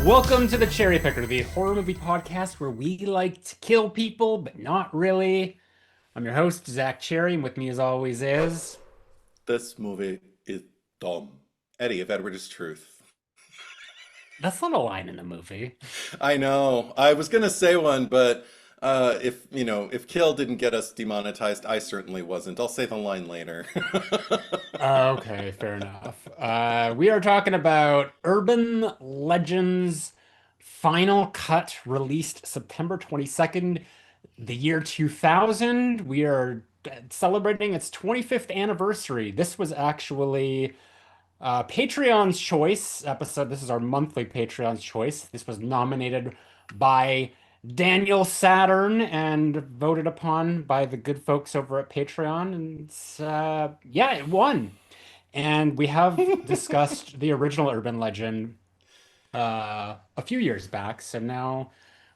Welcome to the Cherry Picker, the horror movie podcast where we like to kill people, but not really. I'm your host, Zach Cherry, and with me as always is... This movie is dumb. Eddie, if Edward is truth. That's not a line in the movie. I know. I was gonna say one, but if Kill didn't get us demonetized, I certainly wasn't. I'll say the line later. Okay, fair enough. We are talking about Urban Legends Final Cut, released September 22nd, the year 2000. We are celebrating its 25th anniversary. This was actually Patreon's choice episode. This is our monthly Patreon's choice. This was nominated by Daniel Saturn and voted upon by the good folks over at Patreon. And yeah, it won. And we have discussed the original urban legend a few years back. So now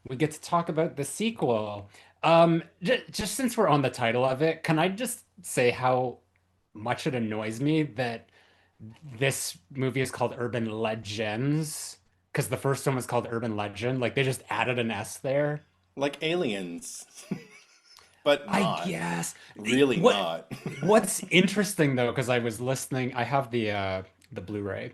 we get to talk about the sequel. Just since we're on the title of it, can I just say how much it annoys me that this movie is called Urban Legends? Because the first one was called Urban Legend. Like they just added an S there. Like aliens, but I not. guess. Really What not. what's interesting though, because I was listening, I have the Blu-ray,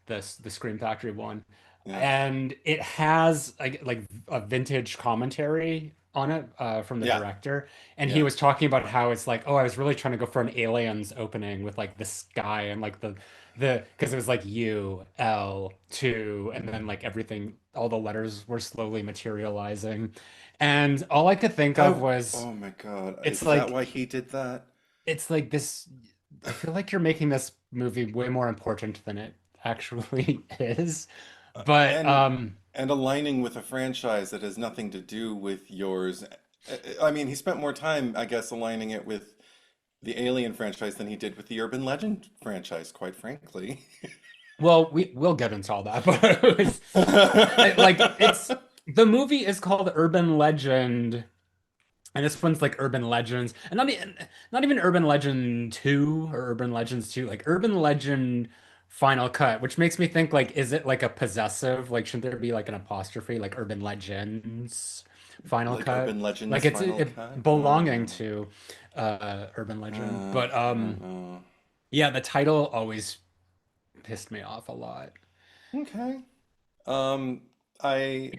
the Scream Factory one, Yeah. and it has like a vintage commentary on it from the Yeah. director, and he Yeah. was talking about how it's like, oh, I was really trying to go for an Aliens opening with like the sky and like the because it was like UL2 and then like everything, all the letters were slowly materializing, and all I could think of Oh, was oh my God. it's Is that like why he did that? it's like this. I feel like you're making this movie way more important than it actually is. But And and aligning with a franchise that has nothing to do with yours. I mean, he spent more time, I guess, aligning it with the Alien franchise than he did with the Urban Legend franchise, quite frankly. well, we'll get into all that. But like it's the movie is called Urban Legend, and this one's like Urban Legends, and not even Urban Legend 2 or Urban Legends 2, like Urban Legend Final Cut, which makes me think like, is it like a possessive? Like, shouldn't there be like an apostrophe, like Urban Legends Final Like Cut? Urban Legends Like it's Final it Cut? belonging to Urban Legend. But I don't know. yeah, the title always pissed me off a lot. Okay. Um, I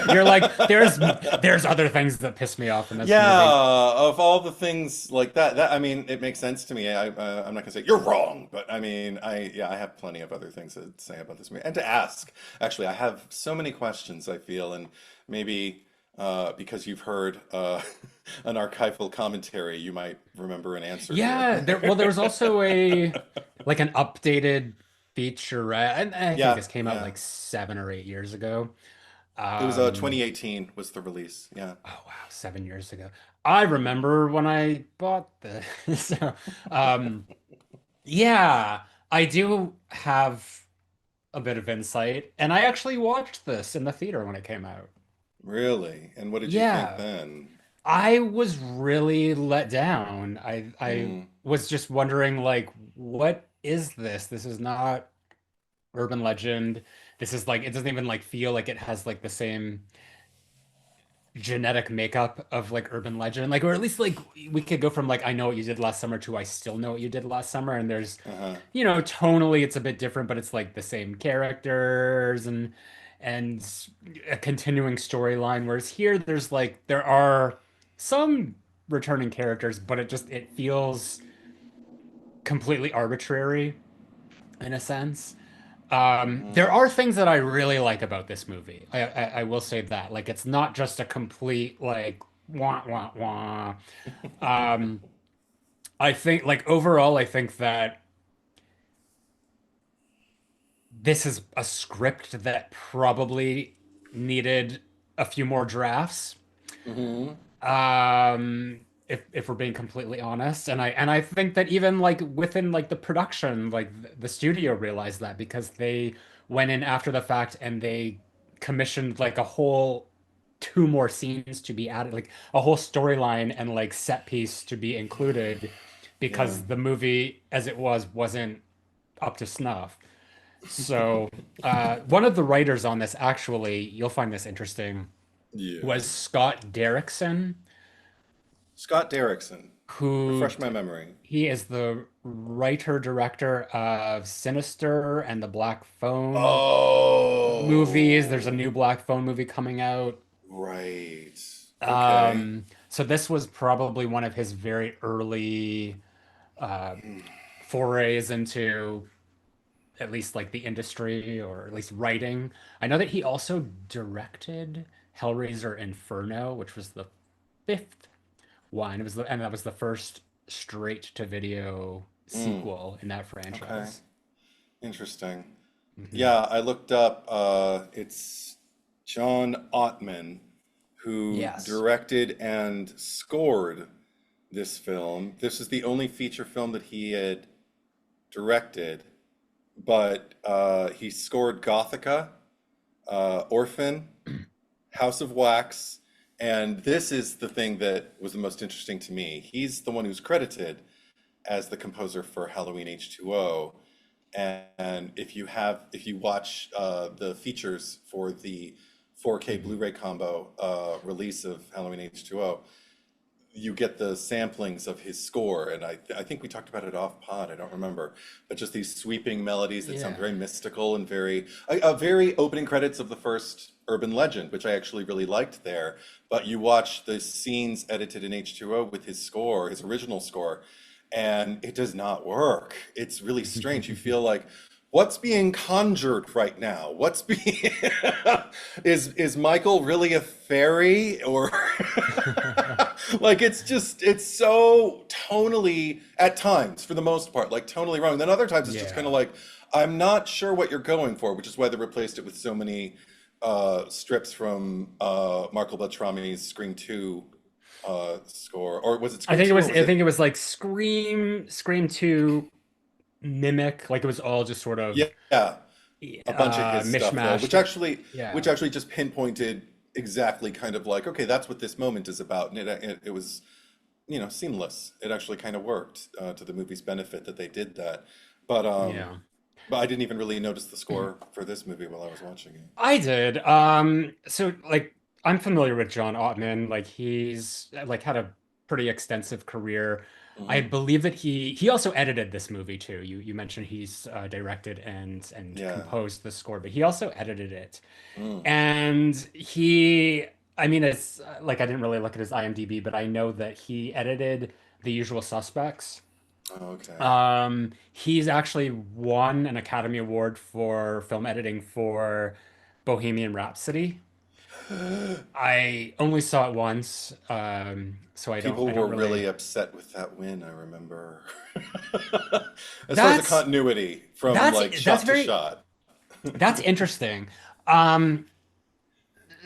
You're like, there's other things that piss me off in this Yeah, movie. of all the things like that, I mean, it makes sense to me. I'm not gonna say you're wrong, but I mean, I have plenty of other things to say about this movie and to ask. Actually, I have so many questions, I feel, and maybe because you've heard an archival commentary, you might remember an answer Yeah, there was here. also a like an updated featurette, and I think Yeah, this came out yeah. like 7 or 8 years ago. It was Um, 2018 was the release. Yeah. oh wow, 7 years ago. I remember when I bought this. So, um, yeah, I do have a bit of insight, and I actually watched this in the theater when it came out. Really? And what did you think Yeah, then? I was really let down. I Mm, was just wondering like, what is this? This is not urban legend. This is like, it doesn't even like feel like it has like the same genetic makeup of like urban legend. Like, or at least like we could go from like I know what you did last summer to I still know what you did last summer. And there's, uh-huh. tonally it's a bit different, but it's like the same characters and a continuing storyline. Whereas here there's like there are some returning characters, but it feels completely arbitrary in a sense. There Mm. are things that I really like about this movie. I will say that. Like it's not just a complete like wah wah wah. Um, I think like overall, I think that this is a script that probably needed a few more drafts. Hmm. If we're being completely honest, and I think that even like within like the production, like the studio realized that because they went in after the fact and they commissioned like a whole two more scenes to be added, like a whole storyline and like set piece to be included Yeah. because the movie as it was wasn't up to snuff. So, one of the writers on this, actually, you'll find this interesting, Yeah. was Scott Derrickson, Scott Derrickson. who Refresh my memory. he is the writer director of Sinister and the Black Phone movies. There's a Oh, new Black Phone movie coming out. right. Okay. So this was probably one of his very early uh, forays into at least like the industry, or at least writing. I know that he also directed Hellraiser Inferno, which was the fifth one. It was and that was the first straight to video Mm, sequel in that okay. franchise. Interesting. Hmm. Yeah, I looked up, it's John Ottman who Yes. directed and scored this film. This is the only feature film that he had directed, but he scored Gothica, Orphan, House of Wax, and this is the thing that was the most interesting to me. He's the one who's credited as the composer for Halloween H2O. And if you watch the features for the 4K Hmm. Blu-ray combo release of Halloween H2O, you get the samplings of his score, and I think we talked about it off pod. I don't remember, but just these sweeping melodies that sound Yeah. very mystical and very opening credits of the first Urban Legend, which I actually really liked there. But you watch the scenes edited in H2O with his score, his original score, and it does not work. It's really strange. You feel like, what's being conjured right now? What's being is Michael really a fairy, or like it's so tonally at times, for the most part, like tonally wrong. Then other times it's just kind of Yeah. like, I'm not sure what you're going for, which is why they replaced it with so many strips from Marco Beltrami's Scream 2 score. Or was it I Scream think it 2 or was was I it? think it was like Scream 2, Mimic, like it was all just sort of Yeah, a bunch of his stuff though, mishmashed. which Yeah. actually just pinpointed exactly kind of like, okay, that's what this moment is about, and it was, seamless. It actually kind of worked to the movie's benefit that they did that. But um, Yeah. but I didn't even really notice the score for this movie while I was watching it. I did. So like I'm familiar with John Ottman. Like he's like had a pretty extensive career. I Hmm. believe that he also edited this movie too. You mentioned he's directed and Yeah. composed the score, but he also edited it. Mm. And he, I mean, it's like I didn't really look at his IMDb, but I know that he edited The Usual Suspects. Okay. He's actually won an Academy Award for film editing for Bohemian Rhapsody. I only saw it once, so I People don't were really. really upset with that win, I remember. As far as the That's continuity from that's like that's shot to very shot. that's interesting. Um,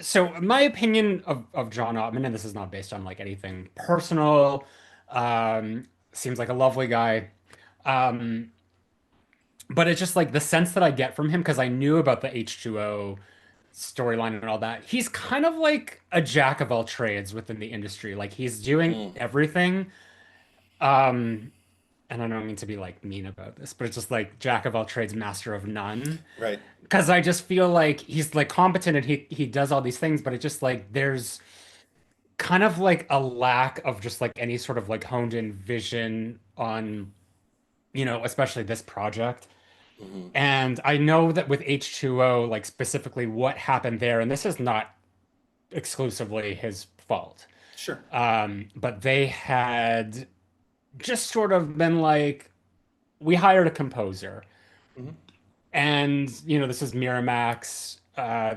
so my opinion of John Ottman, and this is not based on like anything personal, seems like a lovely guy. Um, but it's just like the sense that I get from him, because I knew about the H2O storyline and all that. He's kind of like a jack of all trades within the industry. Like he's doing Mm, everything. Um, and I don't mean to be like mean about this, but it's just like jack of all trades, master of none. right. Because I just feel like he's like competent and he does all these things, but it's just like there's kind of like a lack of just like any sort of like honed in vision on, especially this project. Hmm. And I know that with H2O, like specifically what happened there, and this is not exclusively his fault, Sure. but they had just sort of been like, we hired a composer, Hmm. and this is Miramax.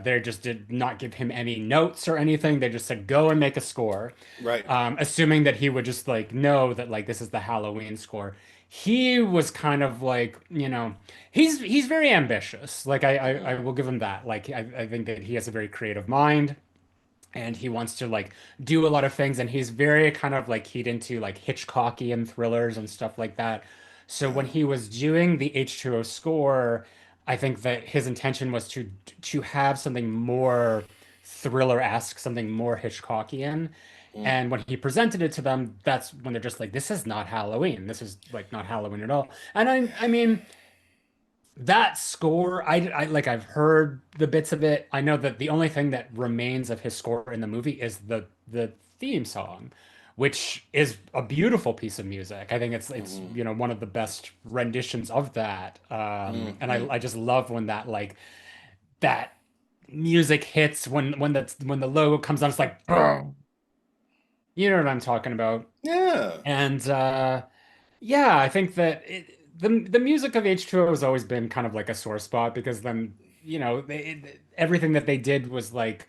They just did not give him any notes or anything. They just said, go and make a score, Right. assuming that he would just like know that like this is the Halloween score. He was kind of like, he's very ambitious. Like I Hmm. will give him that. Like I think that he has a very creative mind and he wants to like do a lot of things, and he's very kind of like keyed into like Hitchcockian thrillers and stuff like that. So when Yeah. he was doing the H2O score, I think that his intention was to have something more thriller-esque, something more Hitchcockian. Mm. And when he presented it to them, that's when they're just like, this is not Halloween. This is like not Halloween at all. And I mean, that score, I like I've heard the bits of it. I know that the only thing that remains of his score in the movie is the theme song, which is a beautiful piece of music. I think it's Hmm. one of the best renditions of that. And Hmm. I just love when that music hits when the logo comes on. It's like, boom. You know what I'm talking about. Yeah. And yeah, I think that the music of H2O has always been kind of like a sore spot because then, everything that they did was like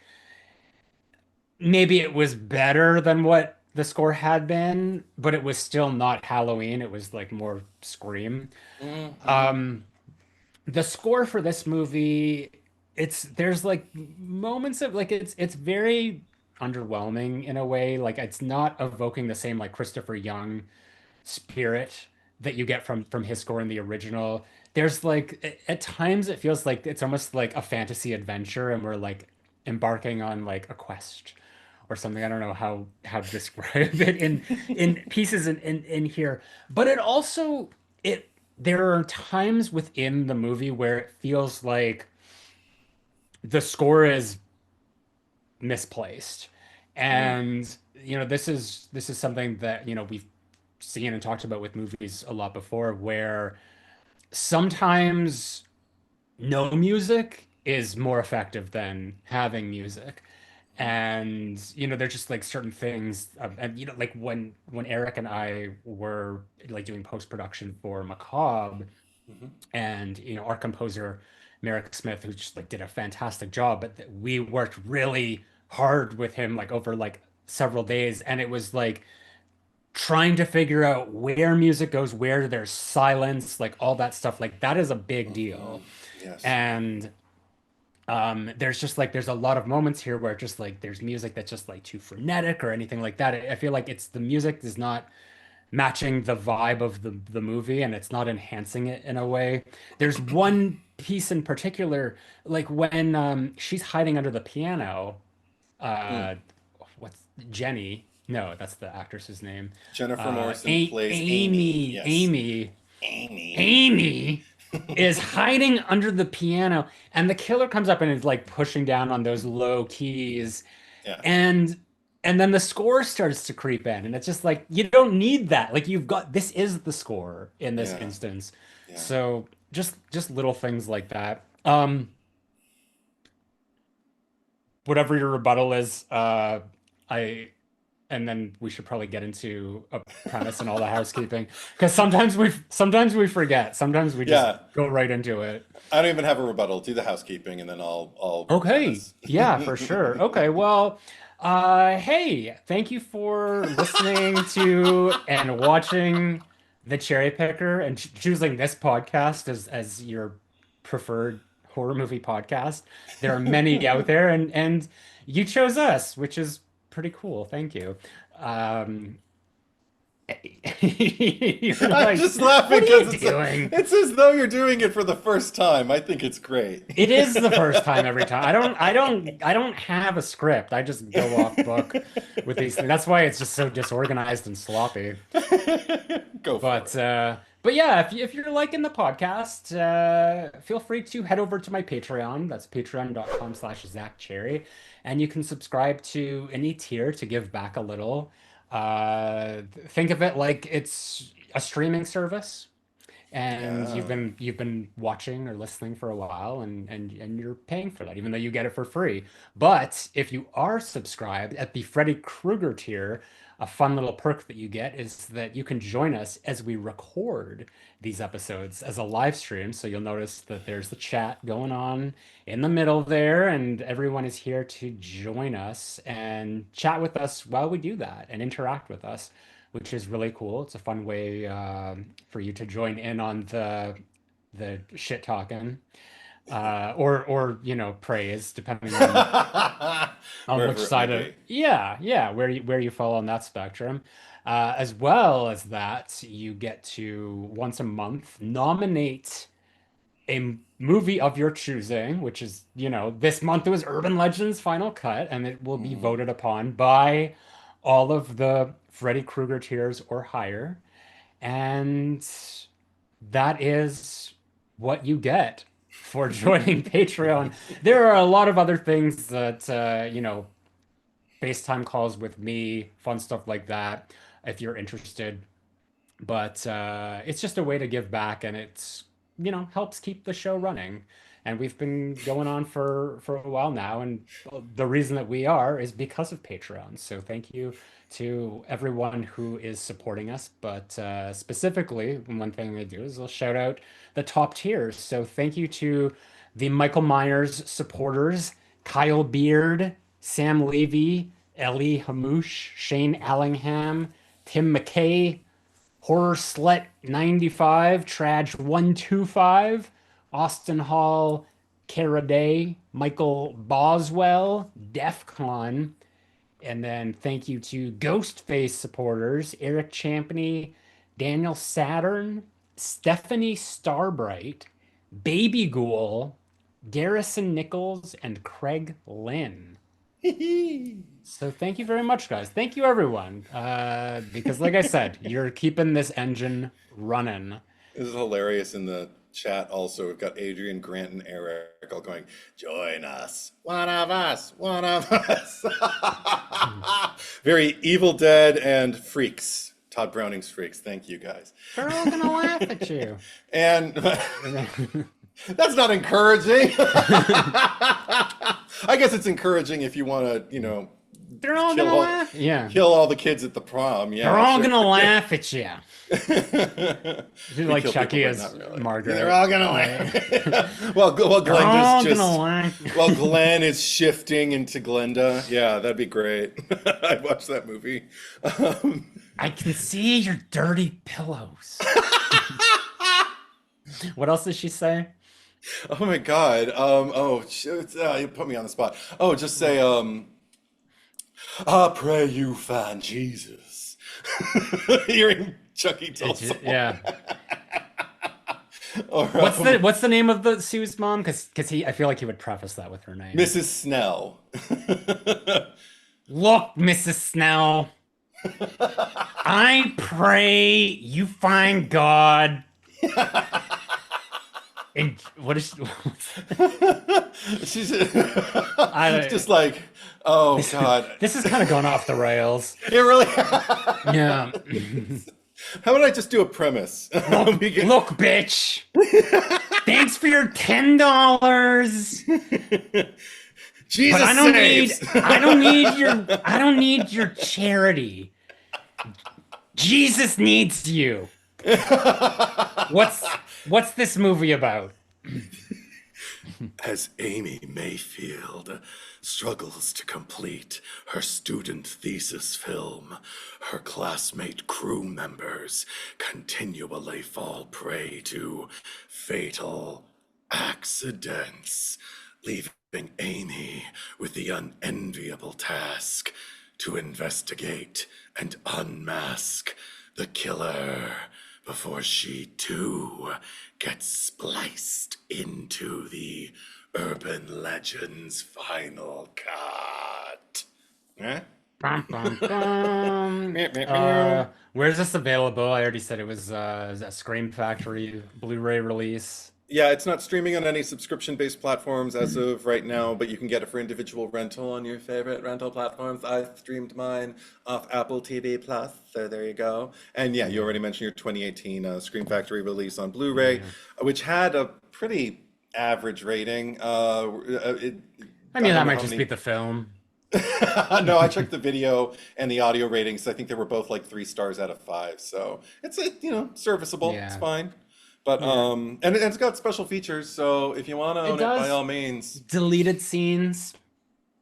maybe it was better than what the score had been, but it was still not Halloween. It was like more Scream. Hmm. Um, the score for this movie, there's like moments of like it's very underwhelming in a way. Like it's not evoking the same like Christopher Young spirit that you get from his score in the original. There's like at times it feels like it's almost like a fantasy adventure and we're like embarking on like a quest or something. I don't know how to describe it in pieces in here. But it also it there are times within the movie where it feels like the score is misplaced. Mm. And this is something that we've seen and talked about with movies a lot before, where sometimes no music is more effective than having music. And there's just like certain things, and like when Eric and I were like doing post-production for Macabre, Hmm. and our composer Merrick Smith, who just like did a fantastic job, but we worked really hard with him like over like several days, and it was like trying to figure out where music goes, where there's silence, like all that stuff. Like that is a big Hmm. deal. Yes. And there's a lot of moments here where just like there's music that's just like too frenetic or anything like that. I feel like it's the music is not matching the vibe of the movie and it's not enhancing it in a way. There's one piece in particular, like when she's hiding under the piano, Mm. uh what's Jenny? No, that's the actress's name. Jennifer Morrison A plays Amy. Amy, Yes. Amy, Amy. Amy is hiding under the piano, and the killer comes up and is like pushing down on those low keys, Yeah. and then the score starts to creep in, and it's just like you don't need that. Like you've got this is the score in this Yeah. instance. Yeah. So just little things like that. Whatever your rebuttal is, I and then we should probably get into a premise and all the housekeeping because sometimes we forget. Sometimes we just Yeah. go right into it. I don't even have a rebuttal. Do the housekeeping and then I'll Okay. premise. Yeah, for sure. Okay. Well, hey, thank you for listening to and watching The Cherry Picker and choosing this podcast as your preferred horror movie podcast. There are many out there and you chose us, which is pretty cool. Thank you. Um, you're I'm like, just laughing what are you because doing? it's as though you're doing it for the first time. I think it's great. It is the first time every time. I don't have a script. I just go off book with these things. That's why it's just so disorganized and sloppy. Go for it. But yeah, if you're liking the podcast, feel free to head over to my Patreon. That's patreon.com/ZackCherry. And you can subscribe to any tier to give back a little. Think of it like it's a streaming service and Yeah. you've been watching or listening for a while and you're paying for that even though you get it for free. But if you are subscribed at the Freddy Krueger tier, a fun little perk that you get is that you can join us as we record these episodes as a live stream. So you'll notice that there's the chat going on in the middle there, and everyone is here to join us and chat with us while we do that and interact with us, which is really cool. It's a fun way for you to join in on the shit talking, or praise, depending on which Wherever it may side of be. yeah where you fall on that spectrum. As well as that, you get to once a month nominate a movie of your choosing, which is, this month it was Urban Legends Final Cut, and it will be Mhm. voted upon by all of the Freddy Krueger tiers or higher. And that is what you get for joining Patreon. There are a lot of other things that, FaceTime calls with me, fun stuff like that, if you're interested. But it's just a way to give back, and it's, helps keep the show running. And we've been going on for a while now, and the reason that we are is because of Patreon. So thank you to everyone who is supporting us. But specifically, one thing they do is they'll shout out the top tiers. So thank you to the Michael Myers supporters, Kyle Beard, Sam Levy, Ellie Hamouche, Shane Allingham, Tim McKay, Horror Slut 95, Traj 125, Austin Hall, Cara Day, Michael Boswell, Defcon, and then thank you to Ghostface supporters, Eric Champney, Daniel Saturn, Stephanie Starbright, Baby Ghoul, Garrison Nichols, and Craig Lynn. So thank you very much, guys. Thank you, everyone. Because like I said, you're keeping this engine running. This is hilarious in the chat also. We've got Adrian, Grant, and Eric all going, join us. One of us. One of us. Very Evil Dead and Freaks. Todd Browning's Freaks. Thank you, guys. They're all gonna laugh at you. And that's not encouraging. I guess it's encouraging if you want to, They're all gonna laugh. Yeah. kill all the kids at the prom. Yeah, They're all sure. gonna laugh at you. We Like kill Chucky people, as but not really. Margaret. They're all gonna laugh. well, They're Glenn all just gonna laugh. while Glenn is shifting into Glenda. Yeah, that'd be great. I'd watch that movie. I can see your dirty pillows. What else does she say? Oh my God. Oh, shoot. You put me on the spot. Oh, just say, I pray you find Jesus. Hearing Chucky Tulsa. Yeah. Or, What's the name of the Sue's mom? Because I feel like he would preface that with her name. Mrs. Snell. Look, Mrs. Snell, I pray you find God. And what is She's it's just like, oh God. this is kind of going off the rails. It really. Yeah. How about I just do a premise? Look, bitch. Thanks for your $10. Jesus But I don't saves. need I don't need your charity. Jesus needs you. What's this movie about? As Amy Mayfield struggles to complete her student thesis film, her classmate crew members continually fall prey to fatal accidents, leaving Amy with the unenviable task to investigate and unmask the killer before she too gets spliced into the urban legend's final cut. Eh? Bum, bum, bum. Where's this available? I already said it was a Scream Factory Blu-ray release. Yeah, it's not streaming on any subscription-based platforms as of right now, but you can get it for individual rental on your favorite rental platforms. I streamed mine off Apple TV Plus, so there you go. And yeah, you already mentioned your 2018 Scream Factory release on Blu-ray, which had a pretty average rating. I mean, I that don't know might how just many- be the film. No, I checked the video and the audio ratings. I think they were both like 3 stars out of 5. So it's serviceable. Yeah. It's fine. But and it's got special features. So if you want to own it, does. by all means. Deleted scenes,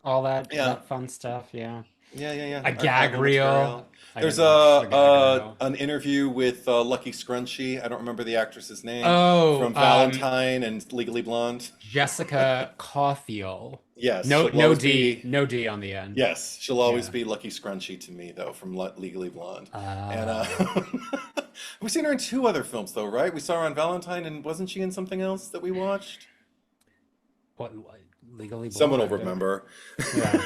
all that, Yeah. that fun stuff. Yeah. Yeah. A gag Archival reel. material. I There's didn't watch the gag reel. an interview with Lucky Scrunchy. I don't remember the actress's name. Oh, From Valentine and Legally Blonde. Jessica Cauthiel. Yes. No, she'll no always D, be- no D on the end. Yes, she'll always Yeah. be Lucky Scrunchy to me, though, from Legally Blonde. And Ah. we've seen her in 2 other films, though, right? We saw her on Valentine, and wasn't she in something else that we watched? What Legally Blonde? Someone will remember, Yeah.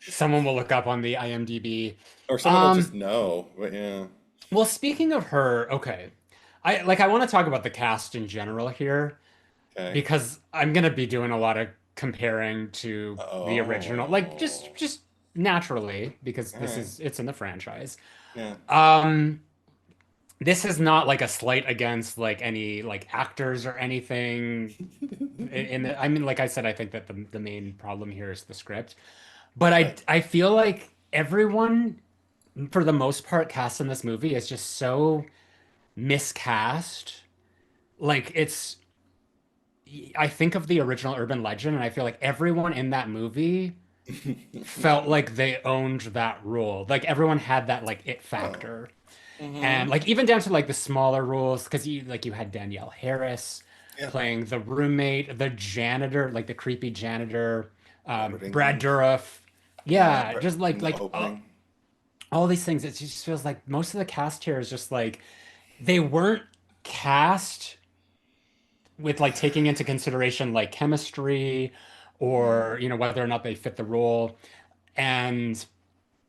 Someone will look up on the IMDb. or someone will just know. But yeah, Well, speaking of her, okay. I want to talk about the cast in general here Okay. because I'm gonna be doing a lot of comparing to the original, like Oh. just naturally because All right. it's in the franchise. Yeah. Um, this is not like a slight against like any like actors or anything. I mean, like I said, I think that the main problem here is the script. But Right. I feel like everyone, for the most part, cast in this movie is just so miscast. Like it's I think of the original Urban Legend, and I feel like everyone in that movie felt like they owned that role. Like everyone had that like it Oh. factor. And Mm-hmm. like even down to like the smaller roles, because you had Danielle Harris Yeah. playing the roommate, the janitor, like the creepy janitor, Robert Brad England. Dourif. Yeah. Yeah, just In the opening. all these things. It just feels like most of the cast here is just like they weren't cast with like taking into consideration like chemistry Mm. or whether or not they fit the role. And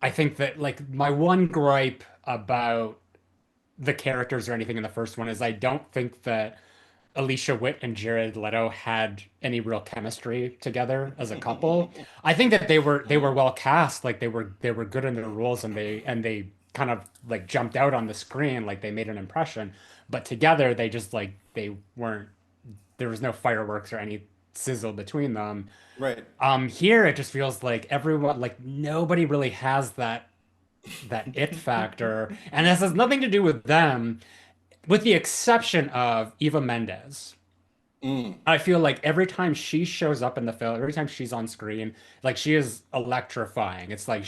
I think that like my one gripe about the characters or anything in the first one is I don't think that Alicia Witt and Jared Leto had any real chemistry together as a couple. I think that they were Mm. well cast, like they were good in their roles and they kind of like jumped out on the screen, like they made an impression. But together they just like they weren't there was no fireworks or any sizzle between them. Right. Here it just feels like everyone like nobody really has that it factor, and this has nothing to do with them, with the exception of Eva Mendes. Mm. I feel like every time she shows up in the film, every time she's on screen, like she is electrifying. It's like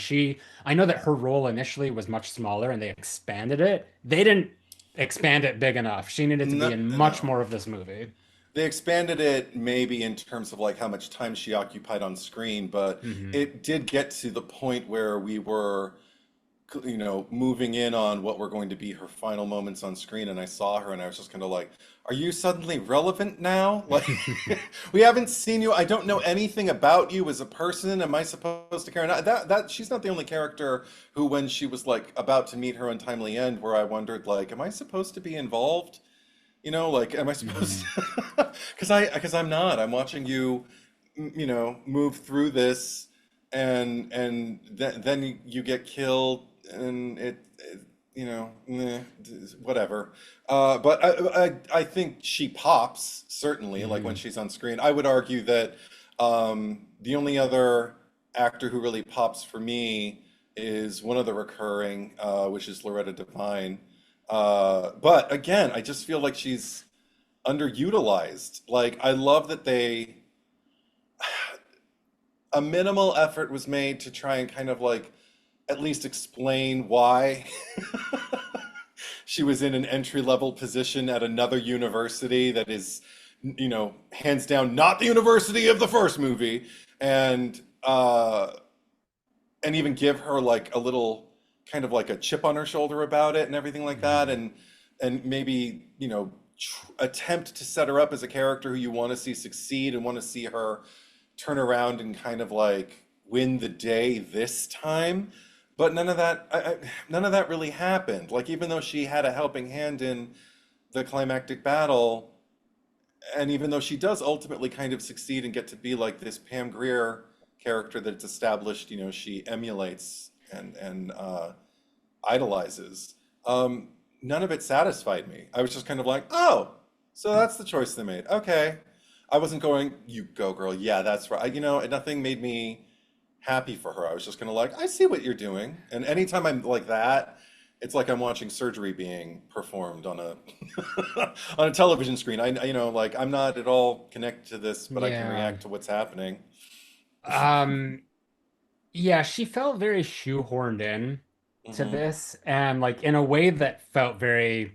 I know that her role initially was much smaller and they expanded it. They didn't expand it big enough. She needed to be No, in much no. more of this movie. They expanded it maybe in terms of like how much time she occupied on screen, but Hmm. it did get to the point where we were, moving in on what were going to be her final moments on screen, and I saw her and I was just kind of like, are you suddenly relevant now? Like, we haven't seen you. I don't know anything about you as a person. Am I supposed to care? Not that she's not the only character who, when she was like about to meet her untimely end, where I wondered like, am I supposed to be involved? Like, am I supposed Hmm. to? Because I'm not. I'm watching you, move through this, and then you get killed, and whatever. But I think she pops certainly, like when Hmm. she's on screen. I would argue that the only other actor who really pops for me is one of the recurring, which is Loretta Devine. But again, I just feel like she's underutilized. Like, I love that a minimal effort was made to try and kind of like at least explain why she was in an entry level position at another university that is, hands down not the university of the first movie. And and even give her like a little kind of like a chip on her shoulder about it and everything like that, Hmm. and maybe attempt to set her up as a character who you want to see succeed and want to see her turn around and kind of like win the day this time. But none of that really happened. Like, even though she had a helping hand in the climactic battle, and even though she does ultimately kind of succeed and get to be like this Pam Grier character that's established, she emulates and idolizes, none of it satisfied me. I was just kind of like, oh, so that's the choice they made. Okay. I wasn't going, you go, girl. Yeah, that's right. Nothing made me happy for her. I was just kind of like, I see what you're doing. And anytime I'm like that, it's like I'm watching surgery being performed on a on a television screen. Like, I'm not at all connected to this, but I can Yeah. react to what's happening. Um, yeah, she felt very shoehorned in to Hmm. this and like in a way that felt very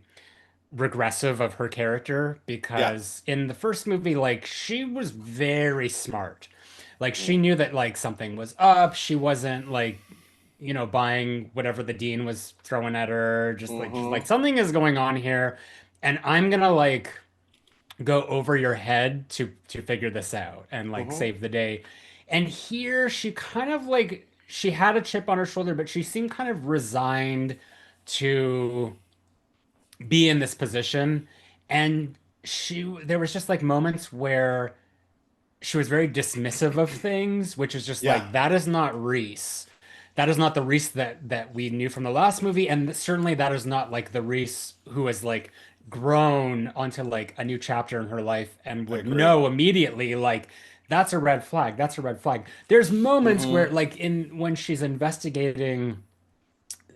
regressive of her character Yeah. because in the first movie, like she was very smart. Like she Mm. knew that like something was up. She wasn't like, buying whatever the dean was throwing at her. Just like she's Hmm. like something is going on here, and I'm gonna like go over your head to figure this out and like Hmm. save the day. And here she kind of like she had a chip on her shoulder, but she seemed kind of resigned to be in this position. And there was just like moments where she was very dismissive of things, which is just Yeah, like, that is not Reese. That is not the Reese that we knew from the last movie, and certainly that is not like the Reese who has like grown onto like a new chapter in her life and I would agree. know immediately like that's a red flag. That's a red flag. There's moments Hmm. where like in when she's investigating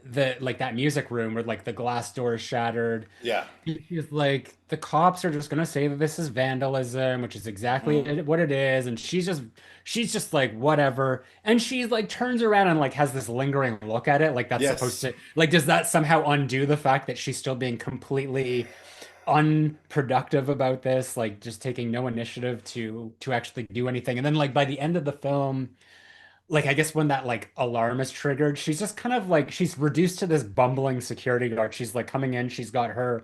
the like that music room where like the glass door is shattered. Yeah. She's like, the cops are just gonna say that this is vandalism, which is exactly Hmm. what it is, and she's just like whatever, and she like turns around and like has this lingering look at it, like that's supposed Yes. to like does that somehow undo the fact that she's still being completely unproductive about this, like just taking no initiative to actually do anything, and then like by the end of the film like I guess when that like alarm is triggered, she's just kind of like she's reduced to this bumbling security guard. She's like coming in, she's got her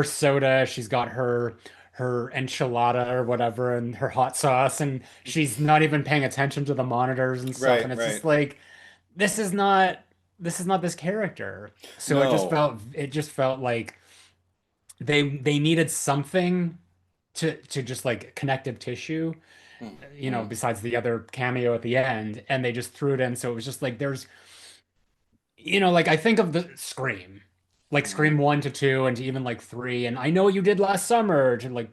soda, she's got her enchilada or whatever and her hot sauce and she's not even paying attention to the monitors and stuff Right, and it's right. just like this is not this is not this character. So No. it just felt like they needed something to just like connective tissue, you know, Hmm. besides the other cameo at the end, and they just threw it in. So it was just like there's, you know, like I think of the Scream, like Hmm. Scream 1 to 2 and to even like 3, and I know what you did last summer to like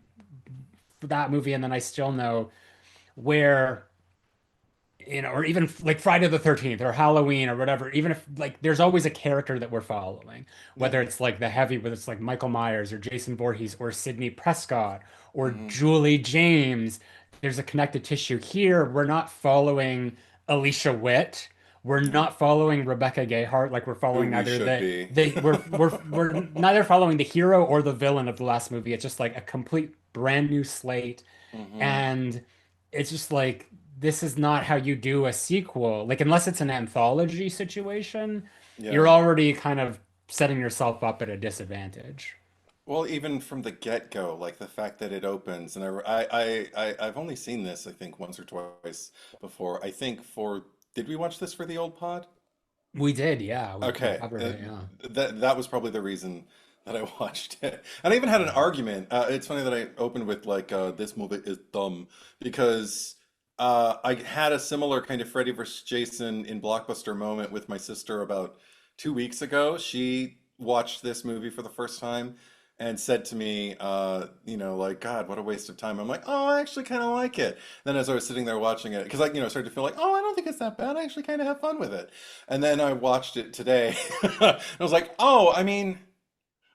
that movie, and then I still know where, you know, or even like Friday the 13th or Halloween or whatever, even if like there's always a character that we're following, Yeah. whether it's like the heavy, whether it's like Michael Myers or Jason Voorhees or Sidney Prescott or Hmm. Julie James, there's a connected tissue here. We're not following Alicia Witt. We're Yeah. not following Rebecca Gayheart. Like we're Who following we neither should be. we're neither following the hero or the villain of the last movie. It's just like a complete brand new slate. Hmm. And it's just like this is not how you do a sequel. Like unless it's an anthology situation, you're Yeah. already kind of setting yourself up at a disadvantage. Well, even from the get-go, like the fact that it opens, and I've only seen this, I think, once or twice before. I think did we watch this for the old pod? We did, yeah. We Okay, covered it, yeah. that was probably the reason that I watched it. And I even had an argument. It's funny that I opened with like this movie is dumb because I had a similar kind of Freddy versus Jason in Blockbuster moment with my sister about 2 weeks ago. She watched this movie for the first time and said to me, like, God, what a waste of time. I'm like, oh, I actually kind of like it. Then as I was sitting there watching it, because started to feel like, oh, I don't think it's that bad. I actually kind of have fun with it. And then I watched it today. And I was like, oh, I mean,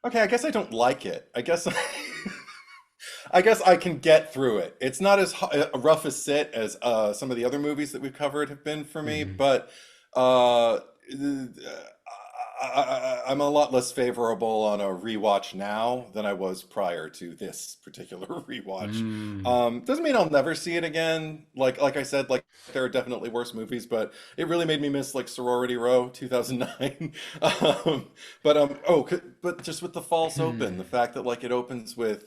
okay, I guess I don't like it. I guess I can get through it. It's not as rough a sit as some of the other movies that we've covered have been for me, Mhm. but I'm a lot less favorable on a rewatch now than I was prior to this particular rewatch. Mm. Doesn't mean I'll never see it again. Like I said, like there are definitely worse movies, but it really made me miss like Sorority Row 2009. But just with the false open, the fact that like it opens with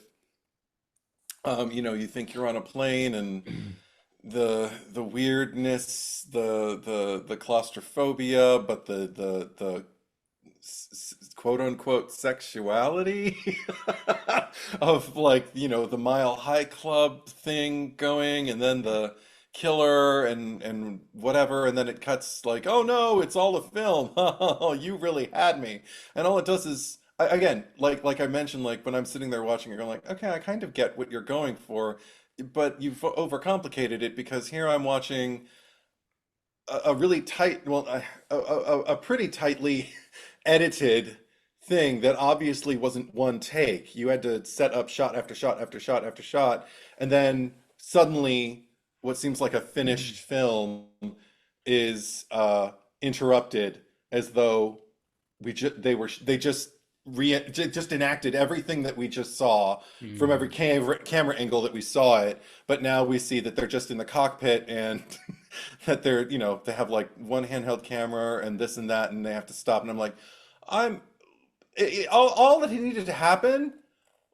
you think you're on a plane and the weirdness, the claustrophobia, but the quote unquote sexuality of like, the Mile High Club thing going, and then the killer and whatever, and then it cuts like, oh no, it's all a film. You really had me. And all it does is again, like I mentioned, like when I'm sitting there watching it, going like, okay, I kind of get what you're going for, but you've overcomplicated it because here I'm watching a really tight, well, a pretty tightly edited thing that obviously wasn't one take. You had to set up shot after shot after shot after shot, and then suddenly what seems like a finished film is interrupted as though they just just enacted everything that we just saw from every Mm. camera angle that we saw it, but now we see that they're just in the cockpit and that they have like one handheld camera and this and that, and they have to stop. And I'm like, I'm all that needed to happen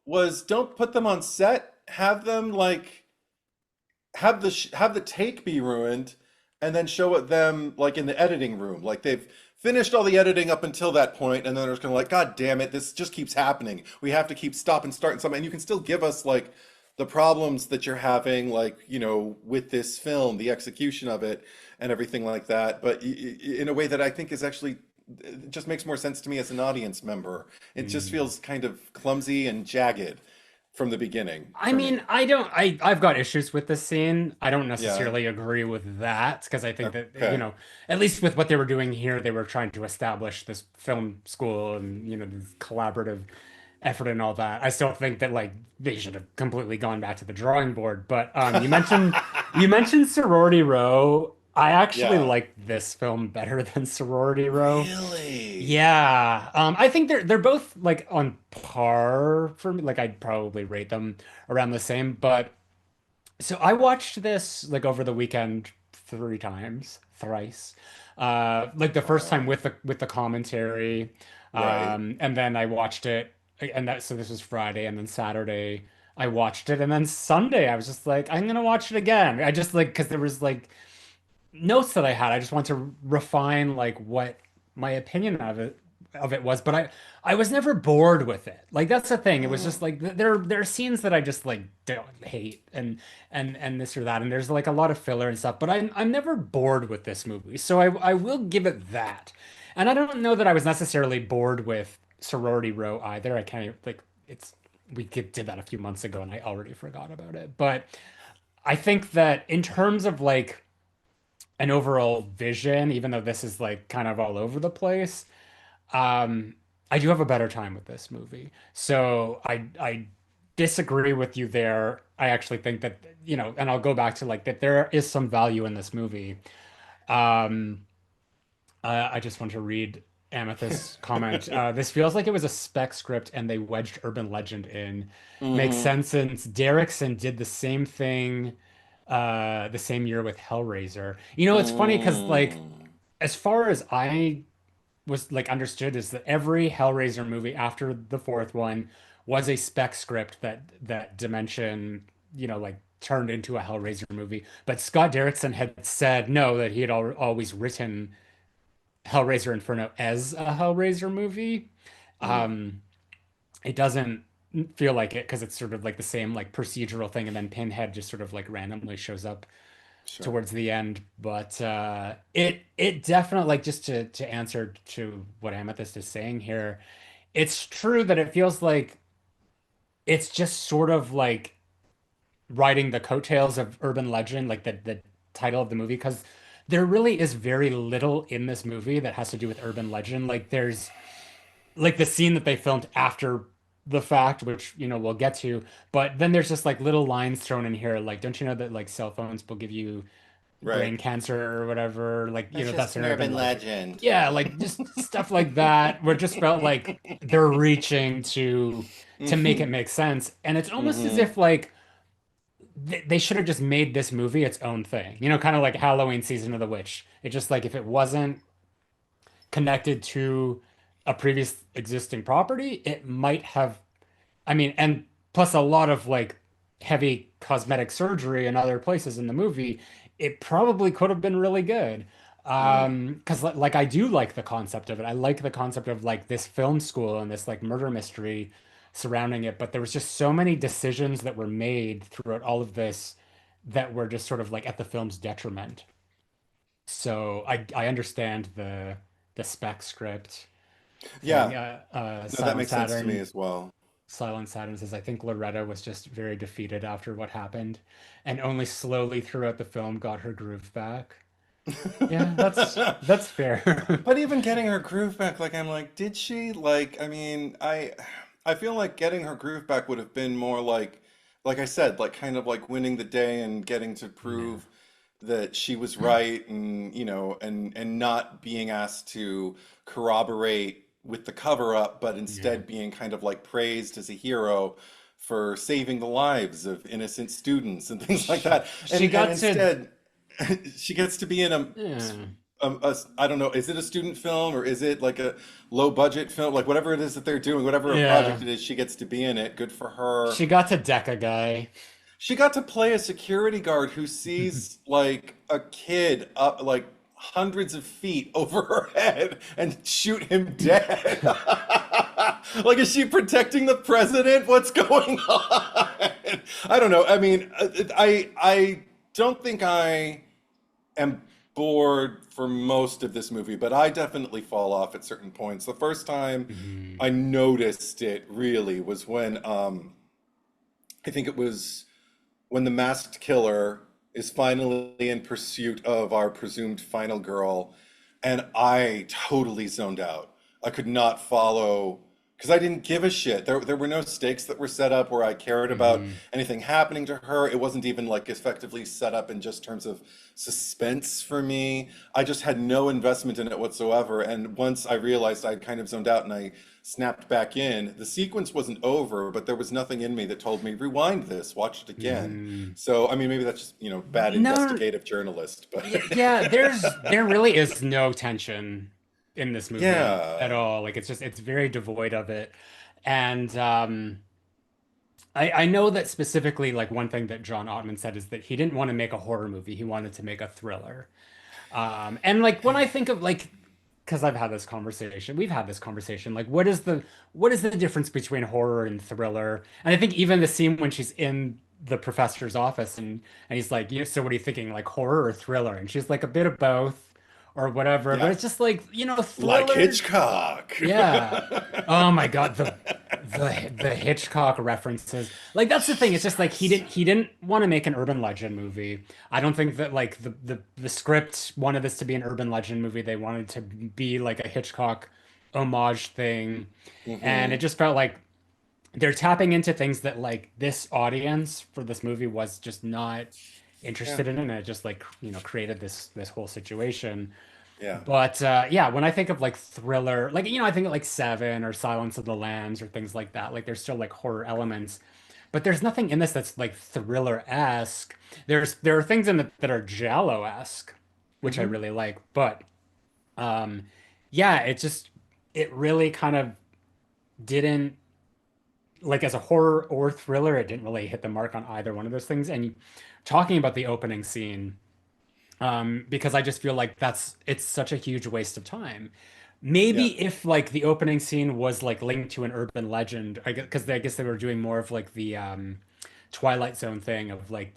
was don't put them on set, have them like have the take be ruined, and then show it them like in the editing room, like they've finished all the editing up until that point, and then they're just kind of like, God damn it, this just keeps happening. We have to keep stop and start and something. And you can still give us like the problems that you're having, like, with this film, the execution of it, and everything like that. But in a way that I think is actually it just makes more sense to me as an audience member. It just Mm. feels kind of clumsy and jagged from the beginning I for mean, me. I don't, I've got issues with this scene. I don't Yeah. necessarily agree with that because I think that, Okay. at least with what they were doing here, they were trying to establish this film school and, this collaborative effort and all that. I still think that like they should have completely gone back to the drawing board. But you mentioned Sorority Row. I actually Yeah. like this film better than Sorority Row. Really? Yeah, I think they're both like on par for me. Like I'd probably rate them around the same. But so I watched this like over the weekend three times, thrice. Like the first time Wow. with the commentary, Right. and then I watched it, and that so this was Friday, and then Saturday I watched it, and then Sunday I was just like I'm gonna watch it again. I just like because there was like notes that I had. I just want to refine like what my opinion of it was, but I was never bored with it. Like that's the thing. It was just Mm. like there are scenes that I just like don't hate and this or that, and there's like a lot of filler and stuff, but I'm never bored with this movie. So I will give it that. And I don't know that I was necessarily bored with Sorority Row either. I can't like it's did that a few months ago and I already forgot about it. But I think that in terms of like an overall vision, even though this is like kind of all over the place. Um, I do have a better time with this movie. So I disagree with you there. I actually think that, and I'll go back to like that there is some value in this movie. Um, I just want to read Amethyst's comment. This feels like it was a spec script and they wedged urban legend in. Makes Hmm. sense since Derrickson did the same thing the same year with Hellraiser. It's funny because like Mm. as far as I was like understood is that every Hellraiser movie after the fourth one was a spec script that Dimension, like turned into a Hellraiser movie. But Scott Derrickson had said no, that he had always written Hellraiser Inferno as a Hellraiser movie. Mm. Um, it doesn't feel like it because it's sort of like the same like procedural thing, and then Pinhead just sort of like randomly shows up Sure. towards the end. But it definitely like just to answer to what Amethyst is saying here, it's true that it feels like it's just sort of like riding the coattails of urban legend, like the title of the movie, because there really is very little in this movie that has to do with urban legend. Like there's like the scene that they filmed after the fact, which we'll get to, but then there's just like little lines thrown in here, like don't you know that like cell phones will give you Right. brain cancer or whatever, like That's that's just an an urban urban legend. legend. Yeah, like just stuff like that where it just felt like they're reaching to make it Hmm. make sense, and it's almost as Hmm. if like they should have just made this movie its own thing, kind of like Halloween Season of the Witch. It just like if it wasn't connected to a previous existing property, it might have, I mean, and plus a lot of like heavy cosmetic surgery in other places in the movie, it probably could have been really good. Mm. Because like I do like the concept of it. I like the concept of like this film school and this like murder mystery surrounding it, but there was just so many decisions that were made throughout all of this that were just sort of like at the film's detriment. So I understand the spec script thing. Yeah. No, that makes sense to me as well. Silent Saturn says, I think Loretta was just very defeated after what happened and only slowly throughout the film got her groove back. Yeah, that's fair. But even getting her groove back, like I'm like, did she? Like, I mean, I feel like getting her groove back would have been more like I said, like kind of like winning the day and getting to Yeah. prove that she was right, and and not being asked to corroborate with the cover up, but Yeah. instead being kind of like praised as a hero for saving the lives of innocent students and things like She that. she And got to instead she gets to be in yeah. I don't know, is it a student film or is it like a low budget film? Like whatever it is that they're doing, whatever a Yeah. project it is, she gets to be in it. Good for her. She got to deck a guy. She got to play a security guard who sees like a kid up like hundreds of feet over her head and shoot him dead. Like, is she protecting the president? What's going on? I don't know. I mean, I don't think I am bored for most of this movie, but I definitely fall off at certain points. The first time Mhm. I noticed it really was when I think it was when the masked killer is finally in pursuit of our presumed final girl, and I totally zoned out. I could not follow because I didn't give a shit. There were no stakes that were set up where I cared about Mhm. anything happening to her. It wasn't even like effectively set up in just terms of suspense for me. I just had no investment in it whatsoever. And once I realized I'd kind of zoned out and I snapped back in, the sequence wasn't over, but there was nothing in me that told me, rewind this, watch it again. Mhm. So, I mean, maybe that's just, bad No, investigative journalist, but yeah, there really is no tension in this movie at yeah, all. Like it's very devoid of it. And I know that specifically like one thing that John Ottman said is that he didn't want to make a horror movie. He wanted to make a thriller. And like when I think of like, because I've had this conversation, we've had this conversation, like what is the difference between horror and thriller? And I think even the scene when she's in the professor's office and he's like, so what are you thinking, like horror or thriller? And she's like a bit of both or whatever. But yeah, it's just like, like thriller. Hitchcock. Yeah. Oh my God, the Hitchcock references. Like that's the thing. It's just like Yes. he didn't want to make an urban legend movie. I don't think that like the script wanted this to be an urban legend movie. They wanted to be like a Hitchcock homage thing. And it Hmm. just felt like they're tapping into things that like this audience for this movie was just not Yeah, interested in, and it just like, created this whole situation. yeah. But yeah, when I think of like thriller, like I think of like Seven or Silence of the Lambs or things like that. Like there's still like horror elements, but there's nothing in this that's like thriller-esque. There are things in it that are Giallo-esque, which I Hmm. really like. But um, yeah, it really kind of didn't like as a horror or thriller, it didn't really hit the mark on either one of those things. And talking about the opening scene, because I just feel like it's such a huge waste of time. Yeah. Maybe if like the opening scene was like linked to an urban legend, I guess they were doing more of like the Twilight Zone thing of like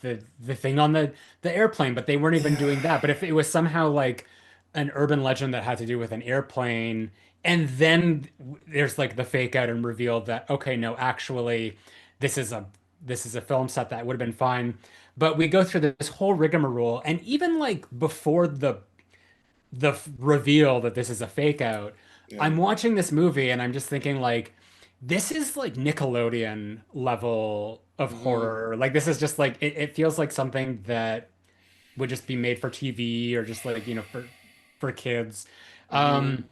the thing on the airplane, but they weren't even Yeah. doing that. But if it was somehow like an urban legend that had to do with an airplane, and then there's like the fake out and reveal that okay, no, actually, this is a this is a film set that would have been fine. But we go through this whole rigmarole, and even like before the reveal that this is a fake out, Yeah. I'm watching this movie and I'm just thinking like this is like Nickelodeon level of Hmm. horror. Like this is just like it feels like something that would just be made for TV or just like, for kids. Hmm. Um,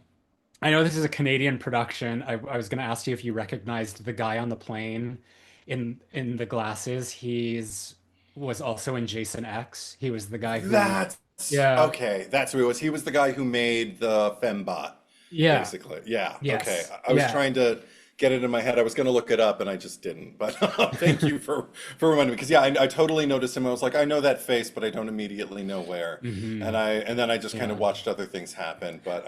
I know this is a Canadian production. I was gonna ask you if you recognized the guy on the plane in the glasses. He's was also in Jason X. He was the guy who, That's yeah, okay. That's who it was. He was the guy who made the fembot, yeah, basically. Yeah. Okay. yes, I was yeah. trying to get it in my head. I was going to look it up and I just didn't. But thank you for reminding me because yeah, I totally noticed him. I was like, I know that face, but I don't immediately know where. Hmm. And then I just kind of Yeah. watched other things happen. But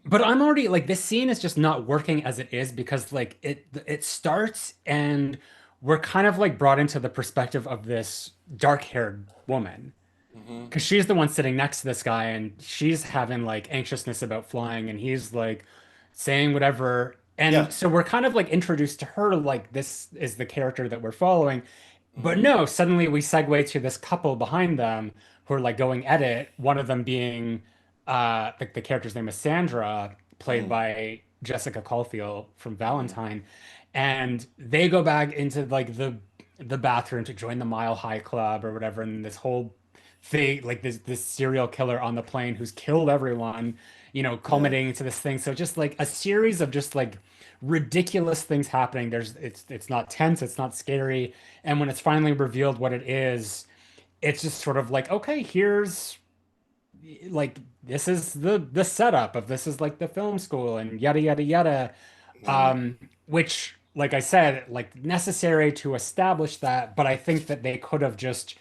But I'm already like this scene is just not working as it is because like it starts and we're kind of like brought into the perspective of this dark-haired woman mhm. because she's the one sitting next to this guy and she's having like anxiousness about flying and he's like saying whatever. Yeah. And so we're kind of like introduced to her like this is the character that we're following. But Hmm. no, suddenly we segue to this couple behind them who are like going at it. One of them being the character's name is Sandra, played Hmm. by Jessica Caulfield from Hmm. Valentine. And they go back into like the bathroom to join the Mile High Club or whatever, and this whole thing, like this serial killer on the plane who's killed everyone, Yeah. culminating into this thing. So just like a series of just like ridiculous things happening. It's not tense, it's not scary. And when it's finally revealed what it is, it's just sort of like, okay, here's like this is the setup of this is like the film school and yada yada yada. Yeah. Which, like I said, like necessary to establish that, but I think that they could have just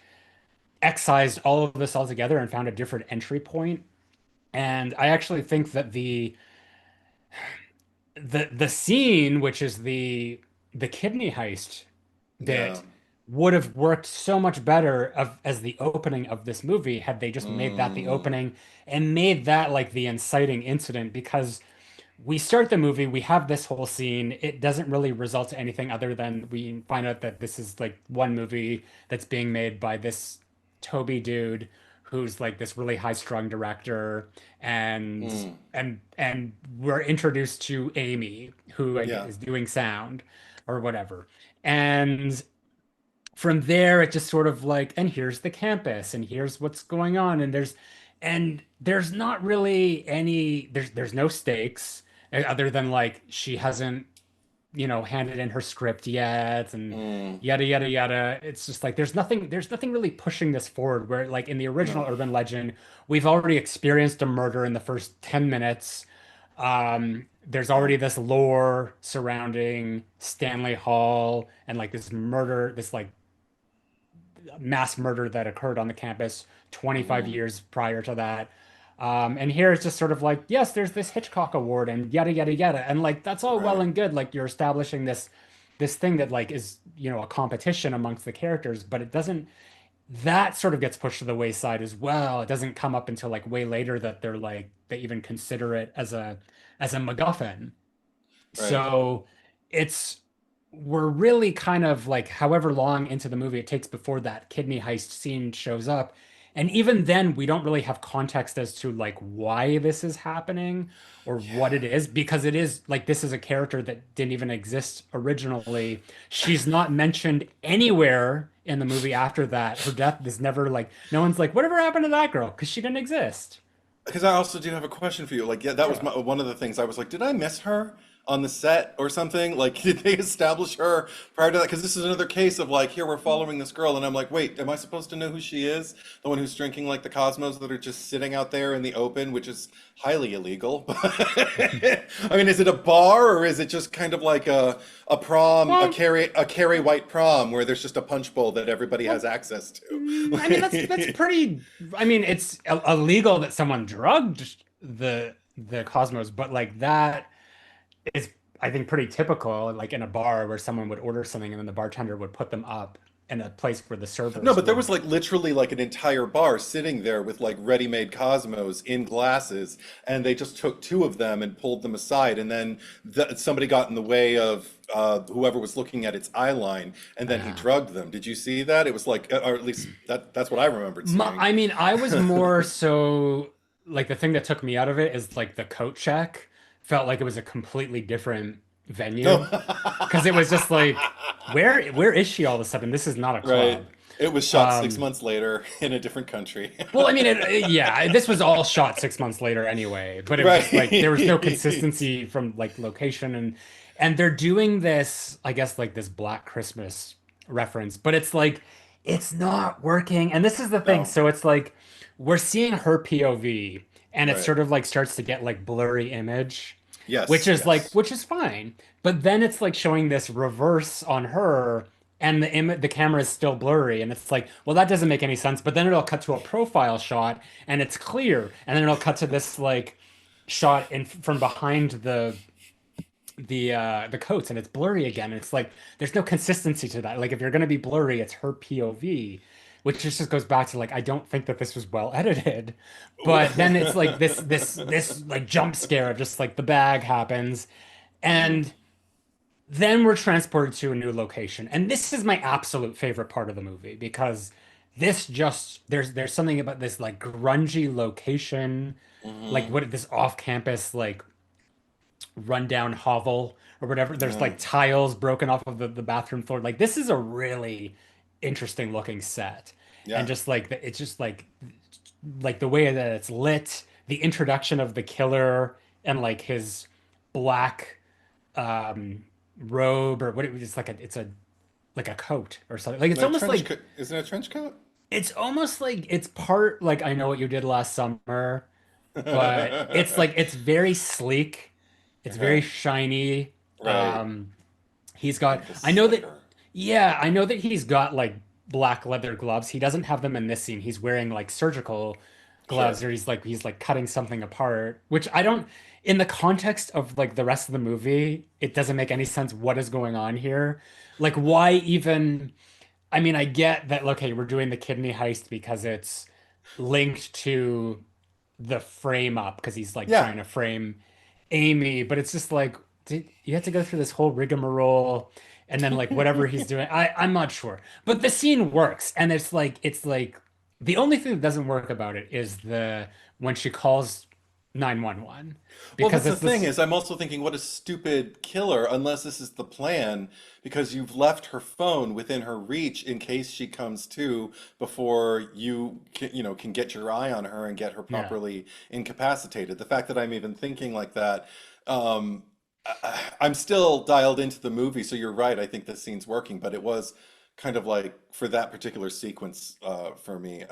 excised all of this altogether and found a different entry point. And I actually think that the scene, which is the kidney heist Yeah. bit, would have worked so much better as the opening of this movie had they just made that the Mm, opening and made that like the inciting incident, because we start the movie, we have this whole scene. It doesn't really result to anything other than we find out that this is like one movie that's being made by this Toby dude who's like this really high-strung director, and mm, and we're introduced to Amy, who I guess yeah. is doing sound or whatever. And from there it just sort of like, and here's the campus and here's what's going on, and there's not really any, there's no stakes other than like she hasn't, handed in her script yet, and Mm, yada yada yada. It's just like there's nothing really pushing this forward, where like in the original no. urban legend we've already experienced a murder in the first 10 minutes. There's Yeah. already this lore surrounding Stanley Hall and like this murder, this like mass murder that occurred on the campus 25 Hmm. years prior to that. And here it's just sort of like, yes, there's this Hitchcock Award and yada yada yada, and like that's all well Right. and good. Like you're establishing this thing that like is, a competition amongst the characters, but it doesn't. That sort of gets pushed to the wayside as well. It doesn't come up until like way later that they even consider it as a MacGuffin. Right. So it's we're really kind of like however long into the movie it takes before that kidney heist scene shows up. And even then, we don't really have context as to like why this is happening or what Yeah. it is, because it is like this is a character that didn't even exist originally. She's not mentioned anywhere in the movie after that. Her death is never like, no one's like, whatever happened to that girl? Because she didn't exist. Because I also do have a question for you. Like, yeah, that was Yeah. one of the things I was like, did I miss her on the set or something? Like, did they establish her prior to that? Because this is another case of like, here we're following this girl, and I'm like, wait, am I supposed to know who she is? The one who's drinking like the Cosmos that are just sitting out there in the open, which is highly illegal. I mean, is it a bar or is it just kind of like a prom, Well, a carry white prom where there's just a punch bowl that everybody has well, access I mean, that's to? pretty. I mean, it's illegal that someone drugged the Cosmos, but like that is, I think, pretty typical. Like in a bar where someone would order something and then the bartender would put them up in a place where the No, servers but there would. was like literally like an entire bar sitting there with like ready-made Cosmos in glasses, and they just took two of them and pulled them aside, and then somebody got in the way of whoever was looking at its eye line, and then he Uh, drugged them. Did you see that? It was like, or at least that's what I remembered seeing. I mean, I was more so like the thing that took me out of it is like the coat check felt like it was a completely different No. venue, because it was just like, where is she all of a sudden? This is not a Right. club. It was shot six Um, months later in a different country. Well, I mean, yeah, this was all shot 6 months later anyway, but it was just like there was no Right. consistency from like location, and they're doing this, I guess, like this Black Christmas reference, but it's like it's not working. And this is the thing. No. So it's like we're seeing her POV, and it Right. sort of like starts to get like blurry image, which Yes, is like yes. which is fine. But then it's like showing this reverse on her, and the camera is still blurry, and it's like, well, that doesn't make any sense. But then it'll cut to a profile shot and it's clear, and then it'll cut to this like shot in from behind the coats, and it's blurry again. And it's like there's no consistency to that. Like if you're gonna be blurry, it's her POV, which just goes back to like I don't think that this was well edited. But then it's like this like jump scare of just like the bag happens, Mhm. and then we're transported to a new location. And this is my absolute favorite part of the movie, because this just there's something about this like grungy location, like Mhm. what this off-campus like rundown hovel or whatever. There's Yeah. like tiles broken off of the bathroom floor. Like this is a really interesting looking set. And Yeah. just like it's just like the way that it's lit, the introduction of the killer and like his black um robe, or what it's like it's like a coat or something. Like it's A almost trench like coat. Isn't it a trench coat? it's part like I know what you did last summer, but it's like it's very sleek. It's very Okay. shiny. Right. He's got Like a I know that slicker. yeah, I know that he's got like black leather gloves. He doesn't have them in this scene. He's wearing like surgical gloves, Sure. or he's like cutting something apart, which I don't, in the context of like the rest of the movie, it doesn't make any sense what is going on here. Like why even, I mean, I get that, okay, we're doing the kidney heist because it's linked to the frame up because he's like Yeah. trying to frame Amy, but it's just like you have to go through this whole rigmarole and then like whatever he's doing. I'm not sure. But the scene works and it's like the only thing that doesn't work about it is the when she calls 911 Well, because that's the it's thing this is, I'm also thinking, what a stupid killer, unless this is the plan, because you've left her phone within her reach in case she comes to before you can get your eye on her and get her yeah. properly incapacitated. The fact that I'm even thinking like that, I'm still dialed into the movie, so you're right. I think this scene's working, but it was kind of like for that particular sequence for me.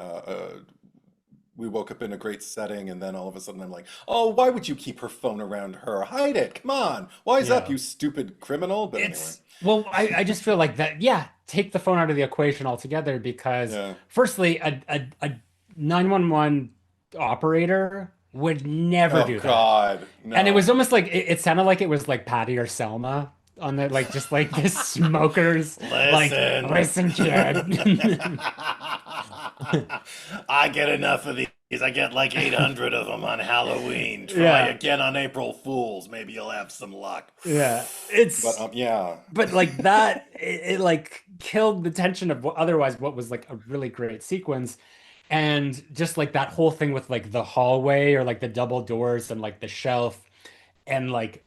We woke up in a great setting, and then all of a sudden I'm like, oh, why would you keep her phone around her? Hide it. Come on. Wise up, Yeah. you stupid criminal. But anyway, It's well, I just feel like that, yeah, take the phone out of the equation altogether because yeah. firstly, a 911 operator would never Oh do that. God, And it was no. almost like it sounded like it was like Patty or Selma on the like just like this smokers like Listen. listen kid. I get enough of these. I get like 800 of them on Halloween. Try Yeah. again on April Fools. Maybe you'll have some luck. Yeah. But It's yeah. but like that it like killed the tension of what otherwise what was like a really great sequence. And just like that whole thing with like the hallway or like the double doors and like the shelf and like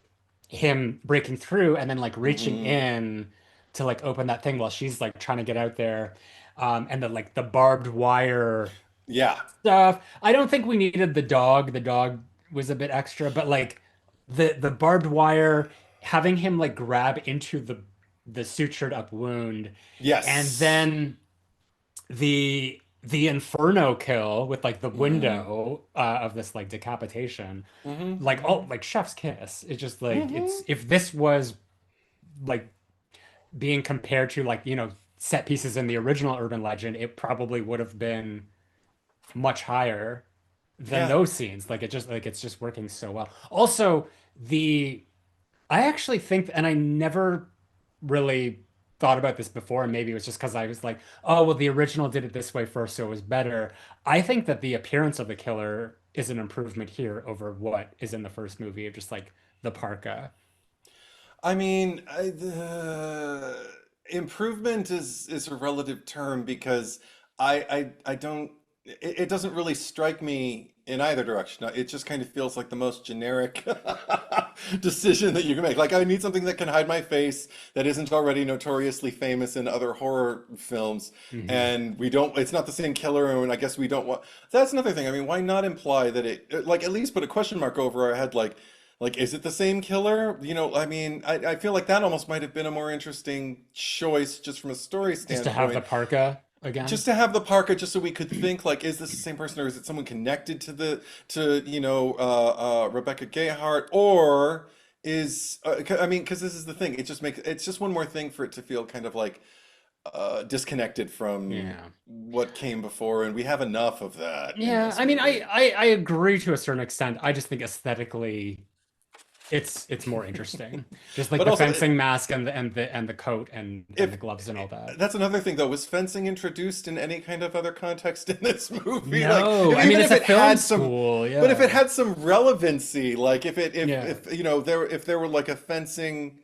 him breaking through and then like reaching Hmm. in to like open that thing while she's like trying to get out there. And the like the barbed wire Yeah. stuff. I don't think we needed the dog. The dog was a bit extra, but like the barbed wire, having him like grab into the sutured up wound, and Yes. then the inferno kill with like the Hmm. window of this like decapitation, Hmm. like Hmm. oh like chef's kiss. It's just like Hmm. it's if this was like being compared to like set pieces in the original urban legend, it probably would have been much higher than Yeah. those scenes. Like it just like it's just working so well. Also, the I actually think, and I never really thought about this before, and maybe it was just because I was like, oh, well, the original did it this way first, so it was better. I think that the appearance of the killer is an improvement here over what is in the first movie of just like the parka. I mean, the improvement is a relative term because I don't it doesn't really strike me in either direction. It just kind of feels like the most generic decision that you can make. Like I need something that can hide my face that isn't already notoriously famous in other horror films, Hmm. and we don't. It's not the same killer, and I guess we don't want. That's another thing. I mean, why not imply that like at least put a question mark over our head, like, is it the same killer? I mean, I feel like that almost might have been a more interesting choice just from a story Just to have the standpoint. parka Just again. to have the Parker, just so we could think, like, is this the same person or is it someone connected to Rebecca Gayheart? Or I mean, because this is the thing. It's just one more thing for it to feel kind of like disconnected from Yeah. what came before. And we have enough of that in Yeah, this I mean, movie. I agree to a certain extent. I just think aesthetically it's more interesting. Just like But the also, fencing mask and the coat and the if gloves and all that. that's another thing though, was fencing introduced in any kind of other context in this movie? Like, No, if I mean even it's if a it film had some, school. but if it Yeah. had some relevancy, like Yeah. if there were like a fencing,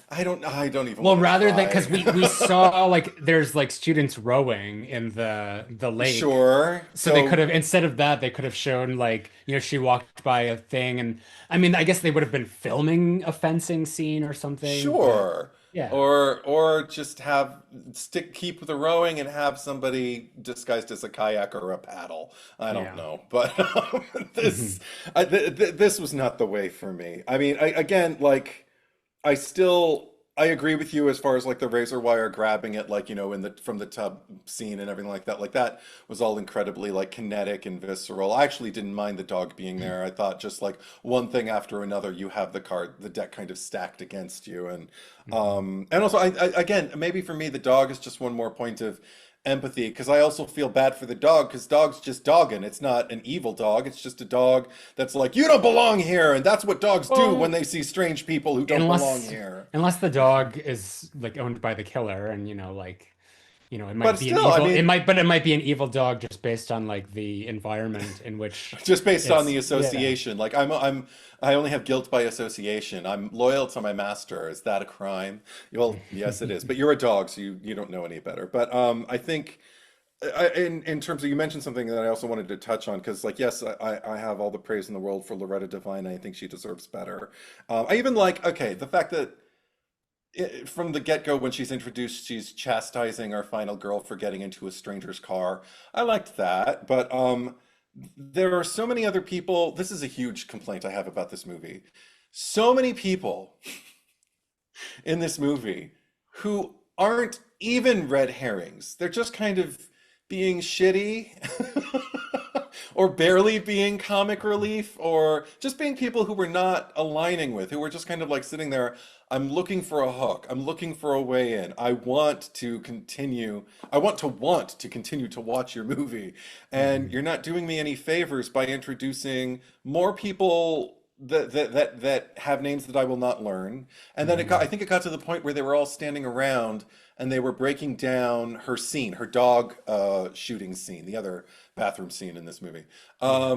I don't even Well, want to rather than try. because we saw like there's like students rowing in the lake. Sure. So they could So have instead of that, they could have shown like, she walked by a thing and I mean, I guess they would have been filming a fencing scene or something, but sure. yeah. Or just keep the rowing and have somebody disguised as a kayak or a paddle. I don't Yeah. know, but Mhm. this was not the way for me. I mean, again, like I agree with you as far as like the razor wire grabbing it, like in the from the tub scene and everything like that. Like that was all incredibly like kinetic and visceral. I actually didn't mind the dog being there. I thought just like one thing after another, you have the deck kind of stacked against you, and Mhm. and also again maybe for me the dog is just one more point of empathy because I also feel bad for the dog because dog's just dogging. It's not an evil dog. It's just a dog that's like, you don't belong here. And that's what dogs do when Well, they see strange people who don't belong unless here. unless the dog is like owned by the killer, and it might But be an still, I evil, mean, but it might be an evil dog just based on like the environment in which just based on the yeah. association. Like I only have guilt by association. I'm loyal to my master. Is that a crime? Well, yes, it is. But you're a dog, so you don't know any better. But I think in terms of you mentioned something that I also wanted to touch on because like yes, I have all the praise in the world for Loretta Devine. I think she deserves better. I even like okay the fact that from the get-go when she's introduced she's chastising our final girl for getting into a stranger's car. I liked that, but there are so many other people. This is a huge complaint I have about this movie. So many people in this movie who aren't even red herrings. They're just kind of being shitty or barely being comic relief or just being people who we're not aligning with, who were just kind of like sitting there. I'm looking for a hook. I'm looking for a way in. I want to continue. I want to continue to watch your movie. And Mhm. you're not doing me any favors by introducing more people that have names that I will not learn. And then I Mhm. think it got to the point where they were all standing around and they were breaking down her scene, her dog shooting scene, the other bathroom scene in this movie. Yeah.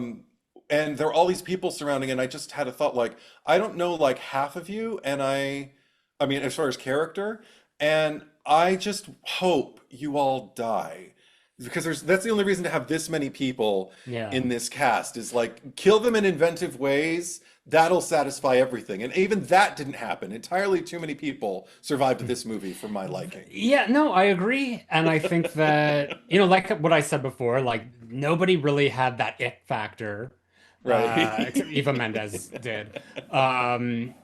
And there were all these people surrounding, and I just had a thought like, I don't know like half of you, and I mean, as far as character, and I just hope you all die. Because that's the only reason to have this many people Yeah. in this cast is like kill them in inventive ways. That'll satisfy everything. And even that didn't happen. Entirely too many people survived this movie for my liking. Yeah, no, I agree. And I think that, like what I said before, like nobody really had that it factor, except Right? Eva Mendes did. Um,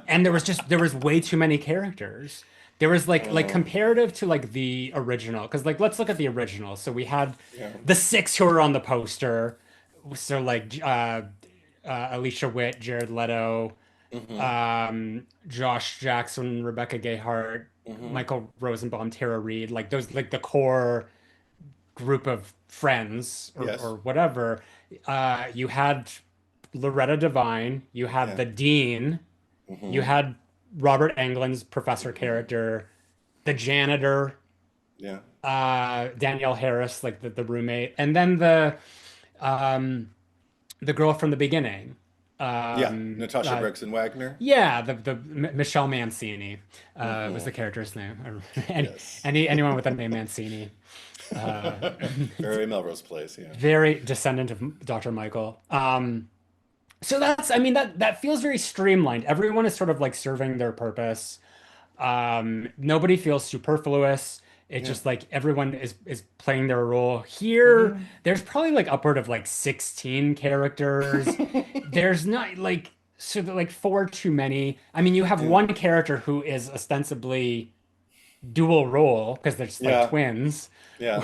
and there was way too many characters. There was like Uh, comparative to like the original, because like let's look at the original. So we had yeah. the six who were on the poster. So like Alicia Witt, Jared Leto, Hmm. Josh Jackson, Rebecca Gayheart, Hmm. Michael Rosenbaum, Tara Reid, like those like the core group of friends or Yes. whatever. You had Loretta Devine, you had Yeah. the dean, you Hmm. had Robert Englund's professor Hmm. character, the janitor, Yeah. Danielle Harris, like the roommate, and then um, the girl from the beginning. Yeah. Natasha Uh, Gregson Wagner. Yeah, the Michelle Mancini was Hmm. the character's name. Yes. Anyone with the name Mancini, uh, Very Melrose Place. Yeah. very descendant of Dr. Michael. So I mean, that feels very streamlined. Everyone is sort of like serving their purpose. Nobody feels superfluous. It's Yeah. just like everyone is playing their role. Here, Hmm. there's probably like upward of like 16 characters. There's not like so like four too many. I mean, you have Yeah. one character who is ostensibly dual role because they're just like Yeah. twins, Yeah.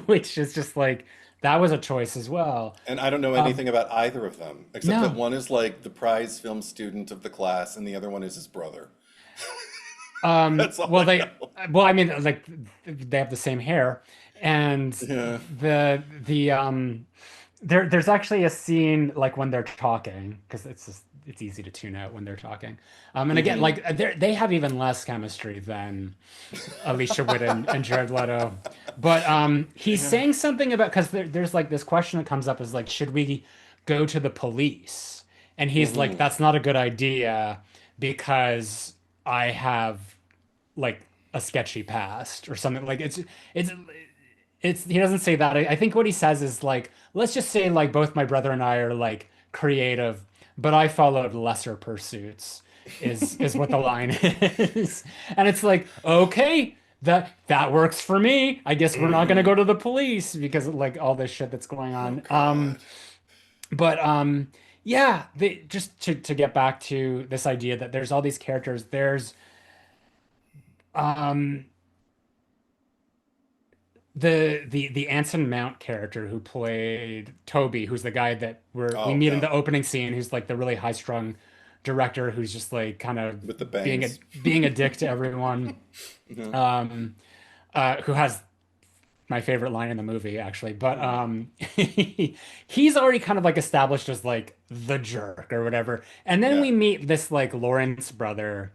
which is just like that was a choice as well. And I don't know Um, anything about either of them, except that no. one is like the prize film student of the class, and the other one is his brother. That's all Well, I know. I mean, like they have the same hair, and Yeah. there's actually a scene like when they're talking because it's easy to tune out when they're talking. And again, Hmm. like they have even less chemistry than Alicia Witt and Jared Leto, but he's Yeah. saying something about because there's like this question that comes up is like, should we go to the police? And he's like, Hmm. that's not a good idea because I have like a sketchy past or something like it's he doesn't say that. I think what he says is like let's just say like both my brother and I are like creative, but I followed lesser pursuits is what the line is. And it's like okay, that works for me. I guess we're not going to Hmm. go to the police because of like all this shit that's going Oh on. God. But yeah, just to get back to this idea that there's all these characters, there's um the Anson Mount character who played Toby, who's the guy that we Oh meet in yeah. the opening scene, who's like the really high-strung director who's just like kind of With the being a bangs. being a dick to everyone. Hmm. Um, who has my favorite line in the movie, actually. But Hmm. he's already kind of like established as like the jerk or whatever. And then Yeah. we meet this like Lawrence brother,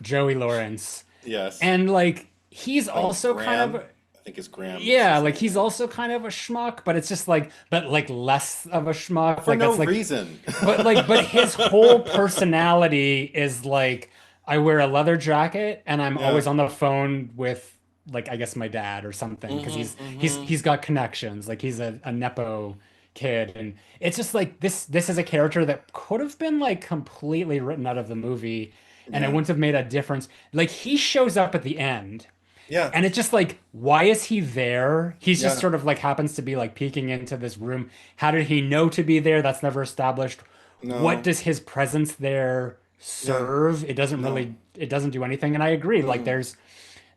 Joey Lawrence, Yes. and like he's also kind of Graham. I think it's Graham is yeah, his like name. he's Yeah. also kind of a schmuck, but it's just like but like less of a schmuck. For Like no that's like reason. but his whole personality is like I wear a leather jacket and I'm Yeah. always on the phone with like I guess my dad or something because Hmm. Hmm. he's got connections. Like he's a nepo kid and it's just like this is a character that could have been like completely written out of the movie and it Yeah. wouldn't have made a difference. Like he shows up at the end Yeah. and it's just like, why is he there? He's just Yeah. sort of like happens to be like peeking into this room. How did he know to be there? That's never established. What No. does his presence there Yeah. serve? No. It doesn't do anything. And I agree. Like Mm.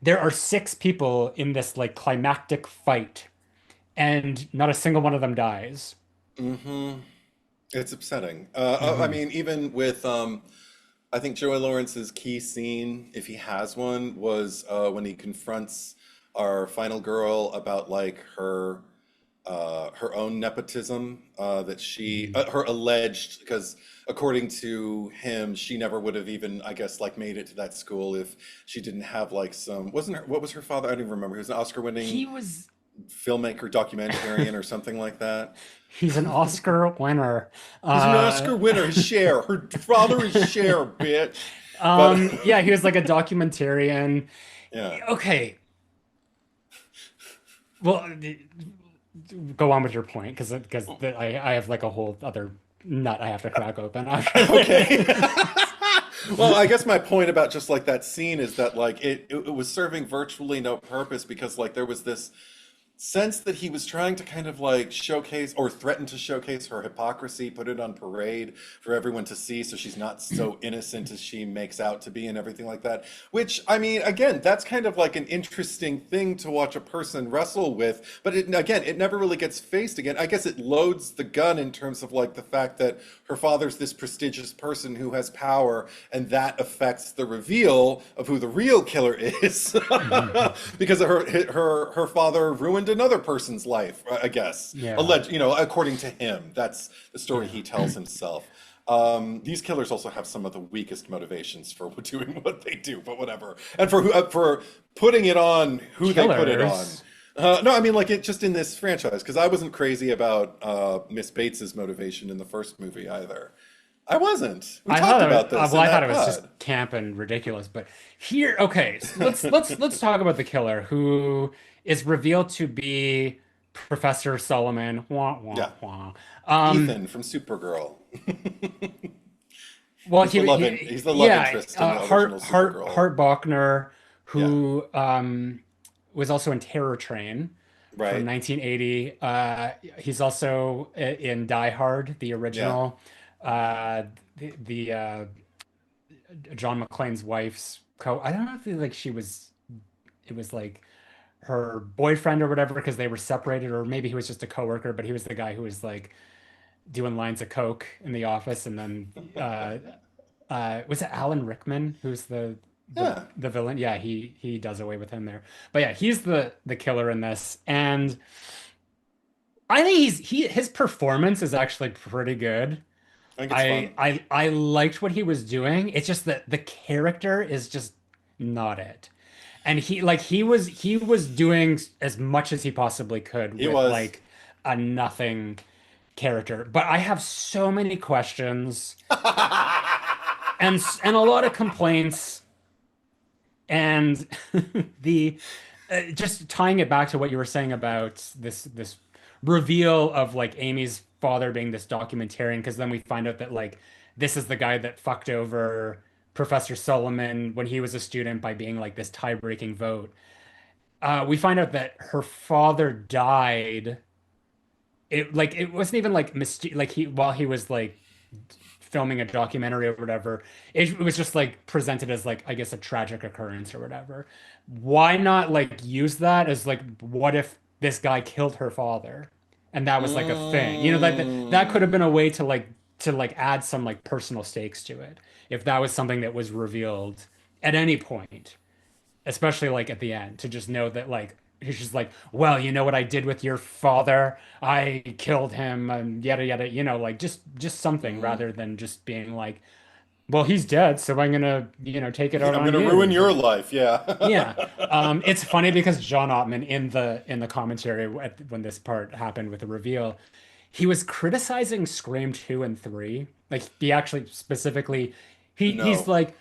there are six people in this like climactic fight, and not a single one of them dies. Hmm. It's upsetting. I Hmm. mean, even with I think Joey Lawrence's key scene, if he has one, was when he confronts our final girl about like her own nepotism that she Hmm. her alleged because according to him she never would have even I guess like made it to that school if she didn't have like some wasn't her what was her father I don't even remember he was an Oscar winning He was filmmaker documentarian or something like that. he's an Oscar winner. He's an Uh, Oscar winner. His share. Her father is share, bitch. But yeah, he was like a documentarian. yeah. Okay, well, go on with your point because I have like a whole other nut I have to crack open after Okay. this. Well, I guess my point about just like that scene is that like it was serving virtually no purpose because like there was this sense that he was trying to kind of like showcase or threaten to showcase her hypocrisy, put it on parade for everyone to see so she's not so innocent as she makes out to be and everything like that. Which, I mean, again, that's kind of like an interesting thing to watch a person wrestle with, but again, it never really gets faced again. I guess it loads the gun in terms of like the fact that her father's this prestigious person who has power and that affects the reveal of who the real killer is Mhm. because her father ruined another person's life, I guess. Yeah, Alleged, according to him, that's the story yeah. he tells himself. These killers also have some of the weakest motivations for doing what they do, but whatever. And for putting it on who they put it on. Killers. No, I mean like it just in this franchise because I wasn't crazy about Miss Bates's motivation in the first movie either. I wasn't. We I thought talked it was about this well, in I thought that it was just pod. camp and ridiculous, but here, okay, so let's talk about the killer who is revealed to be Professor Solomon. Wah, wah, Yeah, wah. Ethan from Supergirl. Well, He's the love yeah, interest in the original Supergirl. Hart Bachner, Yeah, who was also in Terror Train from right. 1980. He's also in Die Hard, the Yeah, original. The John McClane's wife's I don't know if like it was like her boyfriend or whatever because they were separated, or maybe he was just a coworker, but he was the guy who was like doing lines of coke in the office, and then was it Alan Rickman who's yeah. the villain? Yeah, he does away with him there. But yeah, he's the killer in this, and I think his performance is actually pretty good. I think it's fun. I liked what he was doing. It's just that the character is just not it. And he was doing as much as he possibly could He with was. like a nothing character. But I have so many questions and a lot of complaints and the just tying it back to what you were saying about this reveal of like Amy's father being this documentarian, because then we find out that like this is the guy that fucked over Professor Solomon when he was a student by being like this tie-breaking vote. We find out that her father died. It wasn't even like like he while he was like filming a documentary or whatever. It was just like presented as like I guess a tragic occurrence or whatever. Why not like use that as like what if this guy killed her father and that was like a thing? You know that could have been Mm. a way to like add some like personal stakes to it if that was something that was revealed at any point. especially like at the end, to just know that like he's just like, well, you know what I did with your father? I killed him and yada yada, like just something Hmm. rather than just being like, well, he's dead, so I'm gonna, take it out I'm on gonna ruin you. your life. Yeah. Yeah. It's funny because John Ottman in the commentary when this part happened with the reveal, he was criticizing Scream 2 and 3. Like he actually specifically he's No. like,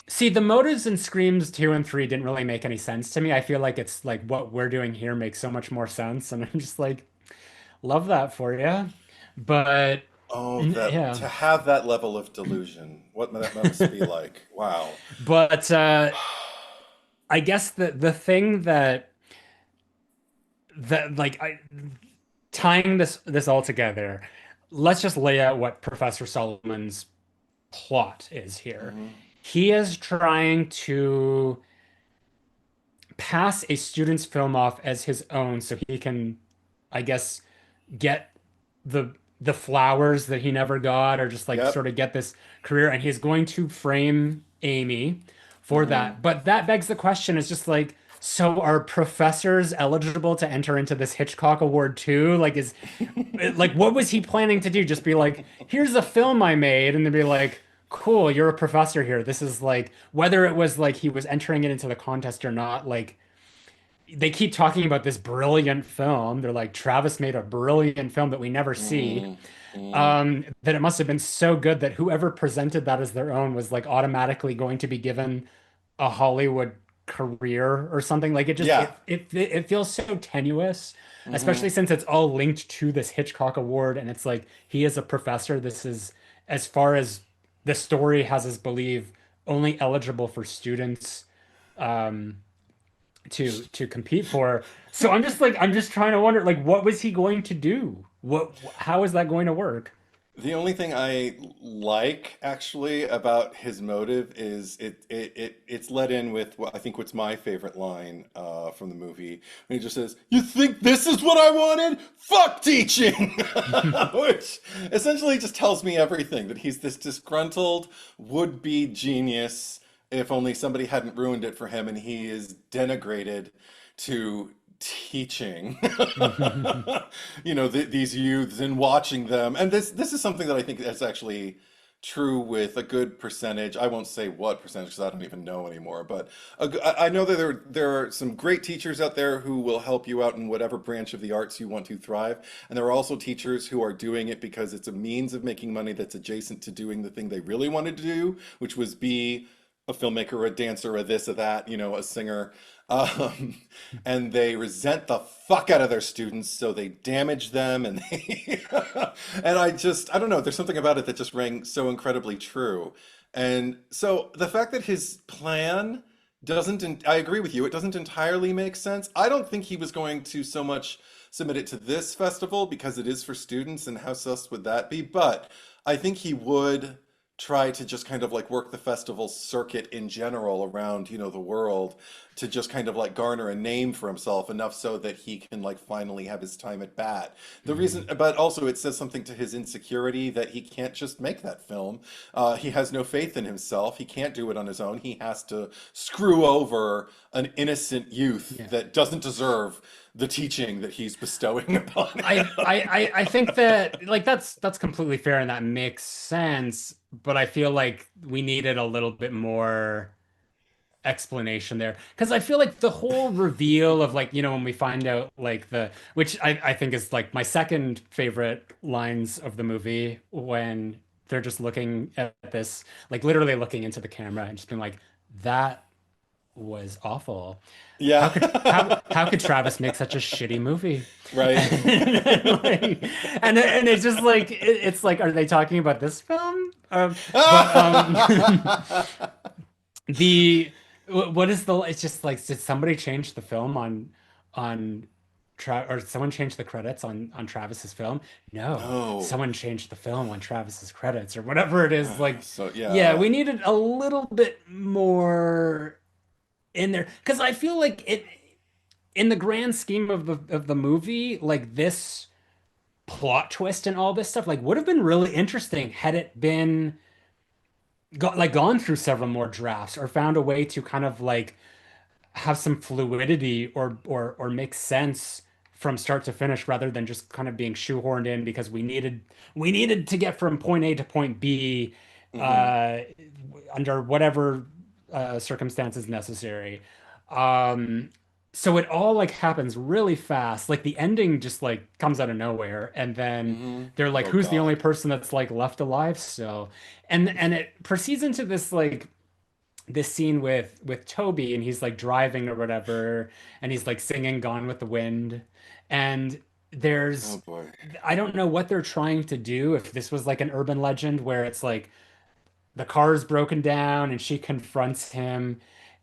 see, the motives in Screams 2 and 3 didn't really make any sense to me. I feel like it's like what we're doing here makes so much more sense. And I'm just like, love that for you. But Oh, that yeah. to have that level of delusion, what that must be like. Wow. But I guess the thing that like tying this all together, let's just lay out what Professor Solomon's plot is here. Hmm. He is trying to pass a student's film off as his own so he can, I guess, get the flowers that he never got, or just like Yep. sort of get this career, and he's going to frame Amy for Hmm. that. But that begs the question, is just like, so are professors eligible to enter into this Hitchcock Award too? Like, like what was he planning to do? Just be like, here's a film I made, and then be like, cool, you're a professor here. This is like, whether it was like he was entering it into the contest or not, like they keep talking about this brilliant film. They're like, Travis made a brilliant film that we never see. Hmm. Hmm. That it must have been so good that whoever presented that as their own was like automatically going to be given a Hollywood career or something. Like it just Yeah. it feels so tenuous, especially Hmm. since it's all linked to this Hitchcock Award, and it's like he is a professor. This is, as far as the story has us believe, only eligible for students um to compete for. So I'm just trying to wonder, like, what was he going to do? How is that going to work? The only thing I like actually about his motive is it's let in with what I think what's my favorite line from the movie when he just says, "You think this is what I wanted? Fuck teaching," which essentially just tells me everything that he's this disgruntled would-be genius. If only somebody hadn't ruined it for him, and he is denigrated to teaching these youths and watching them. And this is something that I think is actually true with a good percentage. I won't say what percentage because I don't even know anymore, but I know that there are some great teachers out there who will help you out in whatever branch of the arts you want to thrive, and there are also teachers who are doing it because it's a means of making money that's adjacent to doing the thing they really wanted to do, which was be a filmmaker, a dancer, a this, a that, a singer. Um, and they resent the fuck out of their students, so they damage them, and and I don't know. There's something about it that just rang so incredibly true. And so the fact that his plan I agree with you, it doesn't entirely make sense. I don't think he was going to so much submit it to this festival because it is for students, and how sus would that be? But I think he would try to just kind of like work the festival circuit in general around, the world to just kind of like garner a name for himself enough so that he can like finally have his time at bat. The reason, Mhm. but also it says something to his insecurity that he can't just make that film. He has no faith in himself. He can't do it on his own. He has to screw over an innocent youth Yeah. that doesn't deserve the teaching that he's bestowing upon him. I think that like that's completely fair and that makes sense, but I feel like we needed a little bit more explanation there because I feel like the whole reveal of like, when we find out like which I think is like my second favorite lines of the movie, when they're just looking at this, like literally looking into the camera and just being like, that was awful. Yeah. How could Travis make such a shitty movie? Right. Like, and it's just like it's like, are they talking about this film? But the what is the, it's just like, did somebody change the film on or someone changed the credits on Travis's film? No, No. someone changed the film on Travis's credits or whatever it is. Like, So yeah, yeah. we needed a little bit more in there because I feel like it, in the grand scheme of the movie, like this plot twist and all this stuff, like would have been really interesting had it been gone through several more drafts or found a way to kind of like have some fluidity or make sense from start to finish rather than just kind of being shoehorned in because we needed to get from point A to point B Hmm. uh, under whatever circumstances necessary. Um, so it all like happens really fast. Like the ending just like comes out of nowhere, and then Hmm. they're like, Oh "Who's the only God. person that's like left alive still?" And it proceeds into this scene with Toby, and he's like driving or whatever, and he's like singing Gone with the Wind. And Oh there's boy. I don't know what they're trying to do, if this was like an urban legend where it's like the car is broken down and she confronts him,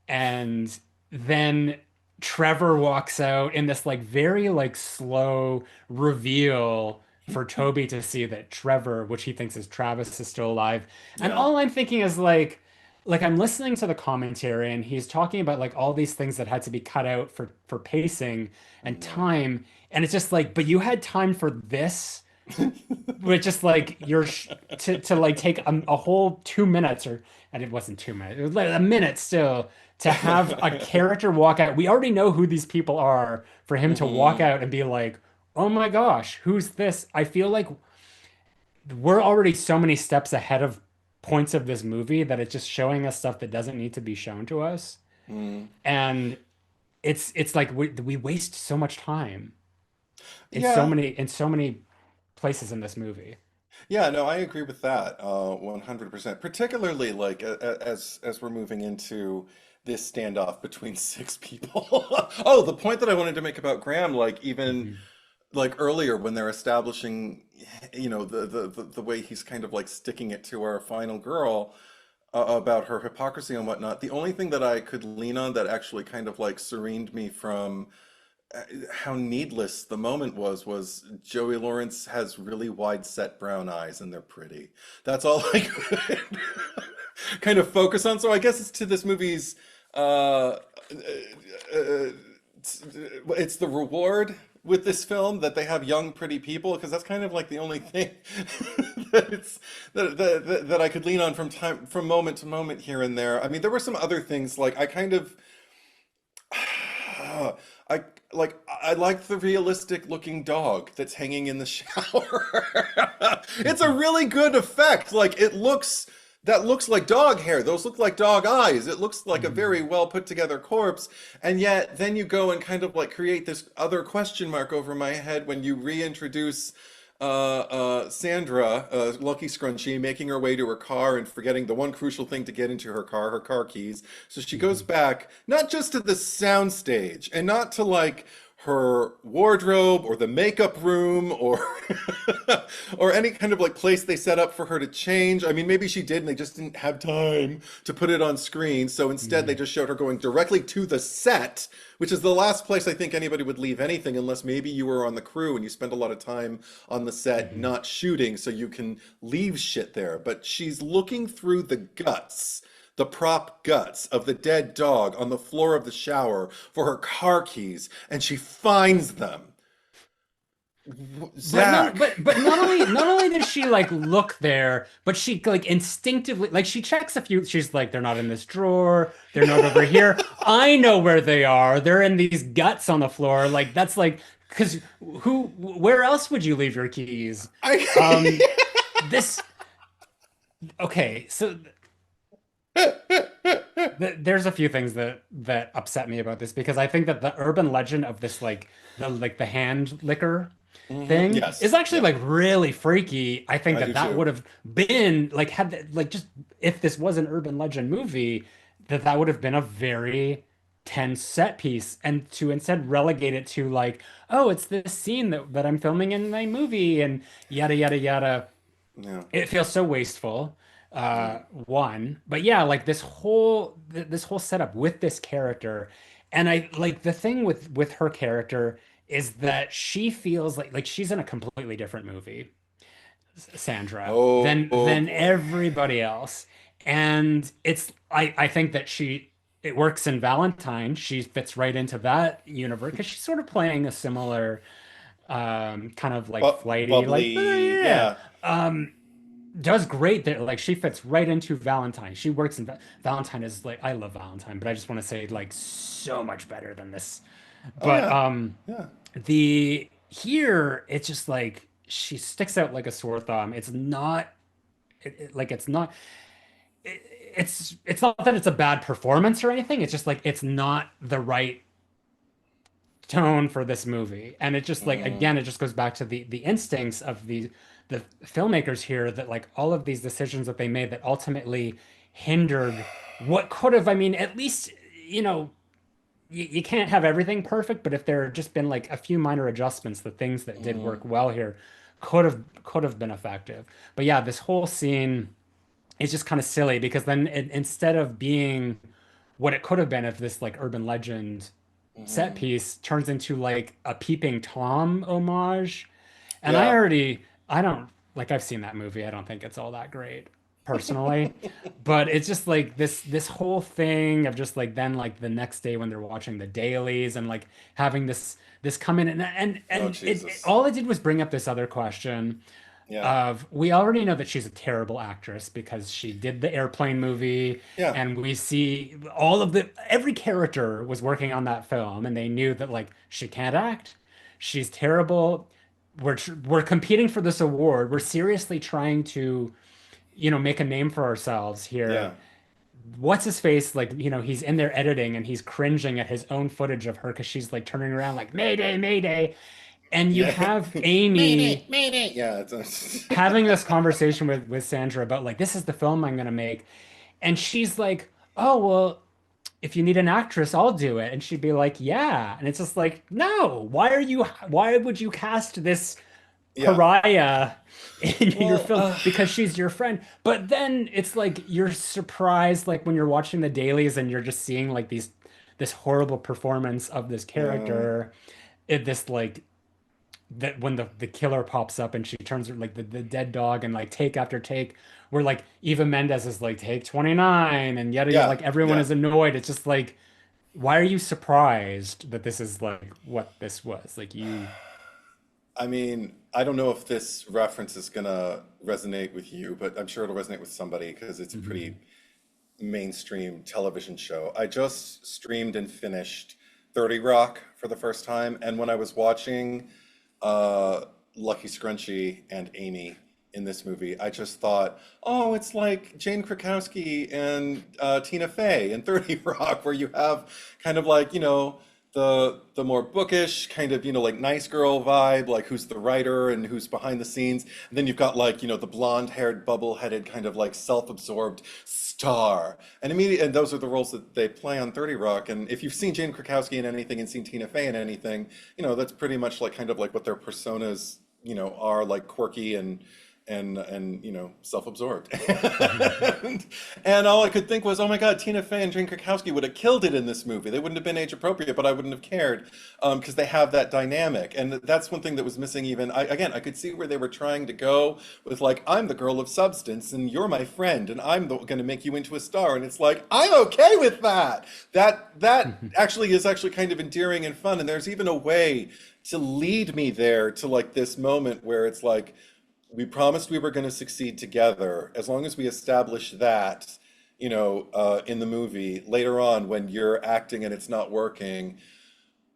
and then Trevor walks out in this like very like slow reveal for Toby to see that Trevor, which he thinks is Travis, is still alive. And Yeah. all I'm thinking is like I'm listening to the commentary and he's talking about like all these things that had to be cut out for pacing and Yeah. time, and it's just like, but you had time for this, which is like to like take a whole 2 minutes, or and it wasn't 2 minutes, it was like a minute still, to have a character walk out. We already know who these people are, for him to walk Hmm. out and be like, oh my gosh, who's this? I feel like we're already so many steps ahead of points of this movie that it's just showing us stuff that doesn't need to be shown to us. Mm. And it's like we waste so much time Yeah. in so many places in this movie. Yeah, no, I agree with that, 100%. Particularly like as we're moving into this standoff between six people. Oh, the point that I wanted to make about Graham, like even Mhm. like earlier when they're establishing, the way he's kind of like sticking it to our final girl, about her hypocrisy and whatnot. The only thing that I could lean on that actually kind of like serened me from uh, how needless the moment was Joey Lawrence has really wide set brown eyes and they're pretty. That's all I could kind of focus on. So I guess it's to this movie's it's the reward with this film that they have young pretty people, because that's kind of like the only thing that it's that I could lean on from moment to moment here and there. I mean, there were some other things like I kind of I I like the realistic looking dog that's hanging in the shower. It's a Mhm. really good effect. Like it looks that looks like dog hair. Those look like dog eyes. It looks like a very Mhm. well put together corpse. And yet then you go and kind of like create this other question mark over my head when you reintroduce Sandra, Lucky Scrunchie, making her way to her car and forgetting the one crucial thing to get into her car keys. So she goes Mhm. back, not just to the sound stage and not to like her wardrobe or the makeup room or or any kind of like place they set up for her to change. I mean, maybe she did and they just didn't have time to put it on screen. So instead they Mhm. just showed her going directly to the set, which is the last place I think anybody would leave anything unless maybe you were on the crew and you spend a lot of time on the set Mhm. not shooting so you can leave shit there. But she's looking through the guts, the prop guts of the dead dog on the floor of the shower for her car keys, and she finds them. But not Zach. but not only does she like look there, but she like instinctively like she checks a few. She's like, they're not in this drawer, they're not over here. I know where they are. They're in these guts on the floor. Like that's like, because where else would you leave your keys? Um, I this okay, so there's a few things that upset me about this, because I think that the urban legend of this the hand liquor Mhm. thing is Yes. actually Yep. like really freaky. I think I that do that too. would have been like, just if this was an urban legend movie, that would have been a very tense set piece, and to instead relegate it to like, oh, it's this scene that I'm filming in my movie and yada yada yada, Yeah. it feels so wasteful. Yeah. One, but yeah, like this whole setup with this character, and I like the thing with her character is that she feels like she's in a completely different movie, Sandra, Oh, oh than boy. everybody else. And I think that it works in Valentine. She fits right into that universe because she's sort of playing a similar kind of like Bu flighty, like, bubbly. yeah. Yeah. Um, does great there. Like she fits right into Valentine. She works in Valentine is like I love Valentine, but I just want to say like so much better than this. Oh But yeah, yeah. the here it's just like she sticks out like a sore thumb. It's not like it's not it, it's not that it's a bad performance or anything. It's just like it's not the right tone for this movie. And it just like Mm, again, it just goes back to the instincts of the filmmakers here that like all of these decisions that they made that ultimately hindered what could have, I mean, at least, you know, you can't have everything perfect, but if there had just been like a few minor adjustments, the things that did mm, work well here could have been effective. But yeah, this whole scene is just kind of silly because then instead of being what it could have been if this like urban legend set mm. piece turns into like a peeping Tom homage. And Yeah. I don't like I've seen that movie. I don't think it's all that great personally. But it's just like this whole thing of just like then like the next day when they're watching the dailies and like having this come in Oh and Jesus. all it did was bring up this other question Yeah. of we already know that she's a terrible actress because she did the airplane movie Yeah. and we see all of the every character was working on that film and they knew that like she can't act, she's terrible, we're competing for this award, we're seriously trying to make a name for ourselves Yeah. here. What's his face, like, he's in there editing and he's cringing at his own footage of her because she's like turning around like mayday mayday, and you Yeah. have Mayday, Amy mayday. Yeah. It's, having this conversation with Sandra about like this is the film I'm gonna make, and she's like, "Oh well, if you need an actress, I'll do it." And she'd be like, "Yeah," and it's just like, "No, Why would you cast this yeah. pariah in your Well, film because she's your friend?" But then it's like you're surprised, like when you're watching the dailies and you're just seeing like this horrible performance of this yeah. character, this like that when the killer pops up and she turns like the dead dog and like take after take where like Eva Mendes is like take 29 and yet Yeah. like everyone Yeah. is annoyed. It's just like why are you surprised that this is like what this was? Like you I mean, I don't know if this reference is gonna resonate with you, but I'm sure it'll resonate with somebody because it's a pretty Mhm. mainstream television show. I just streamed and finished 30 Rock for the first time, and when I was watching uh, Lucky Scrunchy and Amy in this movie, I just thought, oh, it's like Jane Krakowski and Tina Fey in 30 Rock, where you have kind of like, the more bookish kind of, like nice girl vibe, like who's the writer and who's behind the scenes. And then you've got like, the blonde-haired, bubble-headed kind of like self-absorbed star. And those are the roles that they play on 30 Rock. And if you've seen Jane Krakowski in anything and seen Tina Fey in anything, that's pretty much like kind of like what their personas, are like quirky and self-absorbed. Mhm. and all I could think was, oh my God, Tina Fey and Jane Krakowski would have killed it in this movie. They wouldn't have been age appropriate, but I wouldn't have cared because they have that dynamic. And that's one thing that was missing. Even again, I could see where they were trying to go with like, I'm the girl of substance, and you're my friend, and I'm going to make you into a star. And it's like, I'm okay with that. That actually is actually kind of endearing and fun. And there's even a way to lead me there to like this moment where it's like we promised we were going to succeed together. As long as we establish that, in the movie later on when you're acting and it's not working,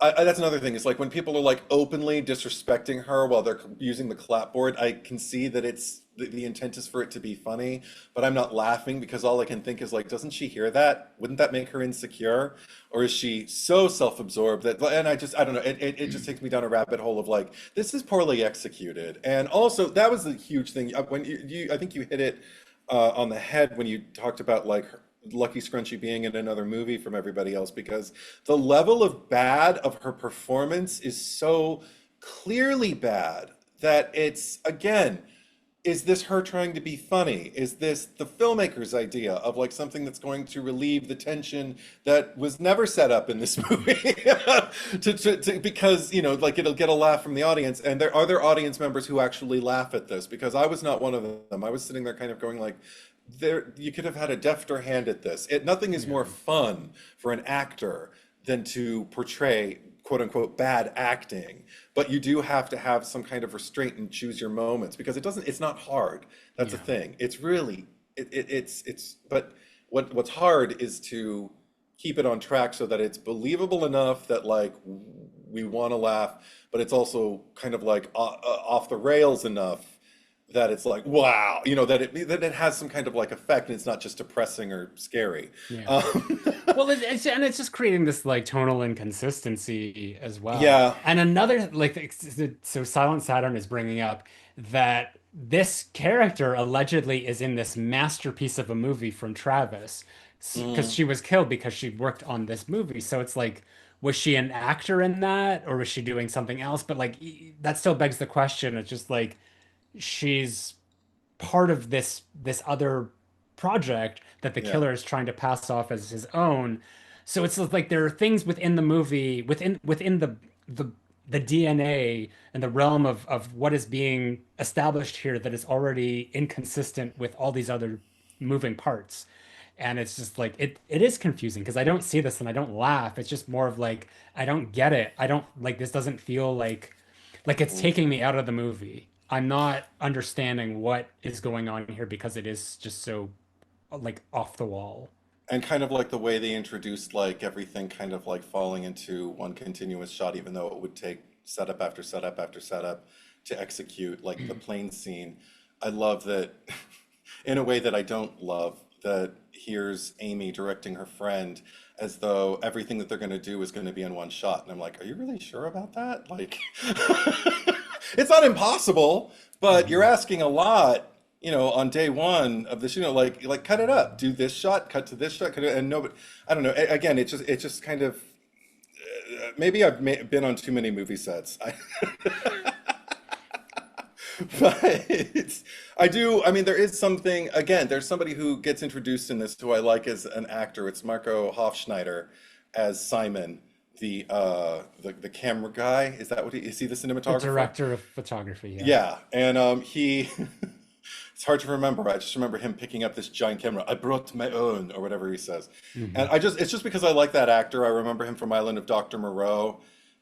that's another thing. It's like when people are like openly disrespecting her while they're using the clapboard, I can see that the intent is for it to be funny, but I'm not laughing because all I can think is like, doesn't she hear that? Wouldn't that make her insecure? Or is she so self-absorbed that, and I don't know, it just takes me down a rabbit hole of like, this is poorly executed. And also, that was the huge thing. When I think you hit it on the head when you talked about like Lucky Scrunchy being in another movie from everybody else because the level of bad of her performance is so clearly bad that it's again, is this her trying to be funny? Is this the filmmaker's idea of like something that's going to relieve the tension that was never set up in this movie? Because, like it'll get a laugh from the audience. And there audience members who actually laugh at this because I was not one of them. I was sitting there kind of going like, you could have had a defter hand at this. Nothing is more Yeah. fun for an actor than to portray quote unquote bad acting, but you do have to have some kind of restraint and choose your moments because it's not hard. That's the Yeah. thing. It's really, but what's hard is to keep it on track so that it's believable enough that like we want to laugh, but it's also kind of like off the rails enough that it's like wow, that it has some kind of like effect and it's not just depressing or scary. Yeah. Um, Well, and it's just creating this like tonal inconsistency as well. yeah. And another like so Silent Saturn is bringing up that this character allegedly is in this masterpiece of a movie from Travis because Mm. she was killed because she worked on this movie. So it's like, was she an actor in that or was she doing something else? But like that still begs the question. It's just like she's part of this other project that the Yeah. killer is trying to pass off as his own. So it's like there are things within the movie, within the the DNA and the realm of what is being established here that is already inconsistent with all these other moving parts. And it's just like it is confusing because I don't see this and I don't laugh. It's just more of like I don't get it. I don't like this doesn't feel like it's Mm. taking me out of the movie. I'm not understanding what is going on here because it is just so like off the wall. And kind of like the way they introduced like everything kind of like falling into one continuous shot, even though it would take setup after setup after setup to execute like the plane scene. I love that in a way that I don't love that here's Amy directing her friend as though everything that they're going to do is going to be in one shot. And I'm like, are you really sure about that? Like, it's not impossible, but you're Mhm. asking a lot, on day one of this, like cut it up, do this shot, cut to this shot, cut it, and no, but I don't know. Again, it's just kind of maybe been on too many movie sets. But I do. I mean, there is something. Again, there's somebody who gets introduced in this who I like as an actor. It's Marco Hofschneider as Simon, the camera guy. Is that what is he the The cinematographer? director of photography, yeah. Yeah, and he. It's hard to remember. I just remember him picking up this giant camera. I brought my own, or whatever he says. And Hmm. it's just because I like that actor. I remember him from Island of Dr. Moreau,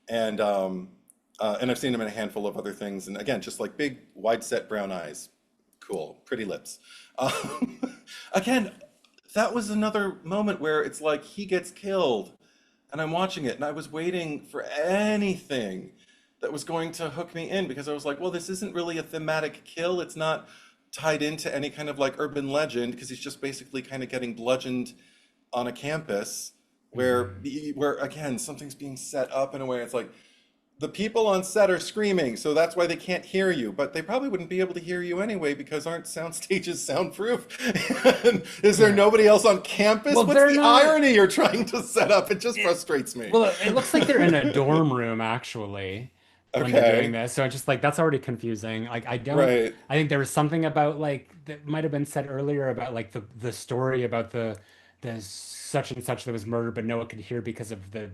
and I've seen him in a handful of other things. And again, just like big, wide set brown eyes, cool, pretty lips. Um, again, that was another moment where it's like he gets killed, and I'm watching it, and I was waiting for anything that was going to hook me in because I was like, well, this isn't really a thematic kill. It's not tied into any kind of like urban legend because he's just basically kind of getting bludgeoned on a campus where Hmm. where again something's being set up in a way it's like the people on set are screaming, so that's why they can't hear you, but they probably wouldn't be able to hear you anyway because aren't sound stages soundproof? And is there Yeah. nobody else on campus? Well, What's they're the not. irony you're trying to set up? It just It, frustrates me. well, it looks like they're in a dorm room actually when they're doing Okay, this. So it's just like that's already confusing. Like I don't. right. I think there was something about like that might have been said earlier about like the story about the such and such that was murdered, but no one could hear because of the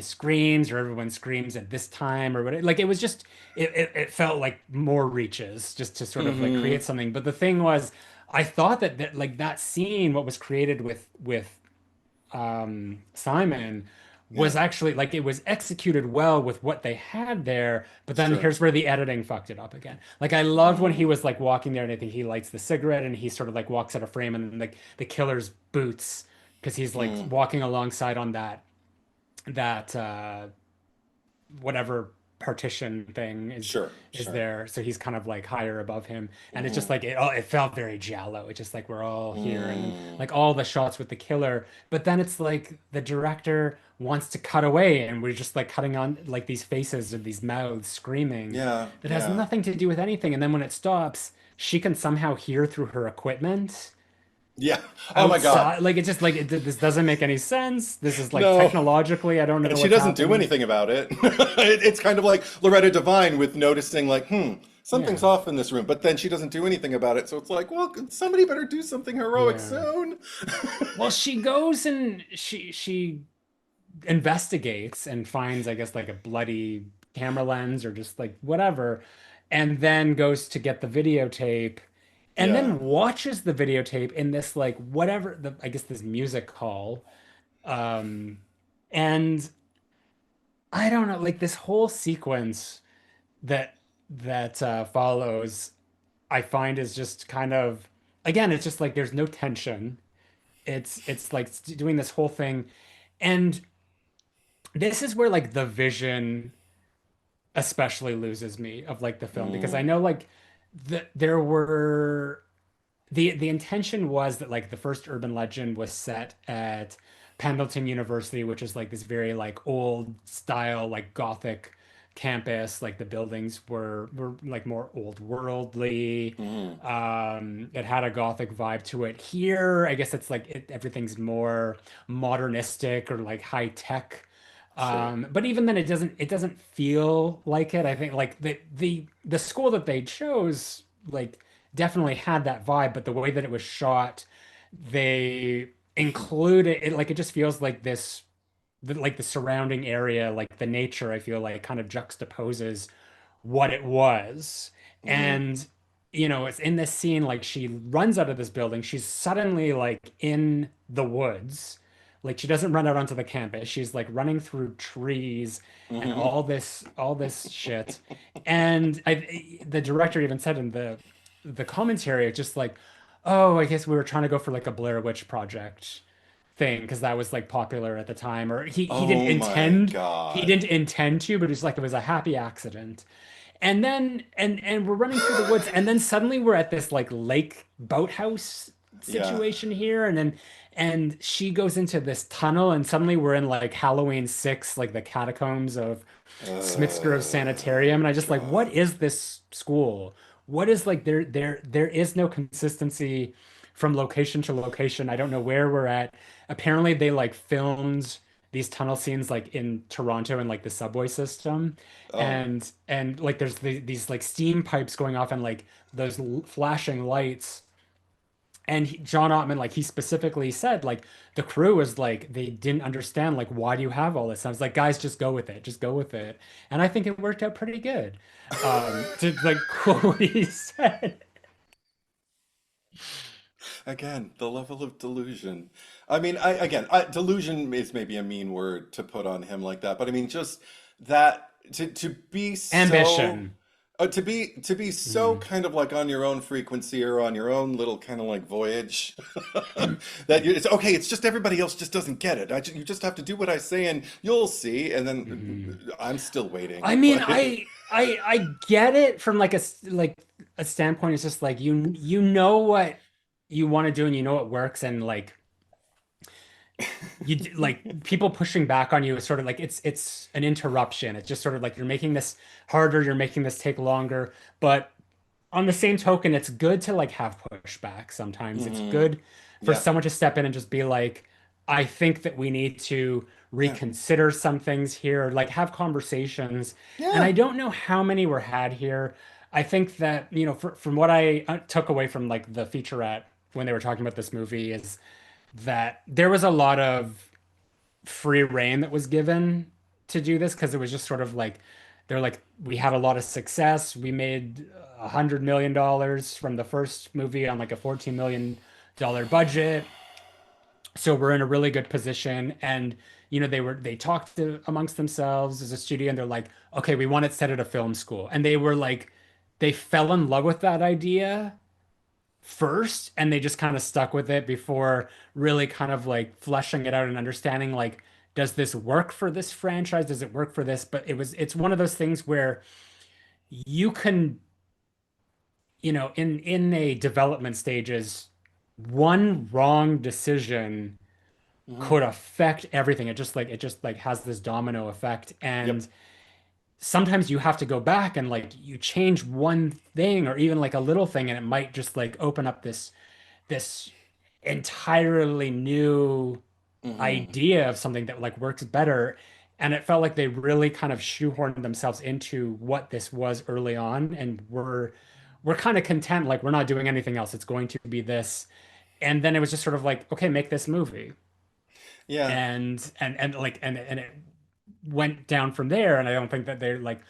screams or everyone screams at this time or whatever. Like it was just it felt like more reaches just to sort of like Hmm. create something. But the thing was, I thought that like that scene, what was created with Simon Yeah, was actually like it was executed well with what they had there, but then sure. here's where the editing fucked it up again. Like I loved when he Mm. was like walking there and I think he lights the cigarette and he sort of like walks out of frame and then like the killer's boots because he's like Mm. walking alongside on that whatever partition thing Sure, is sure. there, so he's kind of like higher above him and it's just Hmm. like it felt very giallo. It's just like we're all here and then Mm. like all the shots with the killer, but then it's like the director wants to cut away and we're just like cutting on like these faces of these mouths screaming Yeah, that has yeah, nothing to do with anything, and then when it stops she can somehow hear through her equipment yeah. Oh my God. outside. Like it's just like this doesn't make any sense. This is like No. technologically I don't know And she what's doesn't do happening. anything about it. It's kind of like Loretta Devine with noticing, like, something's Yeah. off in this room, but then she doesn't do anything about it. So it's like, well, somebody better do something heroic Yeah. soon. Well, she goes and she investigates and finds, I guess, like a bloody camera lens or just like whatever, and then goes to get the videotape and Yeah. then watches the videotape in this like whatever the I guess this music hall. Um, and I don't know, like this whole sequence that follows, I find is just kind of, again, it's just like there's no tension. It's like doing this whole thing, and this is where like the vision especially loses me of like the film, because I Mm, know like there were the intention was that like the first urban legend was set at Pendleton University, which is like this very like old style like Gothic campus. Like the buildings were like more old worldly. mm, It had a Gothic vibe to it. Here, I guess it's like everything's more modernistic or like high tech. sure. But even then, it doesn't feel like it. I think like the school that they chose like definitely had that vibe, but the way that it was shot, they included it like it just feels like this like the surrounding area, like the nature, I feel like kind of juxtaposes what it was. Mm, And it's in this scene, like she runs out of this building, she's suddenly like in the woods. Like she doesn't run out onto the campus. She's like running through trees and hmm. all this shit. And the director even said in the commentary, just like, oh, I guess we were trying to go for like a Blair Witch Project thing because that was like popular at the time, or he didn't Oh my intend he God. didn't intend to, but it's like it was a happy accident. And then and we're running through the woods, and then suddenly we're at this like lake boathouse Yeah. situation here, and she goes into this tunnel, and suddenly we're in like Halloween 6, like the catacombs of Smithsgrove Sanitarium. And I just like, what God. is this school? What is like there is no consistency from location to location. I don't know where we're at. Apparently they like filmed these tunnel scenes like in Toronto and like the subway system. Oh. And like there's these like steam pipes going off and like those flashing lights. And John Ottman, like he specifically said, like the crew was like they didn't understand like why do you have all this? And I was like, guys, just go with it, just go with it. And I think it worked out pretty good. To like quote what he said. Again, the level of delusion. I mean, delusion is maybe a mean word to put on him like that, but I mean, just that to be so, Ambition. to be so Mhm. kind of like on your own frequency or on your own little kind of like voyage, that it's okay. It's just everybody else just doesn't get it. You just have to do what I say and you'll see. And then Mhm. I'm still waiting, I mean, but I get it from like like a standpoint. It's just like you know what you want to do and you know what works, and like like people pushing back on you is sort of like it's an interruption. It's just sort of like you're making this harder, you're making this take longer. But on the same token, it's good to like have pushback sometimes. It's hmm. good for Yeah, someone to step in and just be like, I think that we need to yeah, reconsider some things here, like have conversations. And yeah. I don't know how many were had here. I think that, from what I took away from like the featurette when they were talking about this movie is that there was a lot of free reign that was given to do this because it was just sort of like they're like we had a lot of success. We made $100 million from the first movie on like a $14 million budget, so we're in a really good position. And they talked amongst themselves as a studio, and they're like, okay, we want it set at a film school, and they were like they fell in love with that idea first, and they just kind of stuck with it before really kind of like fleshing it out and understanding like, does this work for this franchise? Does it work for this? But it's one of those things where you can, in a development stages, one wrong decision Hmm. could affect everything. It just like has this domino effect. Yep. And sometimes you have to go back and like you change one thing or even like a little thing, and it might just like open up this entirely new Hmm. idea of something that like works better. And it felt like they really kind of shoehorned themselves into what this was early on, and we're kind of content, like we're not doing anything else. It's going to be this. And then it was just sort of like, okay, make this movie. Yeah. And it went down from there. And I don't think that they're like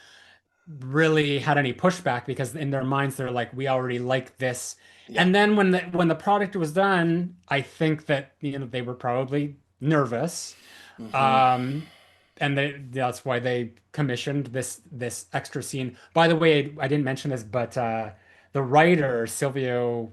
really had any pushback because in their minds they're like, we already like this. Yeah. And then when the product was done, I think that they were probably nervous. Hmm. Um and that's why they commissioned this extra scene. By the way, I didn't mention this, but the writer Silvio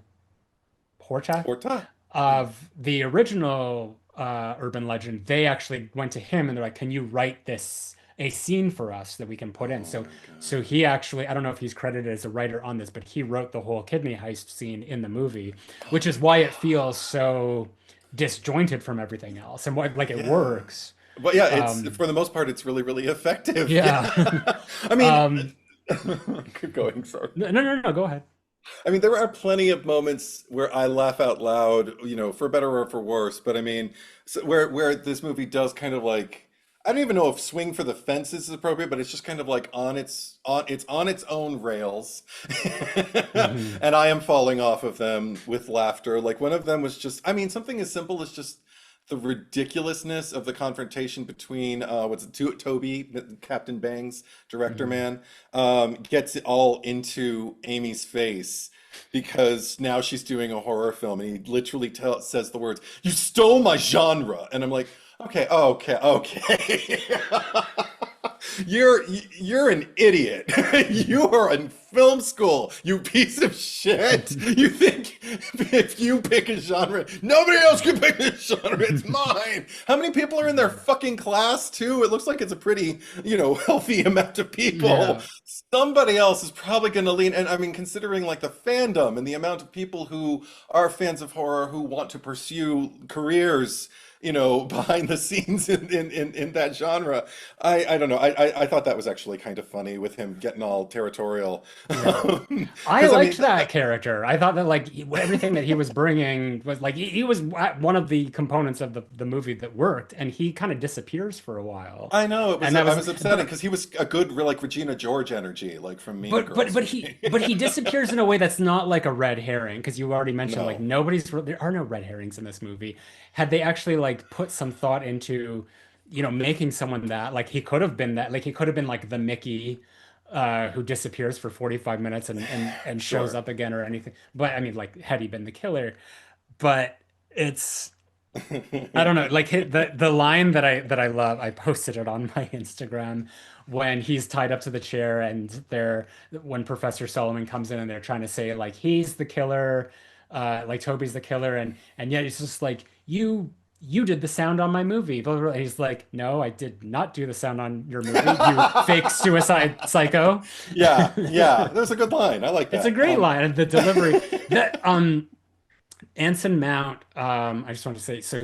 Horta Horta? Yeah. of the original urban legend, they actually went to him and they're like, "Can you write this a scene for us that we can put in?" Oh So my so God. he actually, I don't know if he's credited as a writer on this, but he wrote the whole kidney heist scene in the movie, Oh which is my why it feels God. so disjointed from everevering else and why like it Yeah. works. But yeah, it's Um, for the most part, it's really, really effective. yeah. Yeah. I mean, Um, keep going, sorry. no, go ahead. I mean, there are plenty of moments where I laugh out loud, for better or for worse. But I mean, where this movie does kind of like, I don't even know if swing for the fences is appropriate, but it's just kind of like on its own rails, Hmm. and I am falling off of them with laughter. Like one of them was just, I mean, something as simple as just the ridiculousness of the confrontation between what's it, Toby, Captain Bang's director Hmm. man, gets it all into Amy's face because now she's doing a horror film and he literally says the words, "You stole my genre," and I'm like, okay, okay, okay. You're an idiot. You are in film school, you piece of shit. You think if you pick a genre, nobody else can pick this genre. It's mine. How many people are in their fucking class too? It looks like it's a pretty, healthy amount of people. Yeah. Somebody else is probably going to lean, and I mean, considering like the fandom and the amount of people who are fans of horror who want to pursue careers, behind the scenes in that genre. I don't know. I thought that was actually kind of funny with him getting all territorial. Yeah. I Because I mean, liked that character. I thought that like everything that he was bringing was like he was one of the components of the movie that worked, and he kind of disappears for a while, I know it was and that I was was upsetting but because he was a good like Regina George energy, like from Mean but but Girls but for he me. but he disappears in a way that's not like a red herring because you already mentioned like No. there are no red herrings in this movie. Had they actually like put some thought into making someone that like he could have been that like he could have been like the Mickey who disappears for 45 minutes and shows Sure. up again or anything. But I mean, like, had he been the killer, but it's I don't know, like the line that I love, I posted it on my Instagram when he's tied up to the chair and they're when Professor Solomon comes in and they're trying to say like he's the killer, like Toby's the killer, and yet it's just like you did the sound on my movie. Blah, blah, blah. He's like, no, I did not do the sound on your movie, you fake suicide psycho. Yeah, yeah. That was a good line. I like It's a that. great line, and the delivery that Anson Mount, I just want to say, so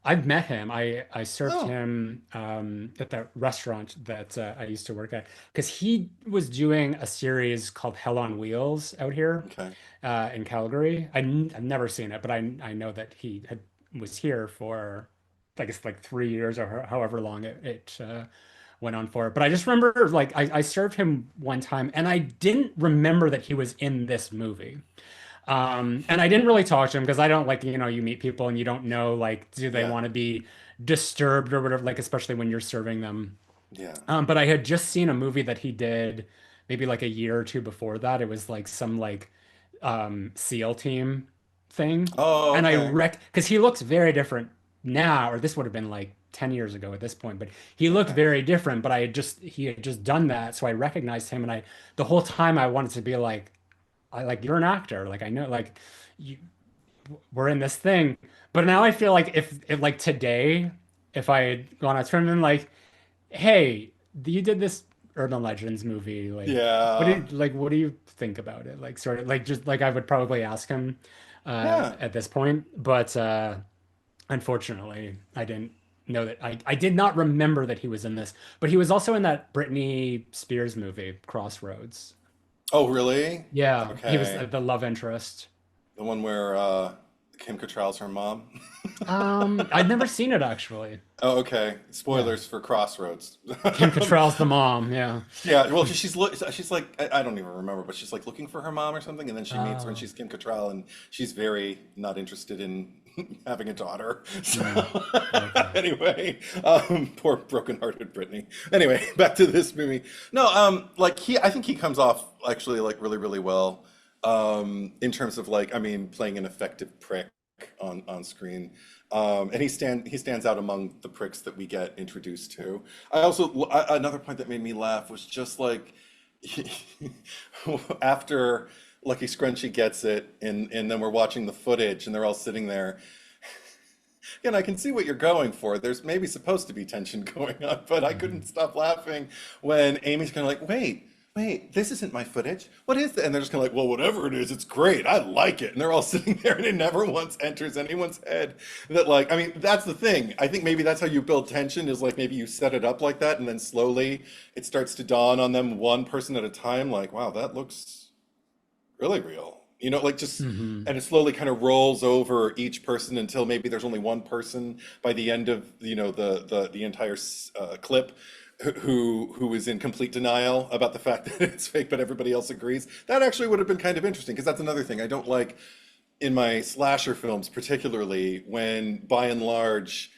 I've met him. I served Oh, him at that restaurant that I used to work at because he was doing a series called Hell on Wheels out here okay. in Calgary. I've never seen it, but I know that he was here for I guess like 3 years or however long it went on for. But I just remember like I served him one time and I didn't remember that he was in this movie. And I didn't really talk to him because I don't like, you meet people and you don't know, like, do they Yeah, want to be disturbed or whatever, like, especially when you're serving them. yeah. But I had just seen a movie that he did maybe like a year or two before that. It was like some like SEAL team thing. Oh, And okay. because he looks very different now, or this would have been like 10 years ago at this point, but he looked Okay. very different. But he had just done that. So I recognized him. And the whole time I wanted to be like, you're an actor. Like, I know, like, you, we're in this thing. But now I feel like if like today, if I had gone out to him and like, hey, you did this Urban Legends movie. Like, Yeah. what do you think about it? Like, sort of like just like I would probably ask him Yeah. at this point. But unfortunately, I didn't know that. I did not remember that he was in this. But he was also in that Britney Spears movie, Crossroads. Oh, really? Yeah, he was Okay. the love interest. The one where Kim Cattrall's her mom. I'd never seen it actually. Oh, okay. Yeah, Spoilers for Crossroads. Kim Cattrall's the mom. Yeah. Yeah, well, she's like I don't even remember, but she's like looking for her mom or something, and then she meets her, and Oh, she's Kim Cattrall, and she's very not interested in having a daughter. So mm, okay. anyway, poor broken-hearted Brittany. Anyway, back to this movie. No, like I think he comes off actually like really, really well, in terms of like, I mean, playing an effective prick on screen. And he stands out among the pricks that we get introduced to. I also another point that made me laugh was just like after Lucky Scrunchy gets it, and then we're watching the footage, and they're all sitting there. And I can see what you're going for. There's maybe supposed to be tension going on, but I couldn't stop laughing when Amy's kind of like, wait, this isn't my footage. What is that? And they're just kind of like, well, whatever it is, it's great. I like it. And they're all sitting there, and it never once enters anyone's head that, like, I mean, that's the thing. I think maybe that's how you build tension, is like maybe you set it up like that, and then slowly it starts to dawn on them one person at a time, like, wow, that looks really real. Like just, Hmm. and it slowly kind of rolls over each person until maybe there's only one person by the end of, the entire clip who is in complete denial about the fact that it's fake, but everybody else agrees. That actually would have been kind of interesting, because that's another thing I don't like in my slasher films, particularly when by and large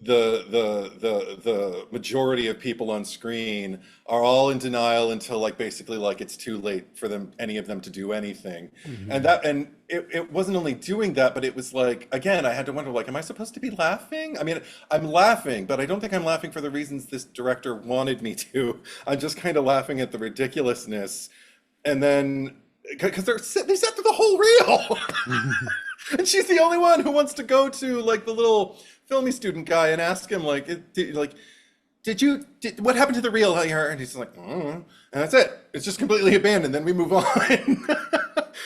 the majority of people on screen are all in denial until like basically like it's too late for them, any of them, to do anything. And Hmm. it wasn't only doing that, but it was like, again, I had to wonder, like, am I supposed to be laughing? I mean, I'm laughing, but I don't think I'm laughing for the reasons this director wanted me to. I'm just kind of laughing at the ridiculousness. And then because they sat through the whole reel. And she's the only one who wants to go to like the little filmy student guy and ask him like, what happened to the reel here? And he's like, and that's it. It's just completely abandoned. Then we move on.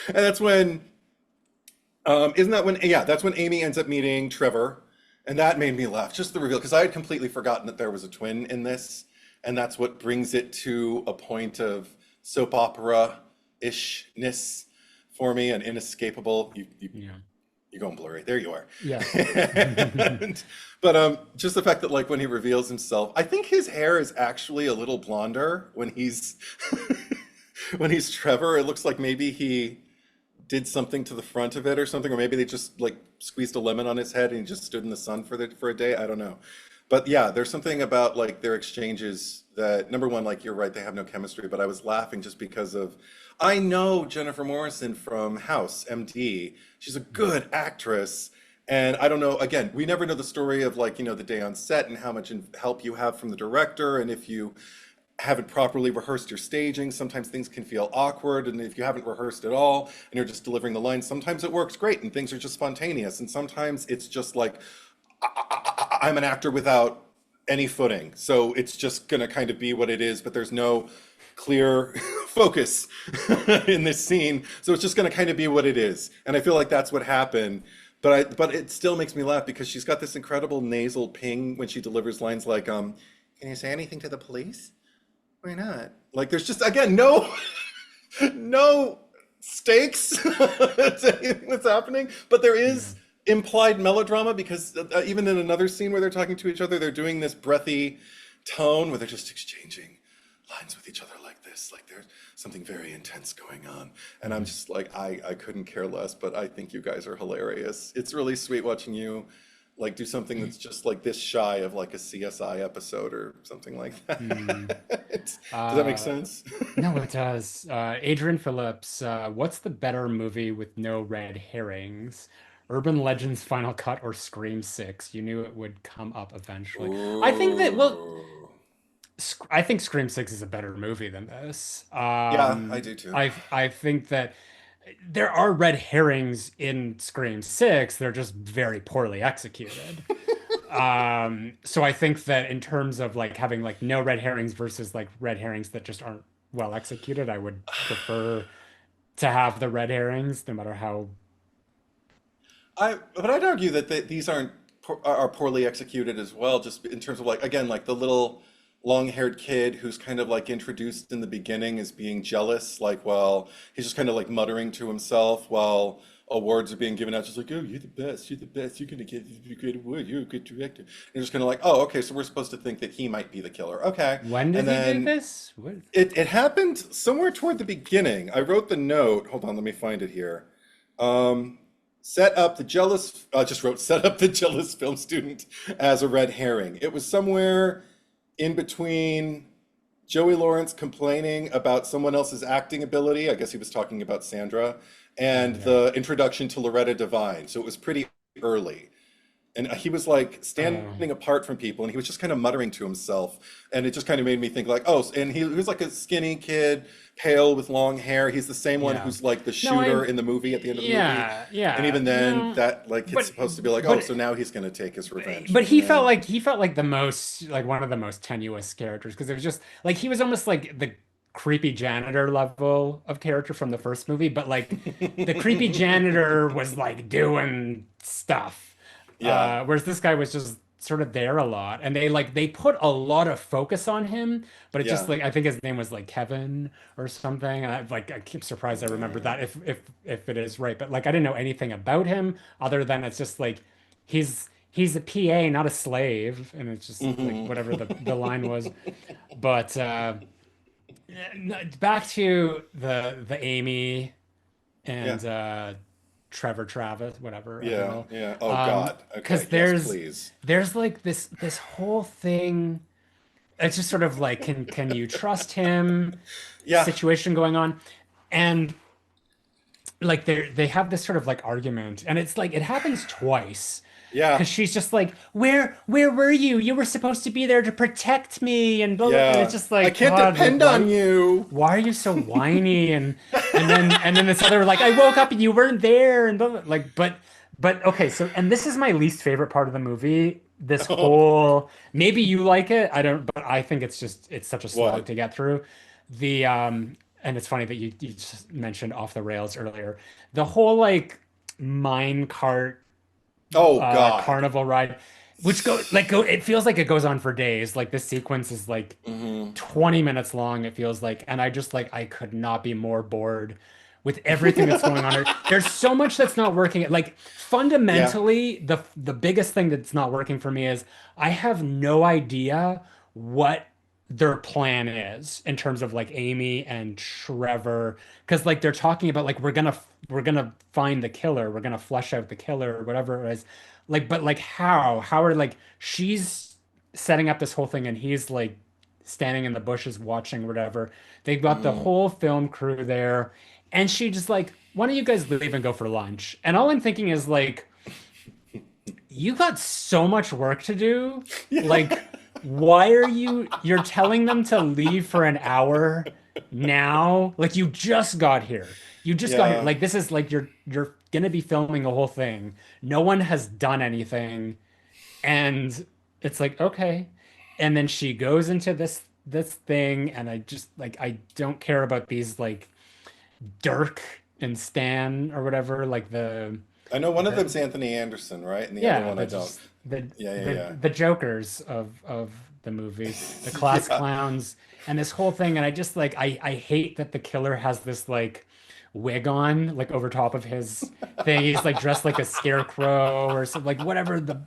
And that's when, isn't that when? Yeah, that's when Amy ends up meeting Trevor, and that made me laugh. Just the reveal, because I had completely forgotten that there was a twin in this, and that's what brings it to a point of soap opera ishness for me, and inescapable. Yeah. You're going blurry. There you are. Yes. And, but just the fact that like when he reveals himself, I think his hair is actually a little blonder when he's when he's Trevor. It looks like maybe he did something to the front of it or something, or maybe they just like squeezed a lemon on his head and he just stood in the sun for a day. I don't know. But yeah, there's something about like their exchanges that, number one, like you're right, they have no chemistry, but I was laughing just because of, I know Jennifer Morrison from House, MD. She's a good actress. And I don't know, again, we never know the story of like, the day on set and how much help you have from the director. And if you haven't properly rehearsed your staging, sometimes things can feel awkward. And if you haven't rehearsed at all and you're just delivering the lines, sometimes it works great and things are just spontaneous. And sometimes it's just like, I'm an actor without any footing. So it's just going to kind of be what it is, but there's no clear focus in this scene. So it's just going to kind of be what it is. And I feel like that's what happened. But it still makes me laugh because she's got this incredible nasal ping when she delivers lines like, can you say anything to the police? Why not? Like there's just, again, no stakes to anything that's happening, but there Yeah. is implied melodrama because even in another scene where they're talking to each other, they're doing this breathy tone where they're just exchanging lines with each other like this, like there's something very intense going on. And I'm just like, I couldn't care less, but I think you guys are hilarious. It's really sweet watching you like do something that's just like this shy of like a CSI episode or something like Mm. that. Does that make Uh, sense? no, it does. Adrian Phillips, what's the better movie with no red herrings? Urban Legends Final Cut or Scream 6? You knew it would come up eventually. I think that, well, Ooh. I think Scream 6 is a better movie than this. Yeah, I do too. I think that there are red herrings in Scream 6, they're just very poorly executed. So I think that in terms of like having like no red herrings versus like red herrings that just aren't well executed, I would prefer to have the red herrings, no matter how. But I'd argue that these are poorly executed as well, just in terms of like again, like the little long-haired kid who's kind of like introduced in the beginning as being jealous, like while he's just kind of like muttering to himself while awards are being given out, just like, oh, you're the best, you're gonna get a great award, you're a good director. And you're just kind of like, oh, okay, so we're supposed to think that he might be the killer, okay, When and did he do then. this? What? It happened somewhere toward the beginning. I wrote the note. Hold on, let me find it here. Um, set up the jealous. Just wrote set up the jealous film student as a red herring. It was somewhere in between Joey Lawrence complaining about someone else's acting ability. I guess he was talking about Sandra, and Yeah. the introduction to Loretta Devine. So it was pretty early. And he was like Oh, standing apart from people, and he was just kind of muttering to himself, and it just kind of made me think like, oh, and he was like a skinny kid, pale with long hair. He's the same one yeah. who's like the No, shooter in the movie at the end of the movie, yeah, and yeah. even then, No, that like it's but supposed to be like, oh, but so now he's gonna take his revenge, but and then he felt like the most like one of the most tenuous characters because it was just like he was almost like the creepy janitor level of character from the first movie, but like the creepy janitor was like doing stuff, yeah, whereas this guy was just sort of there a lot, and they put a lot of focus on him, but it just yeah, like I think his name was like Kevin or something. And I keep surprised I remember that if it is right, but like I didn't know anything about him other than it's just like he's a PA, not a slave, and it's just like hmm whatever the line was. But back to the Amy yeah, and Trevor Travis, whatever, I don't yeah, know. yeah. Oh God. Because Okay. Yes, please. there's like this whole thing. It's just sort of like can you trust him Yeah, situation going on, and like they have this sort of like argument, and it's like it happens twice. yeah, Because she's just like, where were you? You were supposed to be there to protect me, and blah, blah. And it's yeah. just I like, can't God, like, depend on you. why are you so whiny? And then this other like, I woke up and you weren't there, and blah, blah. Like, but okay, so and this is my least favorite part of the movie. This Oh, whole maybe you like it, I don't, but I think it's such a slog what? to get through. The and it's funny that you just mentioned off the rails earlier. The whole like mine cart Oh God. carnival ride, which go it feels like it goes on for days. Like this sequence is like Hmm 20 minutes long, it feels like, and I just like I could not be more bored with everything that's going on. There's so much that's not working. Like Yeah. fundamentally, the biggest thing that's not working for me is I have no idea what their plan is in terms of like Amy and Trevor, because like they're talking about like we're gonna find the killer, we're gonna flesh out the killer or whatever it is. Like, but like how are like she's setting up this whole thing and he's like standing in the bushes watching whatever. They've got the hmm whole film crew there, and she just like, why don't you guys leave and go for lunch? And all I'm thinking is like, you got so much work to do. Yeah. Like, why are you're telling them to leave for an hour now? Like you just got here. You just got here. Yeah. Like this is like you're gonna be filming the whole thing. No one has done anything. And it's like, okay. And then she goes into this thing, and I just like I don't care about these like Dirk and Stan or whatever, like I know one of the them's Anthony Anderson, right? And the other yeah, one I don't. Yeah, yeah, yeah. the jokers of the movie, the class Yeah. clowns, and this whole thing. And I just like I hate that the killer has this like wig on, like over top of his thing. He's like dressed like a scarecrow or something, like whatever the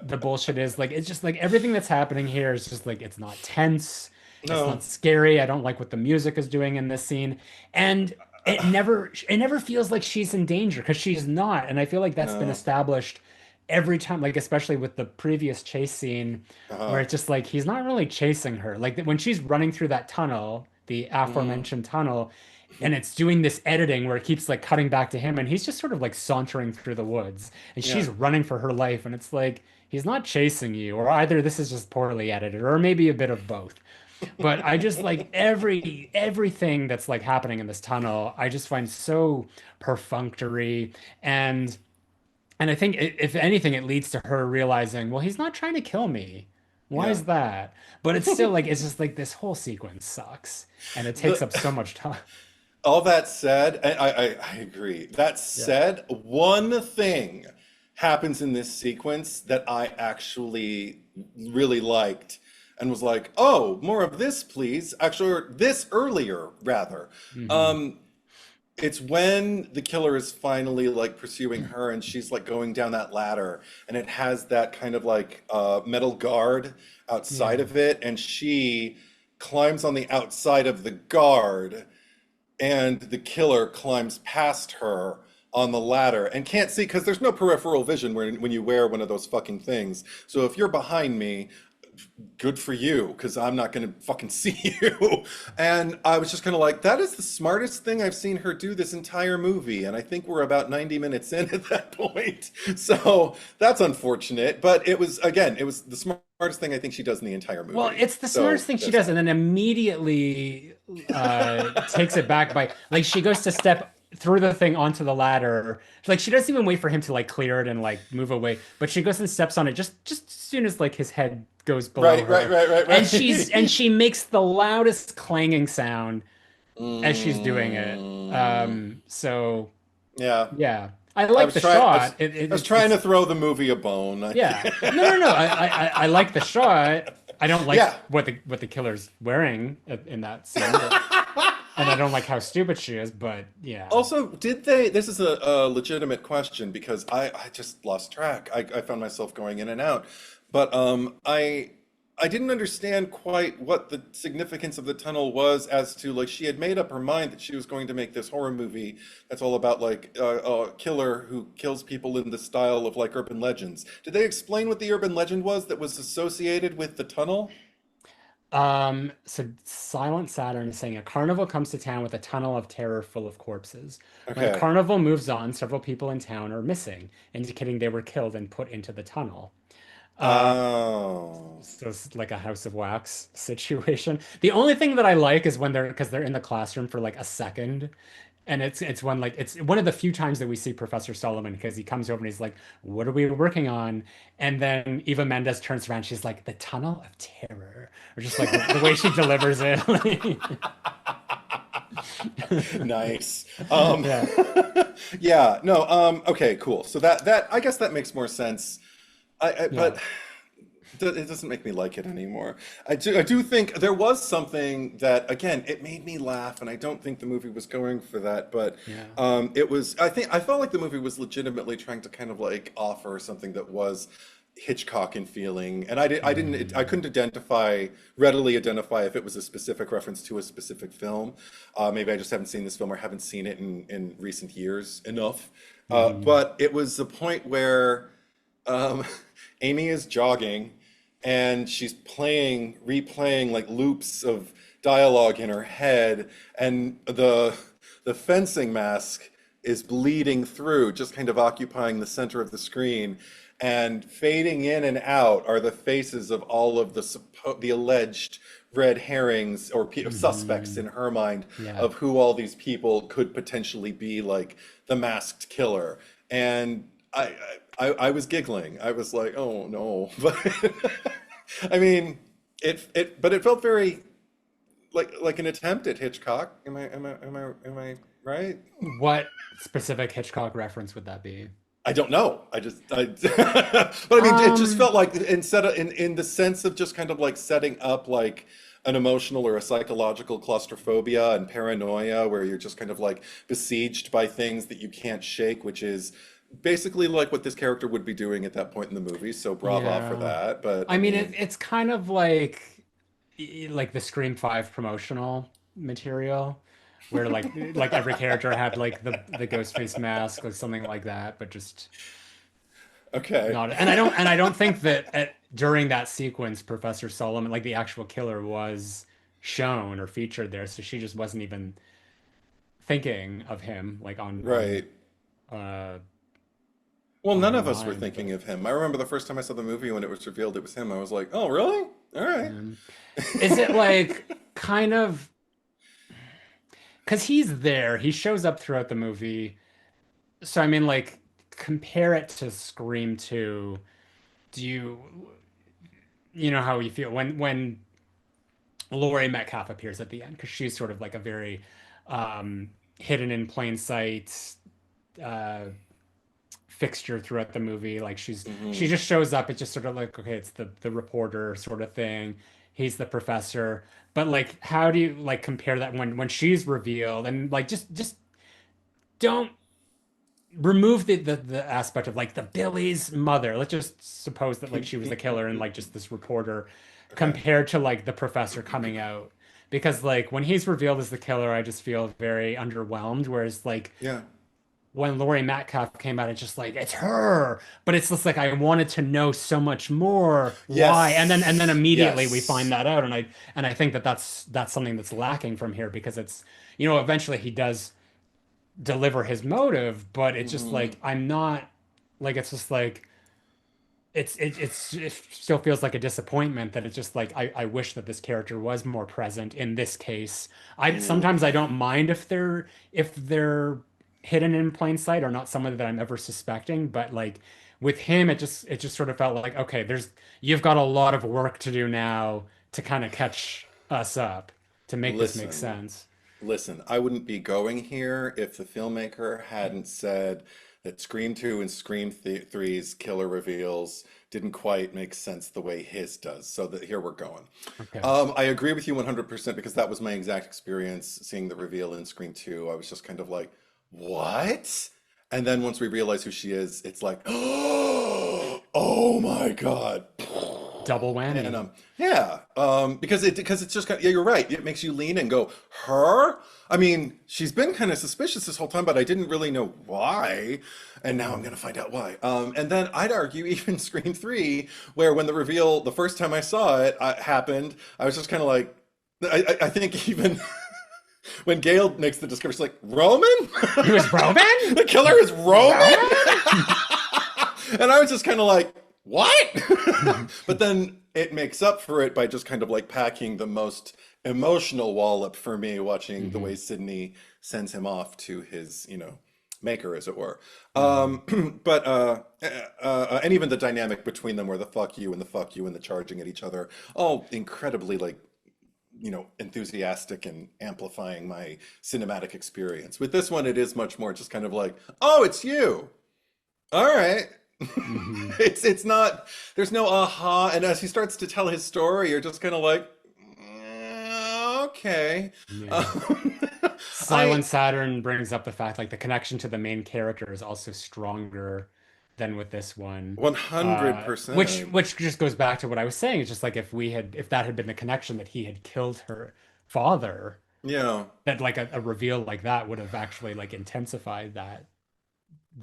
the bullshit is. Like it's just like everything that's happening here is just like it's not tense, it's No. not scary. I don't like what the music is doing in this scene. And it never feels like she's in danger because she's not. And I feel like that's been No. established every time, like especially with the previous chase scene where Uh-huh. it's just like he's not really chasing her. Like when she's running through that tunnel, the hmm aforementioned tunnel, and it's doing this editing where it keeps like cutting back to him and he's just sort of like sauntering through the woods and Yeah. she's running for her life, and it's like he's not chasing you, or either this is just poorly edited or maybe a bit of both. But I just like everything that's like happening in this tunnel, I just find so perfunctory. and and I think if anything, it leads to her realizing, well, he's not trying to kill me. Why Yeah. is that? But it's still like it's just like this whole sequence sucks and it takes The up so much time. all that said, and I agree. That Yeah. said, one thing happens in this sequence that I actually really liked and was like, oh, more of this, please. Actually, or this earlier, rather. Hmm. Um, It's when the killer is finally like pursuing her and she's like going down that ladder and it has that kind of like metal guard outside Yeah. of it and she climbs on the outside of the guard and the killer climbs past her on the ladder and can't see because there's no peripheral vision when you wear one of those fucking things. So if you're behind me, good for you, because I'm not going to fucking see you. And I was just kind of like, that is the smartest thing I've seen her do this entire movie. And I think we're about 90 minutes in at that point. So that's unfortunate. But it was, again, it was the smartest thing I think she does in the entire Well, movie. it's the smartest So thing she that's does, fine. and then immediately takes it back by like she goes to step through the thing onto the ladder. Like she doesn't even wait for him to like clear it and like move away, but she goes and steps on it just as soon as like his head goes below Right, right, her. right, right, And right. she makes the loudest clanging sound as she's doing it. Mm, So yeah. yeah. I I like was the trying. shot. I was trying to It's throw the movie a bone. yeah. No. I like the shot. I don't like Yeah. what the killer's wearing in that scene, but and I don't like how stupid she is, but yeah. Also, did they? This is a legitimate question because I just lost track. I found myself going in and out, but I didn't understand quite what the significance of the tunnel was as to like she had made up her mind that she was going to make this horror movie that's all about like a killer who kills people in the style of like urban legends. Did they explain what the urban legend was that was associated with the tunnel? So Silent Saturn is saying a carnival comes to town with a tunnel of terror full of corpses. When the Okay. carnival moves on, several people in town are missing, indicating they were killed and put into the tunnel. Uh, Oh. so it's like a House of Wax situation. The only thing that I like is when they're in the classroom for like a second. And it's when like it's one of the few times that we see Professor Solomon because he comes over and he's like, "What are we working on?" And then Eva Mendes turns around, she's like, "The Tunnel of Terror," or just like the way she delivers it. Nice. Yeah, Yeah, no, okay, cool. So that I guess that makes more sense. yeah. But it doesn't make me like it anymore. I do think there was something that again it made me laugh, and I don't think the movie was going for that, but Yeah. it was. I felt like the movie was legitimately trying to kind of like offer something that was Hitchcock in feeling, and I Mm. couldn't readily identify if it was a specific reference to a specific film. Maybe I just haven't seen this film or haven't seen it in recent years enough. Mhm. But it was the point where um, Amy is jogging and she's replaying like loops of dialogue in her head, and the fencing mask is bleeding through, just kind of occupying the center of the screen, and fading in and out are the faces of all of the alleged red herrings or suspects in Mhm. her mind Yeah. of who all these people could potentially be, like the masked killer. And I was giggling. I was like, oh no. But I mean, but it felt very like an attempt at Hitchcock. Am I right? What specific Hitchcock reference would that be? I don't know. But I mean, it just Um, felt like instead of in the sense of just kind of like setting up like an emotional or a psychological claustrophobia and paranoia where you're just kind of like besieged by things that you can't shake, which is basically like what this character would be doing at that point in the movie. So brava for yeah. that. But I I mean, mean, it's kind of like the Scream 5 promotional material where like every character had like the ghost face mask or something like that, but just okay. not. And I don't think that during that sequence, Professor Solomon, like the actual killer, was shown or featured there, so she just wasn't even thinking of him like Right. uh Well, on none her of us were mind, thinking but of him. I remember the first time I saw the movie when it was revealed it was him. I was like, "Oh, really? All right." um, is it like kind of because he's there, he shows up throughout the movie. So I mean, like, compare it to Scream 2. Do you know how you feel when Laurie Metcalf appears at the end? Because she's sort of like a very um, hidden in plain sight uh, fixture throughout the movie. Like she Hmm. just shows up. It's just sort of like okay, it's the reporter sort of thing. He's the professor. But like, how do you like compare that when she's revealed and like just don't remove the aspect of like the Billy's mother. Let's just suppose that like she was the killer and like just this reporter Okay. compared to like the professor coming out. Because like when he's revealed as the killer, I just feel very underwhelmed. Whereas like Yeah. when Laurie Metcalf came out, it's just like it's her, but it's just like I wanted to know so much more. Why? And then Yes, immediately we find yes. that out, and I think that that's something that's lacking from here because it's eventually he does deliver his motive, but it's just Hmm. like I'm not like it's just like it still feels like a disappointment that it's just like I wish that this character was more present in this case. I sometimes I don't mind if they're hidden in plain sight or not someone that I'm ever suspecting, but like with him it just sort of felt like okay, you've got a lot of work to do now to kind of catch us up to make this make Listen, sense. listen, I wouldn't be going here if the filmmaker hadn't said that Scream 2 and Scream 3's killer reveals didn't quite make sense the way his does. So that here we're going. Okay. I agree with you 100% because that was my exact experience seeing the reveal in Scream 2. I was just kind of like, what? And then once we realize who she is, it's like, oh my God. Double And whammy. yeah, because it's just kind of, yeah, you're right. It makes you lean and go, her? I mean, she's been kind of suspicious this whole time, but I didn't really know why. And now I'm gonna find out why. And then I'd argue even Scream 3, where when the reveal, the first time I saw it happened, I was just kind of like, I think even when Gail makes the discovery, she's like, Roman? It was Roman? The killer is Roman? Roman? And I was just kind of like, what? But then it makes up for it by just kind of like packing the most emotional wallop for me, watching the way Hmm. Sydney sends him off to his, maker, as it were. Hmm. And even the dynamic between them, where the fuck you and the fuck you and the charging at each other, all incredibly like enthusiastic and amplifying my cinematic experience. With this one, it is much more just kind of like, oh, it's you. All right. Hmm. It's not, there's no aha. And as he starts to tell his story, you're just kind of like, okay. Yeah. Um, I Silent Saturn brings up the fact like the connection to the main character is also stronger than with this one. Which 100%. which just goes back to what I was saying. It's just like if that had been the connection that he had killed her father, Yeah. that like a reveal like that would have actually like intensified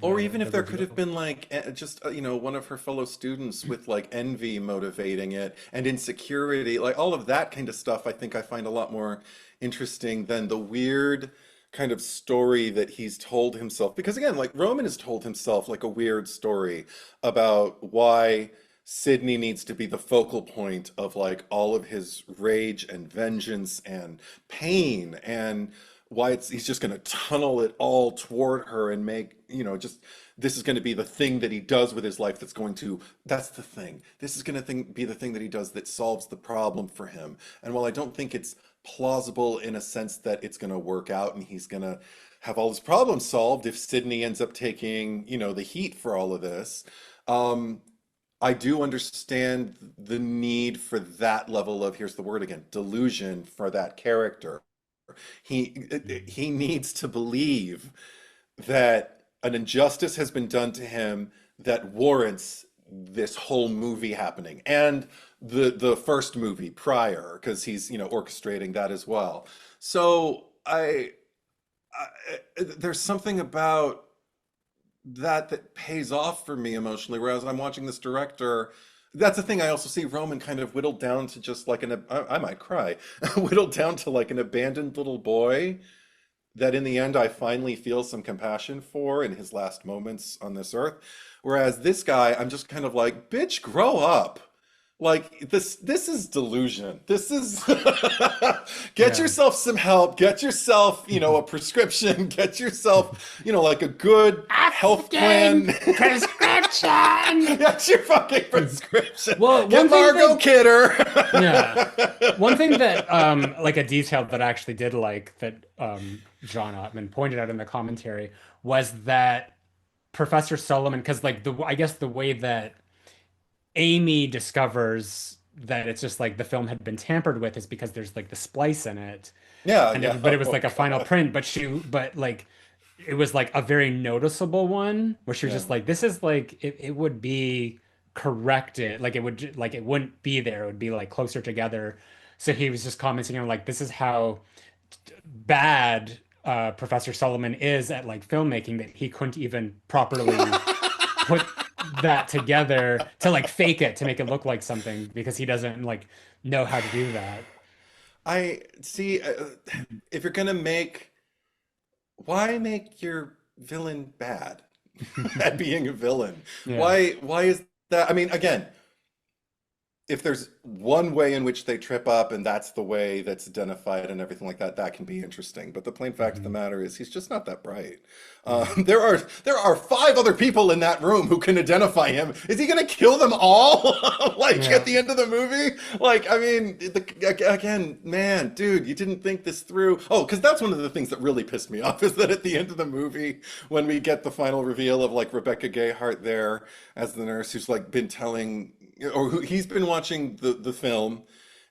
Or the even the if there could have reveal. been like just one of her fellow students with like envy motivating it and insecurity, like all of that kind of stuff, I think I find a lot more interesting than the weird kind of story that he's told himself. Because again, like Roman has told himself like a weird story about why Sydney needs to be the focal point of like all of his rage and vengeance and pain and why he's just going to tunnel it all toward her and make, just this is going to be the thing that he does with his life that's the thing. This is going to be the thing that he does that solves the problem for him. And while I don't think it's plausible in a sense that it's going to work out and he's going to have all his problems solved if Sydney ends up taking, the heat for all of this, um, I do understand the need for that level of, here's the word again, delusion for that character. He needs to believe that an injustice has been done to him that warrants this whole movie happening and the first movie prior because he's orchestrating that as well. So there's something about that pays off for me emotionally. Whereas I'm watching this director, that's the thing. I also see Roman kind of whittled down to just like I might cry, whittled down to like an abandoned little boy that in the end I finally feel some compassion for in his last moments on this earth. Whereas this guy, I'm just kind of like, bitch, grow up. Like this is delusion. This is get Yeah. yourself some help, get yourself, a prescription, get yourself, like a good health plan. Fucking prescription. That's your fucking prescription. Well, Get one thing Margot that Kidder. yeah. One thing that like a detail that I actually did like that John Ottman pointed out in the commentary was that Professor Solomon, because like I guess the way that Amy discovers that it's just like the film had been tampered with is because there's like the splice in it. Yeah, And yeah. but it was Oh like a final God. print, but like it was like a very noticeable one where she was Yeah. just like, this is like it would be corrected, like like it wouldn't be there. It would be like closer together. So he was just commenting on like this is how bad Professor Solomon is at like filmmaking that he couldn't even properly put that together to like fake it to make it look like something because he doesn't like know how to do that. I see. If you're gonna make, why make your villain bad at being a villain? Yeah. Why is that? I mean, again, if there's one way in which they trip up and that's the way that's identified and everything like that, that can be interesting. But the plain fact of the Mhm. matter is he's just not that bright. Yeah. There are five other people in that room who can identify him. Is he going to kill them all? Like at Yeah. the end of the movie? Like, I mean, again, man, dude, you didn't think this through. Oh, because that's one of the things that really pissed me off is that at the end of the movie, when we get the final reveal of like Rebecca Gayheart there as the nurse who's like been telling or who he's been watching the film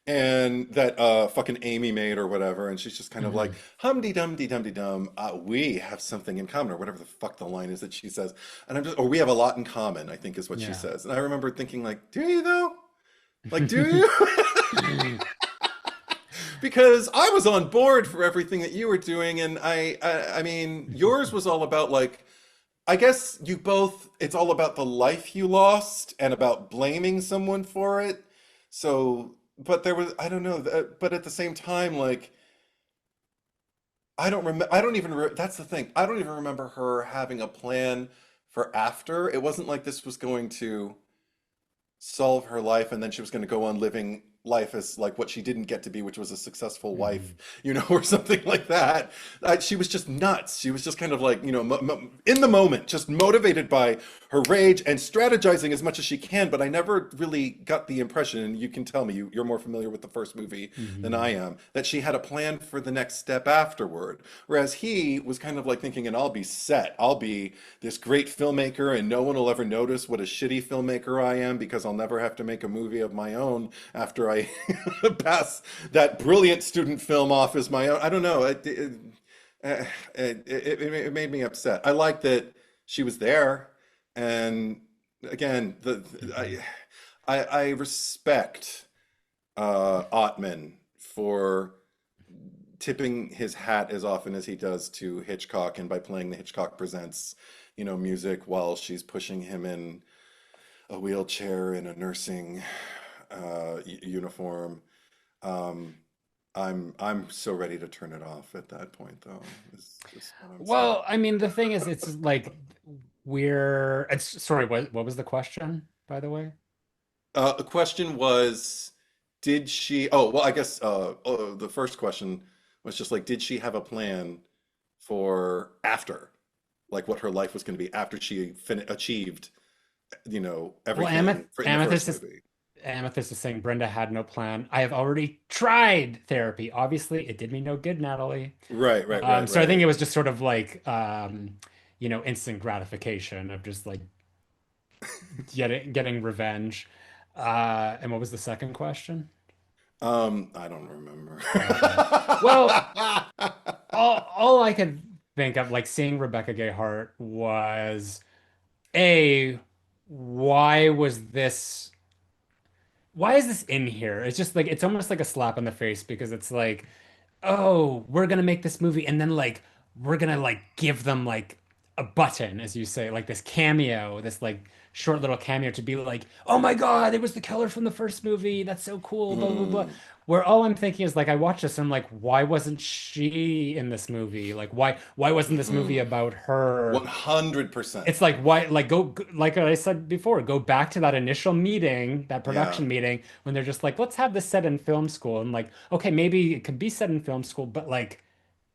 and that fucking Amy made or whatever, and she's just kind of like Mhm. humdy dumdy dumdy dum. We have something in common, or whatever the fuck the line is that she says, and I'm just, or we have a lot in common, I think is what she Yeah. says, and I remember thinking like, do you though? Like, do you? Because I was on board for everything that you were doing, and I mean, yours was all about like I guess you both, it's all about the life you lost and about blaming someone for it. So, but there was, I don't know, but at the same time, like, I don't remember, I don't even, that's the thing. I don't even remember her having a plan for after. It wasn't like this was going to solve her life and then she was going to go on living life as like what she didn't get to be, which was a successful wife, Mhm. or something like that. She was just nuts. She was just kind of like, in the moment, just motivated by her rage and strategizing as much as she can. But I never really got the impression, and you can tell me, you're more familiar with the first movie than I Mhm. am, that she had a plan for the next step afterward. Whereas he was kind of like thinking, and I'll be set. I'll be this great filmmaker, and no one will ever notice what a shitty filmmaker I am because I'll never have to make a movie of my own after I pass that brilliant student film off as my own. I don't know. It made me upset. I like that she was there, and again, Mhm. I respect Ottman for tipping his hat as often as he does to Hitchcock, and by playing the Hitchcock Presents, music while she's pushing him in a wheelchair in a nursing uniform. Um, I'm so ready to turn it off at that point, though. Is what I'm saying. Well, I mean, the thing is, it's like it's sorry, what was the question, by the way? The question was, did she? Oh, well, I guess the first question was just like, did she have a plan for after, like what her life was going to be after she achieved, Well, everything in the first movie. Amethyst is saying Brenda had no plan. I have already tried therapy. Obviously, it did me no good, Natalie. Right, right, right, So I think right. it was just sort of like instant gratification of just like getting revenge. And what was the second question? I don't remember. Okay. Well, all I could think of like seeing Rebecca Gayheart was A, why was this why is this in here? It's just like it's almost like a slap in the face because it's like, oh, we're gonna make this movie and then like we're gonna like give them like a button, as you say, like this cameo, this like short little cameo to be like, oh my God, it was the killer from the first movie. That's so cool, blah blah blah. Mm, Where all I'm thinking is like I watched this and I'm like, why wasn't she in this movie? Like why wasn't this movie mm-mm. about her? 100%. It's like why like like I said before, go back to that initial meeting, that Yeah. production meeting when they're just like, let's have this set in film school and like, okay, maybe it could be set in film school, but like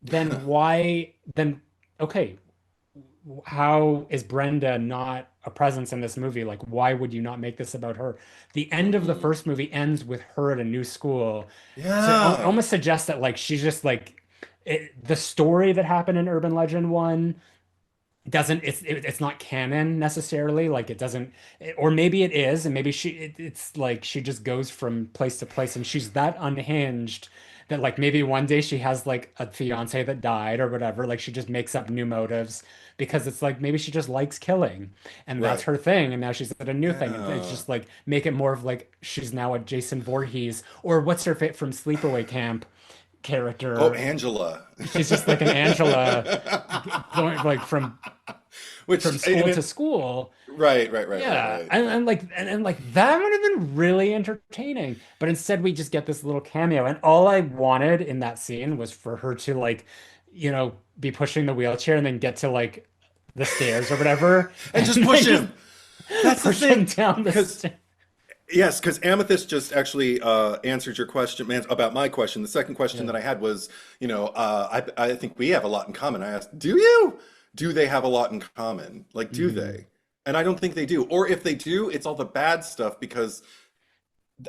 then why then okay, how is Brenda not a presence in this movie? Like why would you not make this about her? The end of the Mm-mm. first movie ends with her at a new school. So it Yeah. almost suggests that like she's just like the story that happened in Urban Legend 1 doesn't it's not canon necessarily like it doesn't or maybe it is and maybe it's like she just goes from place to place and she's that unhinged that like maybe one day she has like a fiance that died or whatever like she just makes up new motives because it's like maybe she just likes killing and that's Right. her thing and now she's at a new thing it's Yeah. just like make it more of like she's now a Jason Voorhees or what's her fit from Sleepaway Camp Oh, character. Angela. She's just like an Angela going like from Which, school and to it, school. right, right, right, right, Yeah, right. and like that would have been really entertaining. But instead, we just get this little cameo, and all I wanted in that scene was for her to like, be pushing the wheelchair and then get to like the stairs or whatever, And and just then push just him. That's the push him thing. down the Because stairs. yes, because Amethyst just actually answered your question about my question. The second question Yeah. that I had was, I think we have a lot in common. I asked, do you? Do they have a lot in common? Like, do Mhm. they? And I don't think they do. Or if they do, it's all the bad stuff because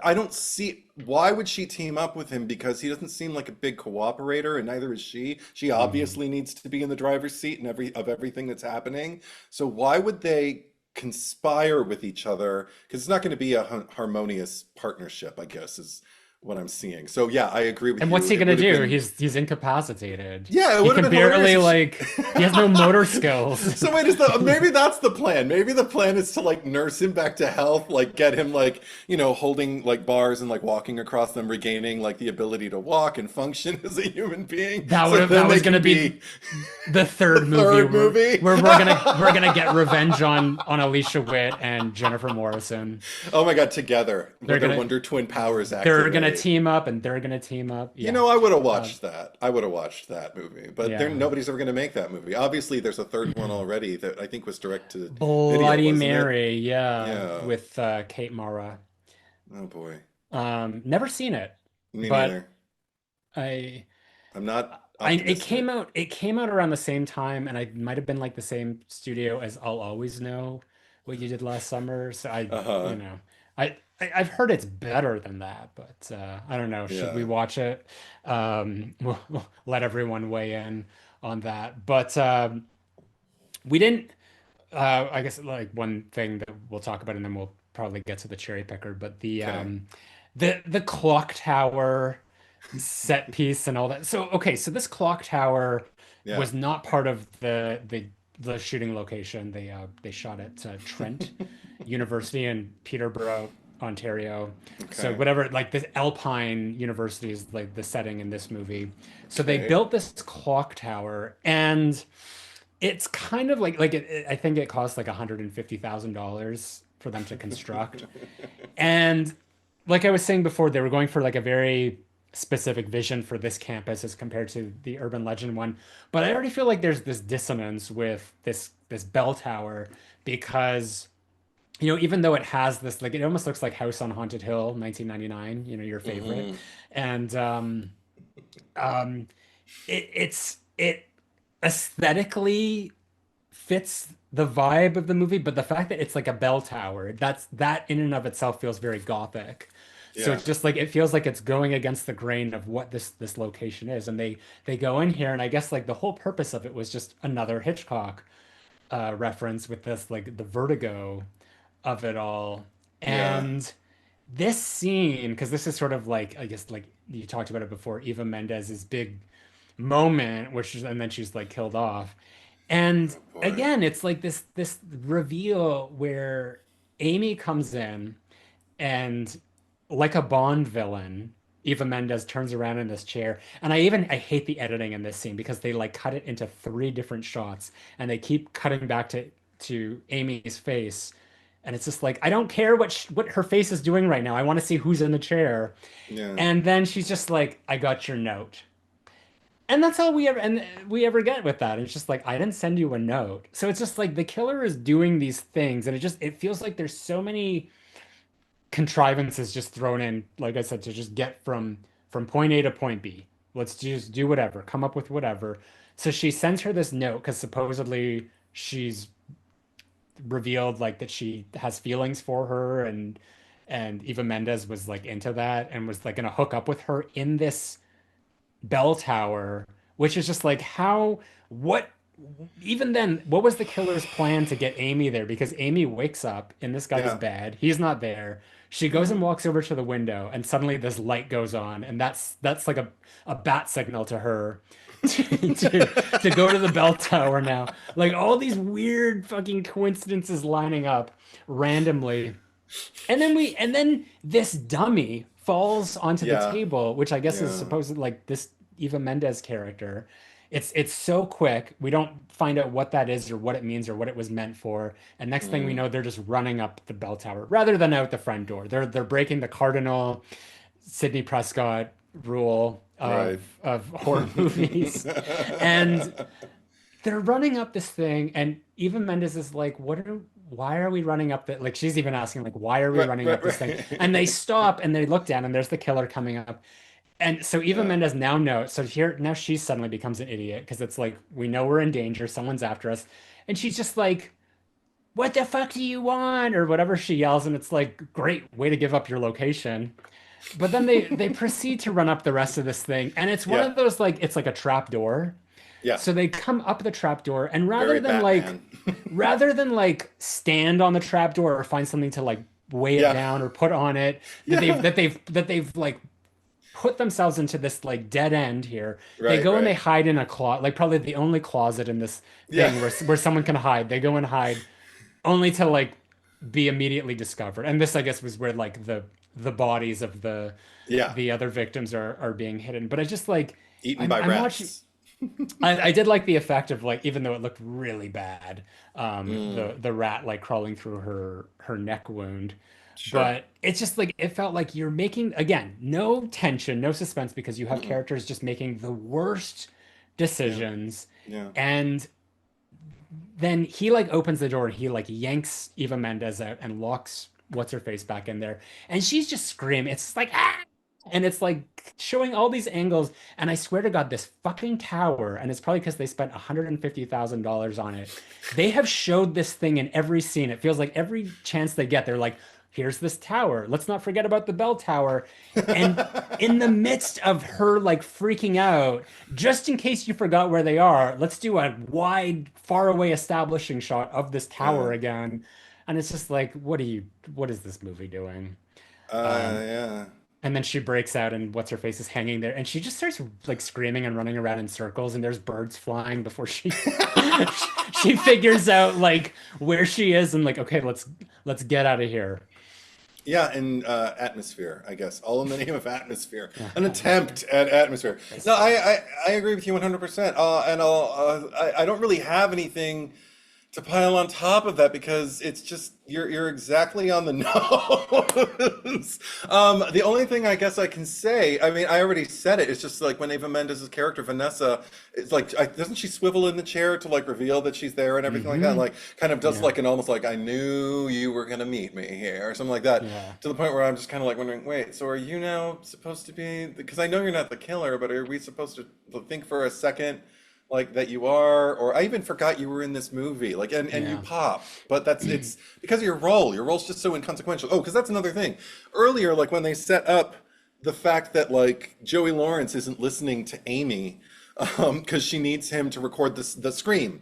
I don't see why would she team up with him because he doesn't seem like a big cooperator and neither is she. She Mhm. obviously needs to be in the driver's seat and everything that's happening. So why would they conspire with each other? Because it's not going to be a harmonious partnership, I guess, is what I'm seeing. So yeah, I agree with And what's you. he It gonna would have do? been He's incapacitated. yeah, it He would have can been hilarious barely if she... like he has no motor skills. So wait, is the maybe that's the plan? Maybe the plan is to like nurse him back to health, like get him like, holding like bars and like walking across them, regaining like the ability to walk and function as a human being. So That then they was gonna can be be the the third movie third where movie. we're gonna get revenge on Alicia Witt and Jennifer Morrison. Oh my God, together They're with their gonna Wonder Twin powers they're gonna activate. team up and they're gonna team up. Yeah. I would have Um, watched that. I would have watched that movie, but yeah. nobody's ever going to make that movie. Obviously, there's a third one already that I think was direct to video, Bloody wasn't it? Mary, yeah, Yeah. with Kate Mara. Oh boy. Never seen it, Me but neither. I I'm not it came optimistic. out around the same time, and I might have been like the same studio as I'll Always Know What You Did Last Summer. So Uh-huh. I've heard it's better than that, but I don't know. Should we Yeah. watch it? We'll let everyone weigh in on that. But we didn't. I guess like one thing that we'll talk about, and then we'll probably get to the cherry picker. But Okay. the clock tower set piece and all that. So okay, so this clock tower Yeah. was not part of the shooting location. They shot at Trent University in Peterborough, Ontario. So Okay. whatever, like this Alpine University is like the setting in this movie. So they Okay. built this clock tower, and it's kind of I think it cost like $150,000 for them to construct. And like I was saying before, they were going for like a very specific vision for this campus as compared to the urban legend one. But I already feel like there's this dissonance with this bell tower because even though it has this like it almost looks like House on Haunted Hill, 1999, your favorite. Hmm. And um it aesthetically fits the vibe of the movie, but the fact that it's like a bell tower, that in and of itself feels very gothic. So Yeah. it's just like it feels like it's going against the grain of what this location is. And they go in here, and I guess like the whole purpose of it was just another Hitchcock reference with this like the vertigo of it all. Yeah. And this scene, because this is sort of like I guess like you talked about it before, Eva Mendes's big moment, and then she's like killed off. And Oh boy. again, it's like this reveal where Amy comes in and like a Bond villain, Eva Mendes turns around in this chair. And I hate the editing in this scene because they like cut it into three different shots and they keep cutting back to Amy's face. And it's just like I don't care what her face is doing right now. I want to see who's in the chair. Yeah. And then she's just like, "I got your note." And that's all we ever get with that. It's just like I didn't send you a note. So it's just like the killer is doing these things, and it feels like there's so many contrivances just thrown in, like I said, to just get from point A to point B. Let's just do whatever, come up with whatever. So she sends her this note because supposedly she's revealed like that she has feelings for her, and Eva Mendes was like into that and was like gonna hook up with her in this bell tower, which is just like what even then, what was the killer's plan to get Amy there? Because Amy wakes up in this guy's Yeah. bed. He's not there. She goes and Hmm. walks over to the window, and suddenly this light goes on, and that's like a bat signal to her to go to the bell tower now. Like all these weird fucking coincidences lining up randomly. And then this dummy falls onto the Yeah. table, which I guess is Yeah. supposed like this. Eva Mendes character. It's so quick. We don't find out what that is or what it means or what it was meant for. And next thing we Mm, know, they're just running up the bell tower rather than out the front door. They're breaking the cardinal Sidney Prescott rule right. of horror movies. And they're running up this thing, and Eva Mendes is like, why are we running up that? Like, she's even asking, like, why are we Right, running right, up this thing? And they right. stop and they look down, and there's the killer coming up. And so Eva Yeah. Mendes now knows. So here, now she suddenly becomes an idiot because it's like, we know we're in danger. Someone's after us. And she's just like, what the fuck do you want? Or whatever she yells. And it's like, great way to give up your location. But then they proceed to run up the rest of this thing. And it's one Yeah. of those, like, it's like a trap door. Yeah. So they come up the trapdoor, and Very Batman. rather than like stand on the trapdoor or find something to like weigh it Yeah. down or put on it, Yeah. that they've like put themselves into this like dead end here. They Right, go and they right. hide in a closet, like probably the only closet in this Yeah. thing where someone can hide. They go and hide only to like be immediately discovered. And this, I guess, was where like the bodies of Yeah. the other victims are being hidden. But I just like Eaten by I'm watching. rats. I did like the effect of like even though it looked really bad, Mm, the rat like crawling through her neck wound, sure. but it's just like it felt like you're making again no tension, no suspense because you have Mm-mm. characters just making the worst Yeah. decisions, Yeah. and then he like opens the door and he like yanks Eva Mendes out and locks what's her face back in there, and she's just screaming. It's like ah! And it's like showing all these angles. And I swear to God, this fucking tower, and it's probably because they spent $150,000 on it. They have showed this thing in every scene. It feels like every chance they get, they're like, here's this tower. Let's not forget about the bell tower. And in the midst of her like freaking out, just in case you forgot where they are, let's do a wide, far away establishing shot of this Yeah. tower again. And it's just like, what is this movie doing? Um, Yeah. and then she breaks out, and what's her face is hanging there, and she just starts like screaming and running around in circles, and there's birds flying before she she figures out like where she is, and like, okay, let's get out of here. Yeah, and atmosphere, I guess. All in the name of atmosphere. Yeah, An atmosphere. attempt at atmosphere. No, Atmosphere. I agree with you 100%. And I don't really have anything to pile on top of that because it's just you're exactly on the nose. The only thing I guess I can say, I mean, I already said it. It's just like when Eva Mendes' character Vanessa, it's like doesn't she swivel in the chair to like reveal that she's there and everything like that, and Hmm. like kind of does Yeah. like an almost like I knew you were gonna meet me here or something like that. Yeah. To the point where I'm just kind of like wondering, wait, so are you now supposed to be? Because I know you're not the killer, but are we supposed to think for a second? Like that you are, or I even forgot you were in this movie. Like, and you Yeah. pop, but that's it's because of your role. Your role's just so inconsequential. Oh, because that's another thing. Earlier, like when they set up the fact that like Joey Lawrence isn't listening to Amy, because she needs him to record the scream,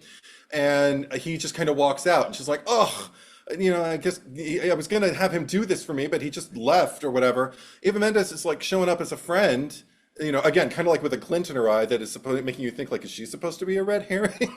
and he just kind of walks out, and she's like, oh. You know, I guess I was gonna have him do this for me, but he just left or whatever. Eva Mendes is like showing up as a friend, you know, again, kind of like with a glint in her eye that is supposed making you think like, is she supposed to be a red herring?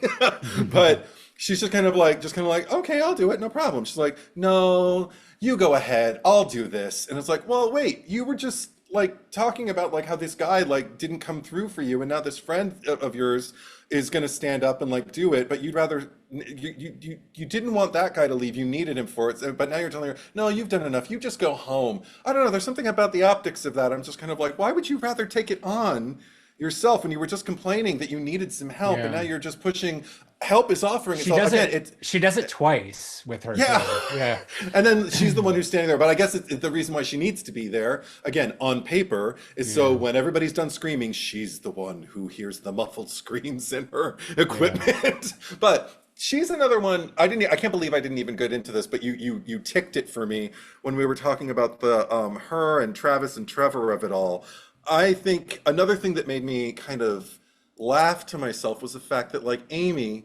But she's just kind of like, okay, I'll do it, no problem. She's like, no, you go ahead, I'll do this. And it's like, well, wait, you were just like talking about like how this guy like didn't come through for you, and now this friend of yours is going to stand up and like do it, but you'd rather you didn't want that guy to leave, you needed him for it, but now you're telling her no, you've done enough, you just go home. I don't know, there's something about the optics of that. I'm just kind of like, why would you rather take it on yourself when you were just complaining that you needed some help, and now Yeah. you're just pushing help is offering She itself does again. it. It's She does it twice with her yeah. too. Yeah. And then she's the one who's standing there. But I guess the reason why she needs to be there, again, on paper, is so Yeah. when everybody's done screaming, she's the one who hears the muffled screams in her Yeah. equipment. But she's another one. I can't believe I didn't even get into this, but you ticked it for me when we were talking about the her and Travis and Trevor of it all. I think another thing that made me kind of laugh to myself was the fact that like Amy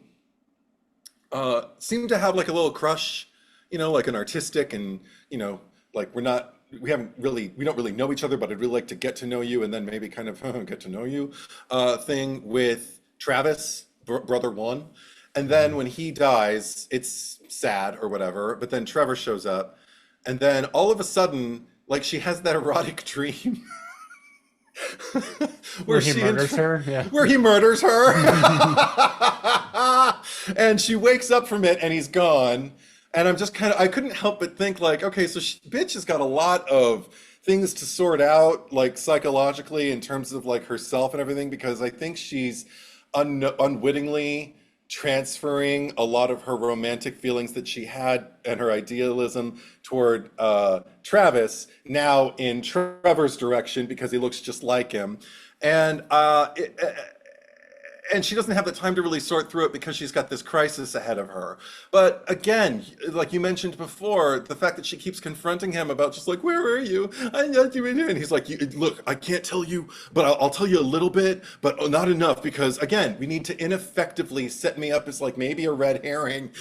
seem to have like a little crush, you know, like an artistic and, you know, like we don't really know each other, but I'd really like to get to know you and then maybe kind of get to know you thing with Travis, brother one. And then Mhm. when he dies, it's sad or whatever, but then Trevor shows up and then all of a sudden, like she has that erotic dream where where he she murders her. Yeah. where he murders her. And she wakes up from it and he's gone. And I'm just kind of, I couldn't help but think like, okay, so bitch has got a lot of things to sort out, like psychologically in terms of like herself and everything, because I think she's unwittingly transferring a lot of her romantic feelings that she had and her idealism toward Travis now in Trevor's direction because he looks just like him. And and she doesn't have the time to really sort through it because she's got this crisis ahead of her. But again, like you mentioned before, the fact that she keeps confronting him about just like, where are you? I'm not doing it. And he's like, look, I can't tell you, but I'll tell you a little bit, but not enough because again, we need to ineffectively set me up as like maybe a red herring.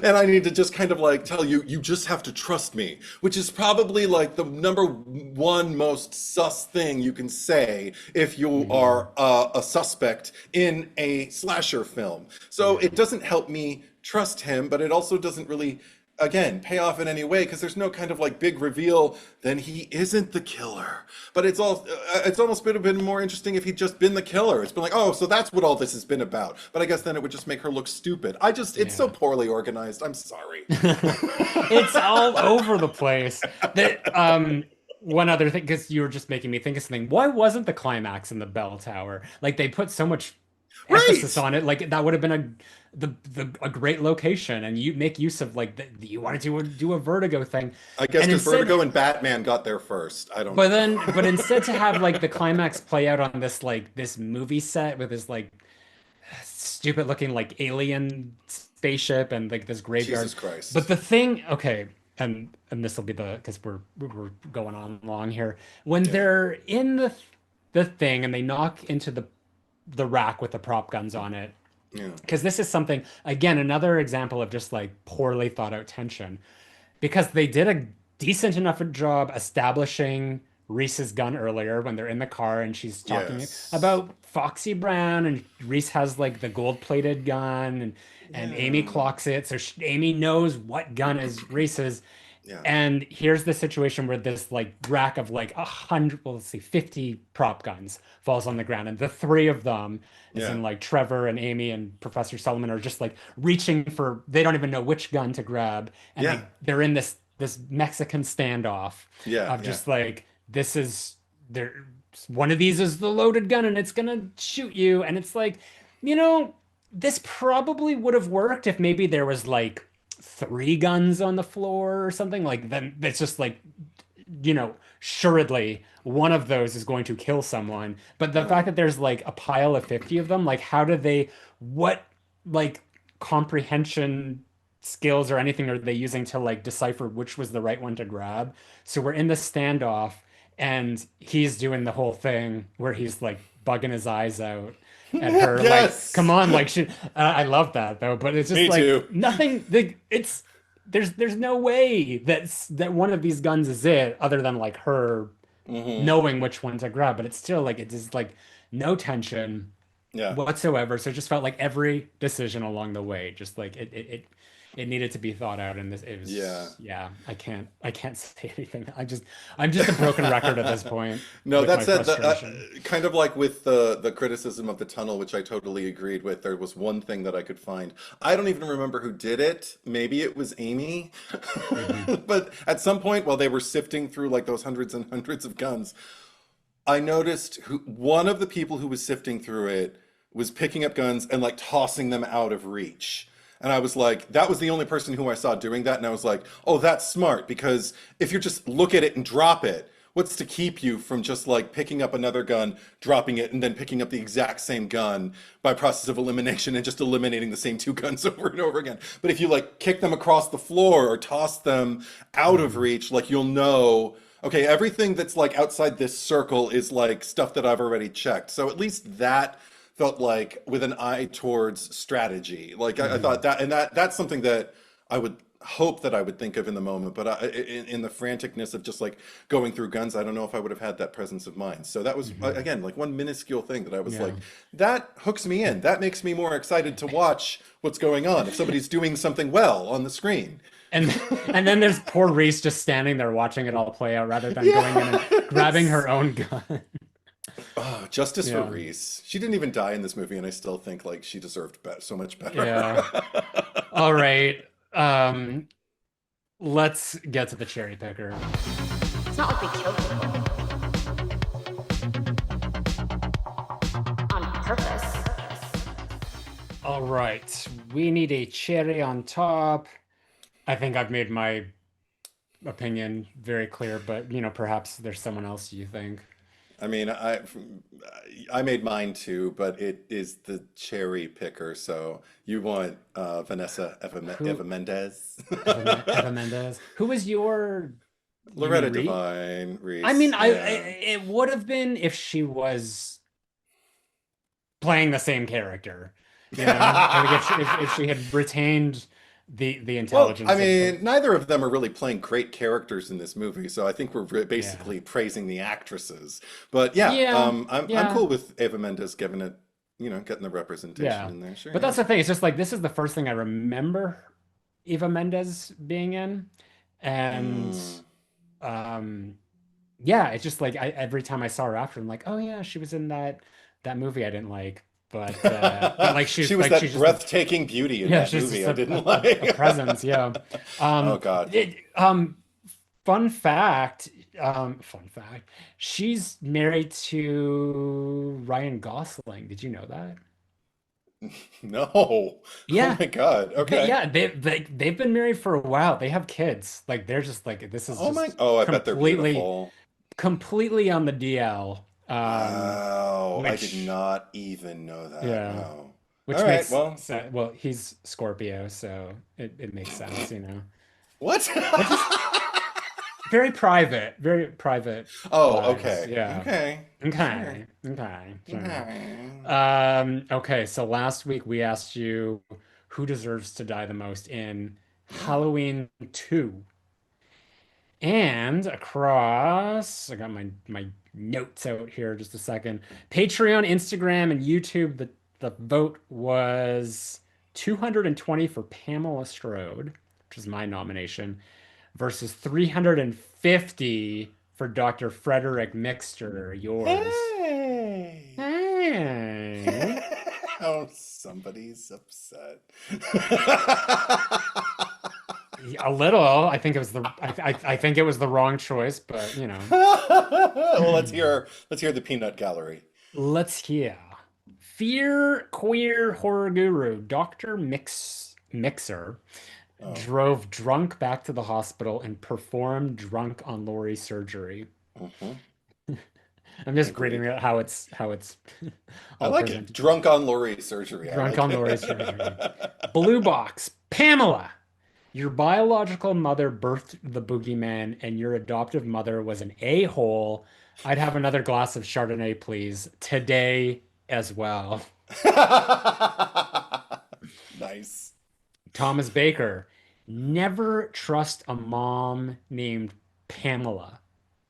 And I need to just kind of like tell you, you just have to trust me, which is probably like the number one most sus thing you can say if you are a suspect in a slasher film. So it doesn't help me trust him, but it also doesn't really, again, pay off in any way because there's no kind of like big reveal. Then he isn't the killer. But it's almost been more interesting if he'd just been the killer. It's been like, oh, so that's what all this has been about. But I guess then it would just make her look stupid. It's so poorly organized. I'm sorry. It's all over the place. One other thing, because you were just making me think of something. Why wasn't the climax in the bell tower? Like they put so much emphasis Right. on it. Like that would have been a great location, and you make use of like you wanted to do a Vertigo thing, I guess and because instead, Vertigo and Batman got there first. I don't but know. instead to have like the climax play out on this like this movie set with this like stupid looking like alien spaceship and like this graveyard. Jesus But Christ. the thing, okay, and this will be the because we're going on long here. When Yeah. they're in the thing and they knock into the rack with the prop guns on it, Yeah. because this is something again another example of just like poorly thought out tension because they did a decent enough job establishing Reese's gun earlier when they're in the car and she's talking Yes. about Foxy Brown and Reese has like the gold-plated gun and Amy Yeah. clocks it so Amy knows what gun is Reese's Yeah. and here's the situation where this like rack of like 100 well let's see 50 prop guns falls on the ground and the three of them as Yeah. in like Trevor and Amy and Professor Solomon are just like reaching for they don't even know which gun to grab and Yeah. they're in this Mexican standoff Yeah. of Yeah. just like this is there one of these is the loaded gun and it's gonna shoot you and it's like you know this probably would have worked if maybe there was like three guns on the floor or something like then it's just like assuredly one of those is going to kill someone. But the Yeah. fact that there's like a pile of 50 of them, like how do they, what like comprehension skills or anything are they using to like decipher which was the right one to grab? So we're in the standoff and he's doing the whole thing where he's like bugging his eyes out at her like come Yes. on like she I love that though but it's just Me like too. nothing it's there's no way that one of these guns is it other than like her Hmm. knowing which one to grab but it's still like it's just like no tension Yeah. whatsoever so it just felt like every decision along the way just like it needed to be thought out and this it Yeah. was yeah I can't say anything I'm just a broken record at this point No, with that my said, frustration. kind of like with the criticism of the tunnel, which I totally agreed with. There was one thing that I could find. I don't even remember who did it. Maybe it was Amy. Hmm. But at some point, while they were sifting through like those hundreds and hundreds of guns, I noticed one of the people who was sifting through it was picking up guns and like tossing them out of reach. And I was like, that was the only person who I saw doing that. And I was like, oh, that's smart because if you just look at it and drop it, what's to keep you from just like picking up another gun, dropping it, and then picking up the exact same gun by process of elimination and just eliminating the same two guns over and over again? But if you like kick them across the floor or toss them out of Hmm. reach, like you'll know okay, everything that's like outside this circle is like stuff that I've already checked. So at least that felt like with an eye towards strategy. Like I Hmm. thought that, and that's something that I would hope that I would think of in the moment. But in the franticness of just like going through guns, I don't know if I would have had that presence of mind. So that was Hmm. again like one minuscule thing that I was like, Yeah. that hooks me in. That makes me more excited to watch what's going on if somebody's doing something well on the screen. And and then there's poor Reese just standing there watching it all play out rather than going in and grabbing Yes. her own gun. Oh, justice for Yeah. Reese. She didn't even die in this movie, and I still think like she deserved so much better. Yeah. All right. Um, let's get to the cherry picker. It's not like we kill people on purpose. All right. We need a cherry on top. I think I've made my opinion very clear, but perhaps there's someone else you think. I mean, I made mine too, but it is the cherry picker. So you want Vanessa Eva Who Mendes, Eva Mendes? Who was your you mean Loretta Reed? Devine, I Reese. mean, Yeah. it would have been if she was playing the same character. I think if she had retained the Well, I intelligence of the mean, neither of them are really playing great characters in this movie, so I think we're yeah. basically praising the actresses. But yeah, Yeah. I'm Yeah. cool with Eva Mendes giving it, getting the representation Yeah. in there. Sure, But yeah. that's the thing. It's just like this is the first thing I remember Eva Mendes being in. And Mm. um yeah, it's just like every time I saw her after, I'm like, oh yeah, she was in that movie I didn't like. But like She she's was like she's that just a breathtaking beauty in yeah, that she's movie just I didn't like. a presence, yeah. Oh Um God. it, um fun fact, fun fact, she's married to Ryan Gosling. Did you know that? No. Oh Yeah. my God. Okay. Yeah, they've been married for a while. They have kids. Like they're just like this is Oh my. just Oh, I bet they're completely beautiful. completely on the DL. Wow. I did Which not even know that. yeah, Wow. All which right. makes Well, sense. Well, he's Scorpio, so it makes sense. what? But just very private Oh, lives. okay. Yeah. Okay. Sure. Okay. Okay. Sure. Okay. Okay, so last week we asked you who deserves to die the most in Yeah. Halloween 2. And across, I got my notes out here just a second. Patreon, Instagram, and YouTube, the vote was 220 for Pamela Strode, which is my nomination, versus 350 for Dr. Frederick Mixter, yours. Hey. Hey. Oh, somebody's upset. A little. I think it was the wrong choice, but Well, let's hear the peanut gallery. let's hear. Fear queer horror guru Dr. Mixer Oh. drove drunk back to the hospital and performed drunk on Lori's surgery. Hmm. I'm just reading Agreed. it how it's I all like it. presented. Drunk on Lori surgery. I Drunk like on it. Lori's surgery. Blue box. Pamela. Your biological mother birthed the boogeyman, and your adoptive mother was an a-hole. I'd have another glass of Chardonnay, please, today as well. Nice. Thomas Baker. Never trust a mom named Pamela.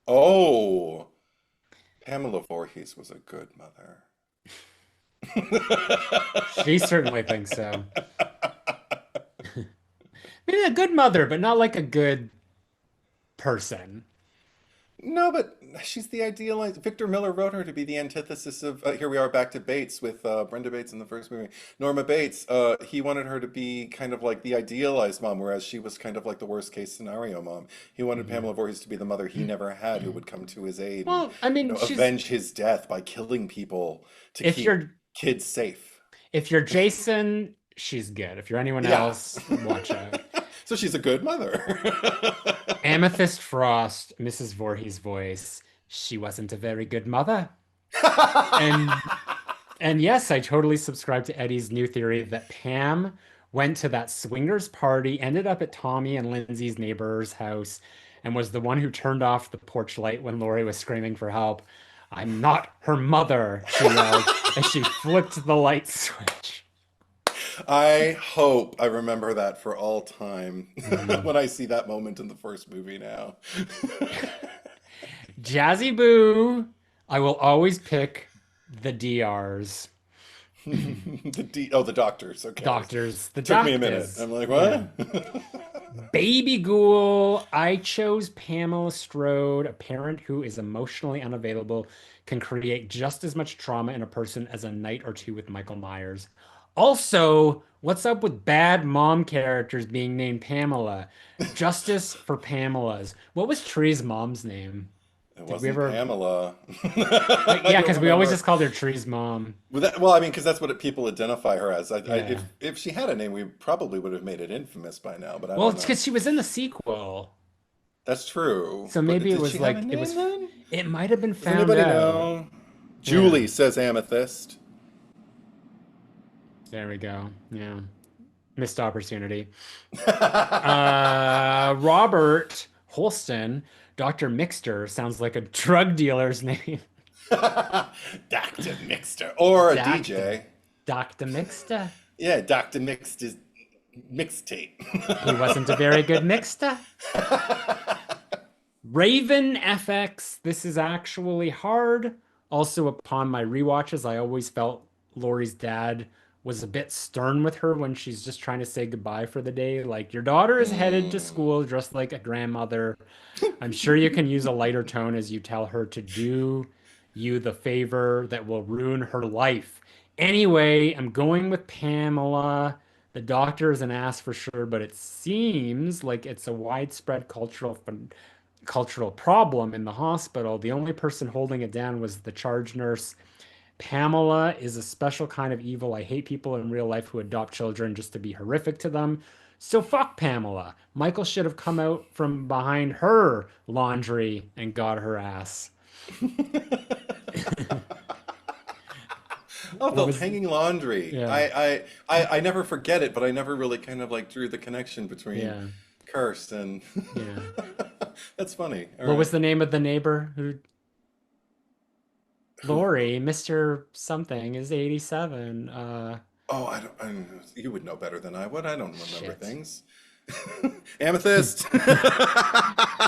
Oh, Pamela Voorhees was a good mother. She certainly thinks so. Maybe a good mother, but not like a good person. No, but she's the idealized. Victor Miller wrote her to be the antithesis of. Here we are back to Bates with Brenda Bates in the first movie. Norma Bates. He wanted her to be kind of like the idealized mom, whereas she was kind of like the worst case scenario mom. He wanted Mhm. Pamela Voorhees to be the mother he never had, who would come to his aid and Well, I mean, avenge his death by killing people to if keep you're kids safe. if you're Jason, she's good. If you're anyone Yeah. else, watch out. So she's a good mother. Amethyst Frost, Mrs. Voorhees' voice. She wasn't a very good mother. And and yes, I totally subscribe to Eddie's new theory that Pam went to that swingers party, ended up at Tommy and Lindsay's neighbor's house, and was the one who turned off the porch light when Lori was screaming for help. I'm not her mother, she yelled as she flipped the light switch. I hope I remember that for all time Mhm. when I see that moment in the first movie now. Jazzy Boo, I will always pick the DRs. The doctors. Okay. Doctors, the Took me a minute. doctors. I'm like, Yeah. what? Baby Ghoul, I chose Pamela Strode. A parent who is emotionally unavailable can create just as much trauma in a person as a night or two with Michael Myers. Also, what's up with bad mom characters being named Pamela? Justice for Pamelas. What was Tree's mom's name? It Did we wasn't ever? Pamela. I Yeah, don't because we always remember. just called her Tree's mom. Well, I mean, because that's what people identify her as. Yeah. If she had a name, we probably would have made it infamous by now, but I Well, don't it's know. because she was in the sequel. That's true. So But maybe it did she was have a like name then? it might have been Does found anybody out. know? Yeah. Julie says Amethyst. There we go. Yeah. Missed opportunity. Dr. Robert Holston, Dr. Mixter sounds like a drug dealer's name. Mixter. Or a Dr. DJ. Dr. Mixter. Yeah, Dr. Mixter's mixtape. He wasn't a very good mixter. Raven FX, this is actually hard. Also, upon my rewatches, I always felt Lori's dad was a bit stern with her when she's just trying to say goodbye for the day. Like, your daughter is headed to Mm. school dressed like a grandmother. I'm sure you can use a lighter tone as you tell her to do you the favor that will ruin her life. Anyway, I'm going with Pamela. The doctor is an ass for sure, but it seems like it's a widespread cultural problem in the hospital. The only person holding it down was the charge nurse. Pamela is a special kind of evil. I hate people in real life who adopt children just to be horrific to them. So fuck Pamela. Michael should have come out from behind her laundry and got her ass. Oh, What the was, hanging laundry. yeah, I never forget it, but I never really kind of like drew the connection between yeah, Cursed and yeah. that's funny. All What right. was the name of the neighbor who Who? Lori, Mr. Something is 87. Oh, you would know better than I would. I don't remember Shit. things. Amethyst.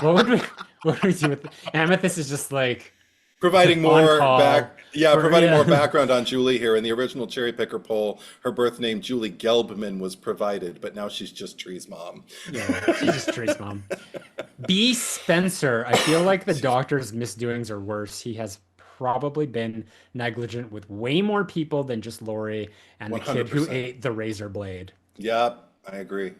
What would we what would we do with Amethyst is just like Providing on more call for providing more yeah. background on Julie here. In the original Cherry Picker poll, her birth name Julie Gelbman was provided, but now she's just Tree's mom. Yeah, she's just Trace mom. B. Spencer. I feel like the doctor's misdoings are worse. He has probably been negligent with way more people than just Lori and the kid who 100%. ate the razor blade. Yep, I agree.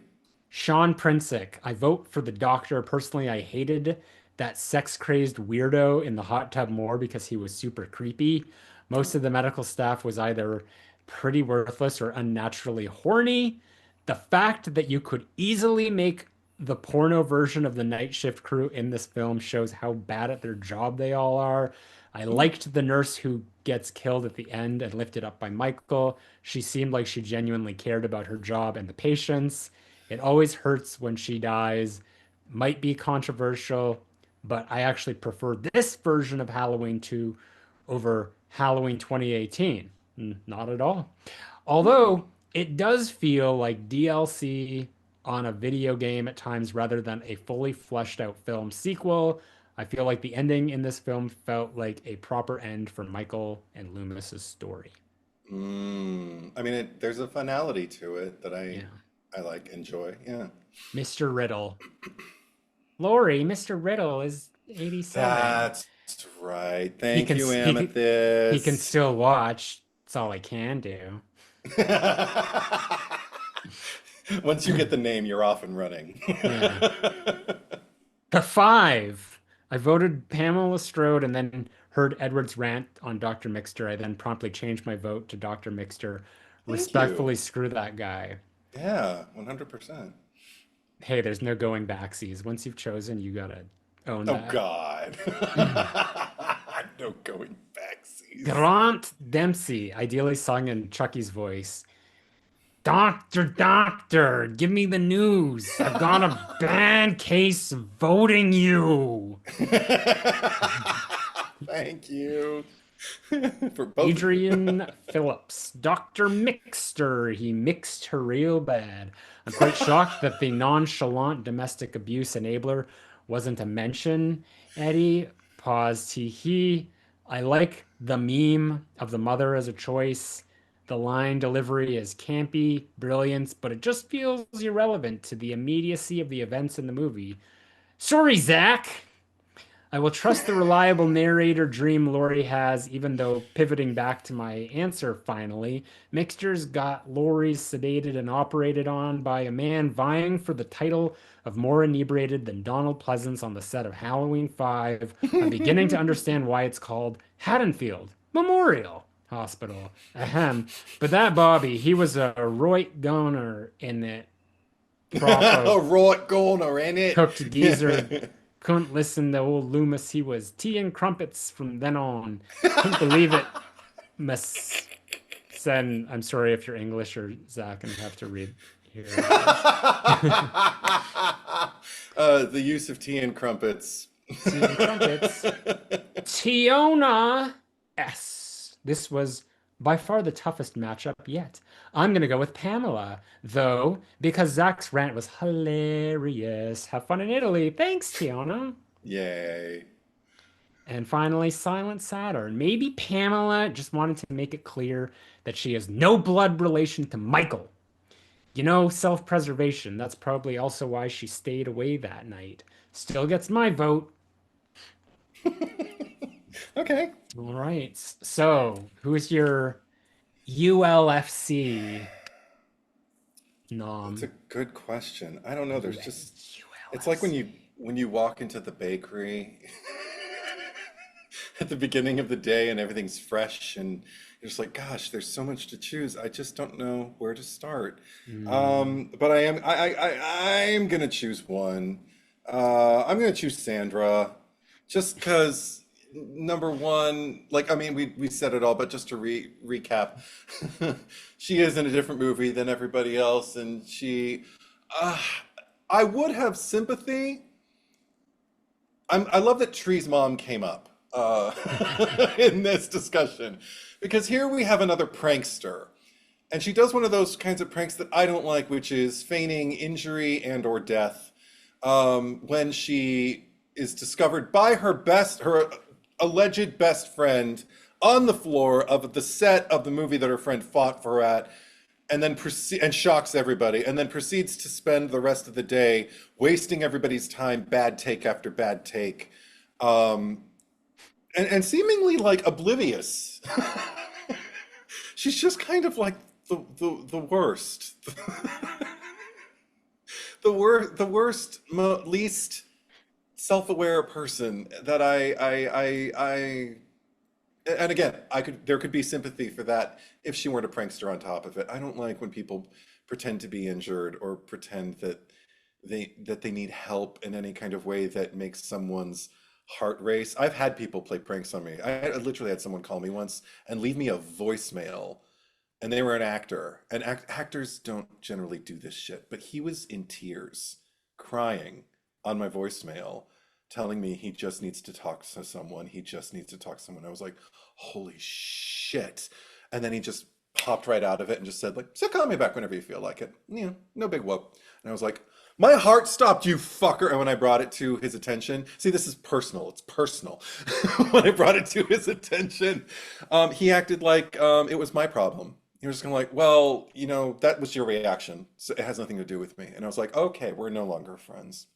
Sean Prinsick. I vote for the doctor. Personally, I hated that sex-crazed weirdo in the hot tub more because he was super creepy. Most of the medical staff was either pretty worthless or unnaturally horny. The fact that you could easily make the porno version of the night shift crew in this film shows how bad at their job they all are. I liked the nurse who gets killed at the end and lifted up by Michael. She seemed like she genuinely cared about her job and the patients. It always hurts when she dies. Might be controversial, but I actually prefer this version of Halloween 2 over Halloween 2018. Not at all. Although it does feel like DLC on a video game at times rather than a fully fleshed out film sequel. I feel like the ending in this film felt like a proper end for Michael and Loomis's story. I mean, there's a finality to it that Yeah. I like enjoy. Yeah, Mr. Riddle. Lori, Mr. Riddle is 87. that's right. He Thank can you, he can Amethyst. still watch. That's all I can do. Once you get the name, you're off and running. Yeah. The five. I voted Pamela Strode and then heard Edward's rant on Dr. Mixter. I then promptly changed my vote to Dr. Mixter. Thank you. Respectfully, screw that guy. Yeah, 100%. Hey, there's no going backsies. Once you've chosen, you gotta own Oh that. God. No going backsies. Grant Dempsey, ideally sung in Chucky's voice. Doctor, doctor, give me the news. I've got a bad case of voting you. Thank you. For both of you. Adrian Phillips, Dr. Mixter. He mixed her real bad. I'm quite shocked that the nonchalant domestic abuse enabler wasn't a mention. Eddie paused. He. I like the meme of the mother as a choice. The line delivery is campy, brilliant, but it just feels irrelevant to the immediacy of the events in the movie. Sorry, Zack. I will trust the reliable narrator dream Lori has, even though pivoting back to my answer finally, Mixture's got Lori sedated and operated on by a man vying for the title of more inebriated than Donald Pleasance on the set of Halloween 5. I'm beginning to understand why it's called Haddonfield Memorial Hospital. Ahem. But that Bobby, he was a right goner in it. Proper Right corner in it. cooked geezer. Couldn't listen to old Loomis. He was tea and crumpets from then on. Couldn't believe it. Miss Sen, I'm sorry if you're English or Zach and have to read here. The use of tea and crumpets. Tea and crumpets. Tiona S. This was by far the toughest matchup yet. I'm going to go with Pamela, though, because Zach's rant was hilarious. Have fun in Italy. Thanks, Tiona. Yay. And finally, Silent Saturn. Maybe Pamela just wanted to make it clear that she has no blood relation to Michael. You know, self-preservation. That's probably also why she stayed away that night. Still gets my vote. Okay. All right. So, who's your ULFC nom? That's a good question. I don't know. There's just it's ULFC. like when you walk into the bakery at the beginning of the day and everything's fresh and you're just like, gosh, there's so much to choose. I just don't know where to start. But I am gonna choose one. I'm gonna choose Sandra, just because number one, like I mean, we said it all, but just to recap, she is in a different movie than everybody else, and I would have sympathy. I love that Tree's mom came up in this discussion because here we have another prankster, and she does one of those kinds of pranks that I don't like, which is feigning injury and or death when she is discovered by her alleged best friend on the floor of the set of the movie that her friend fought for her at, and then shocks everybody, and then proceeds to spend the rest of the day wasting everybody's time, bad take after bad take, and seemingly like oblivious. She's just kind of like the worst, the worst, least self-aware person that and again, there could be sympathy for that if she weren't a prankster on top of it. I don't like when people pretend to be injured or pretend that they need help in any kind of way that makes someone's heart race. I've had people play pranks on me. I literally had someone call me once and leave me a voicemail, and they were an actor, and actors don't generally do this shit, but he was in tears, crying on my voicemail, telling me he just needs to talk to someone. He just needs to talk to someone. I was like, holy shit. And then he just popped right out of it and just said, like, so call me back whenever you feel like it. You know, no big whoop. And I was like, my heart stopped, you fucker. And when I brought it to his attention, see, this is personal. It's personal. When I brought it to his attention, he acted like it was my problem. He was just kind of like, well, you know, that was your reaction, so it has nothing to do with me. And I was like, okay, we're no longer friends.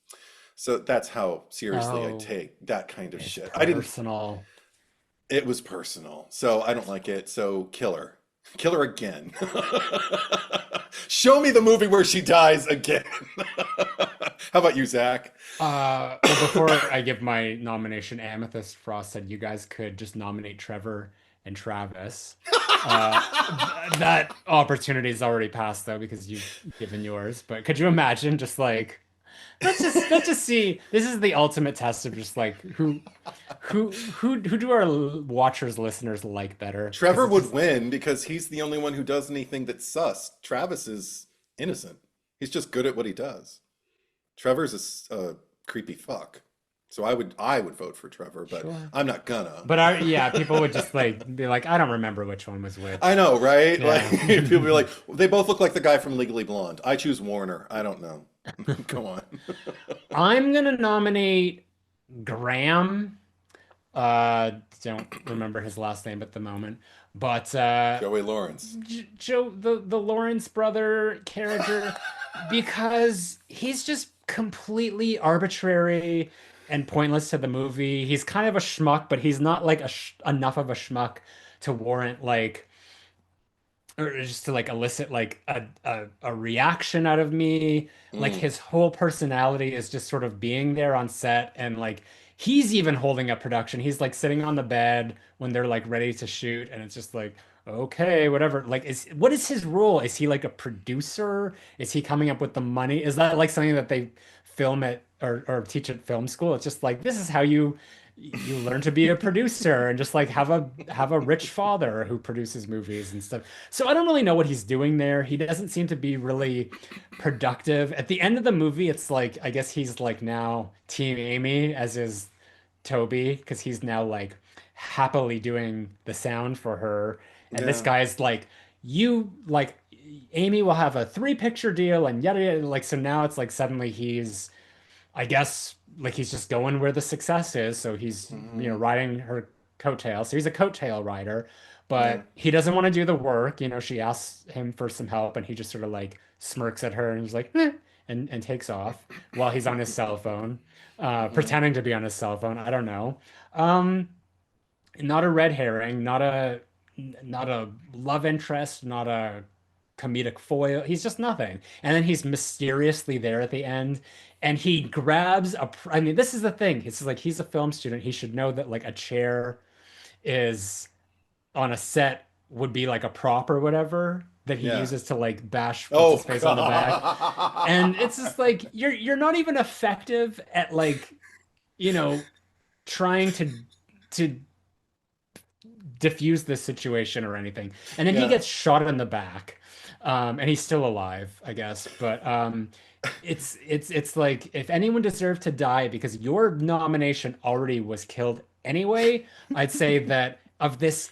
So that's how seriously I take that kind of shit. Personal. It was personal. So I don't like it. So kill her. Kill her again. Show me the movie where she dies again. How about you, Zach? Well, before I give my nomination, Amethyst Frost said you guys could just nominate Trevor and Travis. That opportunity is already passed though because you've given yours. But could you imagine just like let's just see. This is the ultimate test of just like who do our watchers, listeners like better? Trevor would win because he's the only one who does anything that's sus. Travis is innocent. He's just good at what he does. Trevor's a creepy fuck. So I would vote for Trevor, but Sure. I'm not gonna. But yeah, people would just like be like, I don't remember which one was which. I know, right? Yeah. Like people be like, they both look like the guy from Legally Blonde. I choose Warner. I don't know. Go on. I'm gonna nominate Graham. don't remember his last name at the moment. But Joey Lawrence. Joe, the Lawrence brother character, because he's just completely arbitrary and pointless to the movie. He's kind of a schmuck, but he's not like enough of a schmuck to warrant like or just to like elicit like a reaction out of me. Like Mm, his whole personality is just sort of being there on set and like he's even holding up production. He's like sitting on the bed when they're like ready to shoot and it's just like okay, whatever. Like is what is his role? Is he like a producer? Is he coming up with the money? Is that like something that they film at or teach at film school? It's just like this is how you learn to be a producer and just like have a rich father who produces movies and stuff. So I don't really know what he's doing there. He doesn't seem to be really productive. At the end of the movie, it's like I guess he's like now Team Amy as is Toby because he's now like happily doing the sound for her. And this yeah. guy's like, you like Amy will have a three picture deal and yada yada. Like so now it's like suddenly he's I guess like he's just going where the success is. So he's, Hmm. riding her coattail. So he's a coattail rider, Yeah. but he doesn't want to do the work. She asks him for some help and he just sort of like smirks at her and he's like, "Eh," and takes off while he's on his cell phone, Hmm. pretending to be on his cell phone. I don't know. Um, Not a red herring, not a love interest, not a comedic foil. He's just nothing. And then he's mysteriously there at the end and he grabs I mean, this is the thing. It's like he's a film student. He should know that like a chair is on a set would be like a prop or whatever that he Yeah. uses to like bash what's his Oh face on the back. And God. it's just like you're not even effective at like, you know, trying to diffuse this situation or anything. And then he Yeah. gets shot in the back. And he's still alive, I guess. But it's like if anyone deserved to die because your nomination already was killed anyway, I'd say that of this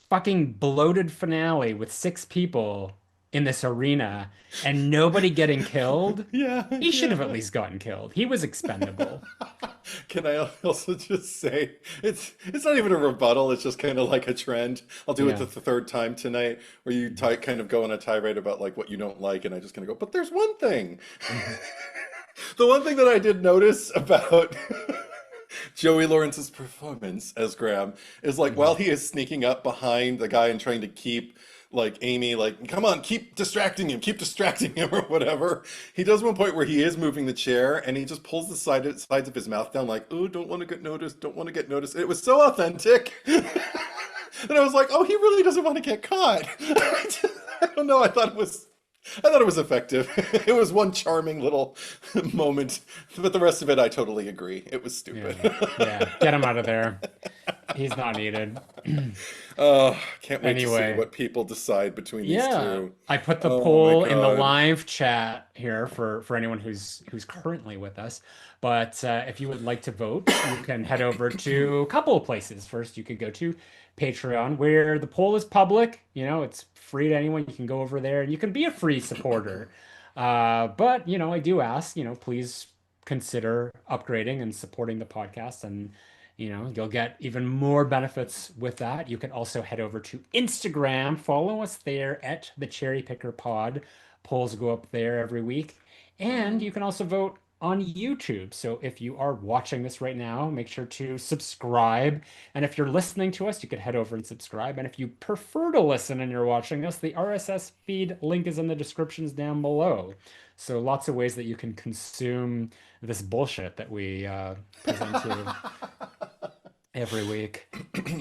fucking bloated finale with six people in this arena and nobody getting killed, Yeah, he should have at yeah. least gotten killed. He was expendable. Can I also just say it's not even a rebuttal, it's just kind of like a trend. I'll do it Yeah. the third time tonight where you kind of go on a tirade about like what you don't like and I just kind of go, but there's one thing. Mhm. The one thing that I did notice about Joey Lawrence's performance as Graham is like while Mhm. he is sneaking up behind the guy and trying to keep like Amy, like, come on, keep distracting him or whatever. He does one point where he is moving the chair and he just pulls the sides of his mouth down, like, oh, don't want to get noticed, don't want to get noticed. It was so authentic. And I was like, oh, he really doesn't want to get caught. I don't know. I thought it was effective. It was one charming little moment, but the rest of it, I totally agree. It was stupid. Yeah. Yeah. Get him out of there. He's not needed. Oh, can't wait to see Anyway, what people decide between these yeah, two. I put the Oh my poll in the God. live chat here for anyone who's currently with us. But if you would like to vote, you can head over to a couple of places. First, you could go to Patreon, where the poll is public. It's free to anyone. You can go over there and you can be a free supporter. But I do ask, please consider upgrading and supporting the podcast and you'll get even more benefits with that. You can also head over to Instagram, follow us there at the Cherry Picker Pod. Polls go up there every week. And Mhm. you can also vote on YouTube. So if you are watching this right now, make sure to subscribe. And if you're listening to us, you could head over and subscribe. And if you prefer to listen and you're watching us, the RSS feed link is in the descriptions down below. So lots of ways that you can consume this bullshit that we present to you every week.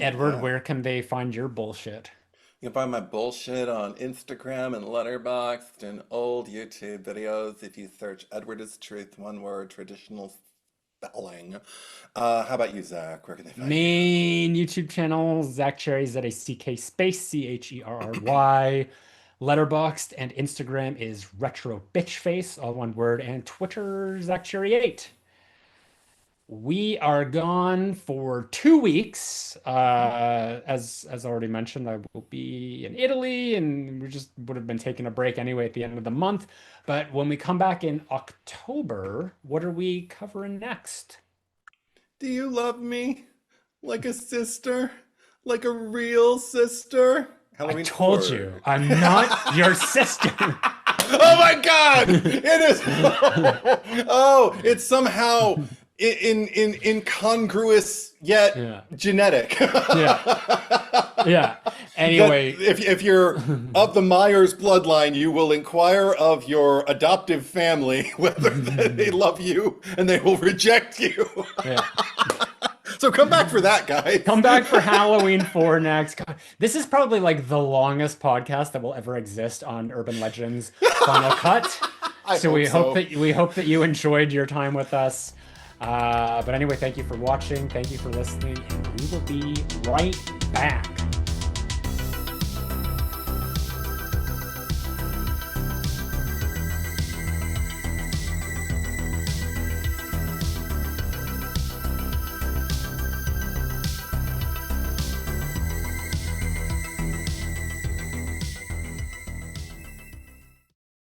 Edward, Yeah. where can they find your bullshit? You can find my bullshit on Instagram and Letterboxd and old YouTube videos if you search Edward is Truth, one word, traditional spelling. How about you, Zach? Where can they find you? Main YouTube channel, Zach Cherry, ZACK space CHERRY. Letterboxd and Instagram is Retro Bitch Face, all one word, and Twitter, Zach Cherry 8. We are gone for 2 weeks. As already mentioned, I will be in Italy, and we just would have been taking a break anyway at the end of the month. But when we come back in October, what are we covering next? Do you love me? Like a sister? Like a real sister? I Halloween told 4. you, I'm not your sister. Oh my God! It is. Oh, it's somehow incongruous yet Yeah. genetic. Yeah. Anyway, if you're of the Myers bloodline, you will inquire of your adoptive family whether they love you, and they will reject you. yeah. So come back for that, guys. Come back for Halloween 4 next. God, this is probably like the longest podcast that will ever exist on Urban Legends Final Cut. So we hope that you enjoyed your time with us. But anyway, thank you for watching. Thank you for listening, and we will be right back.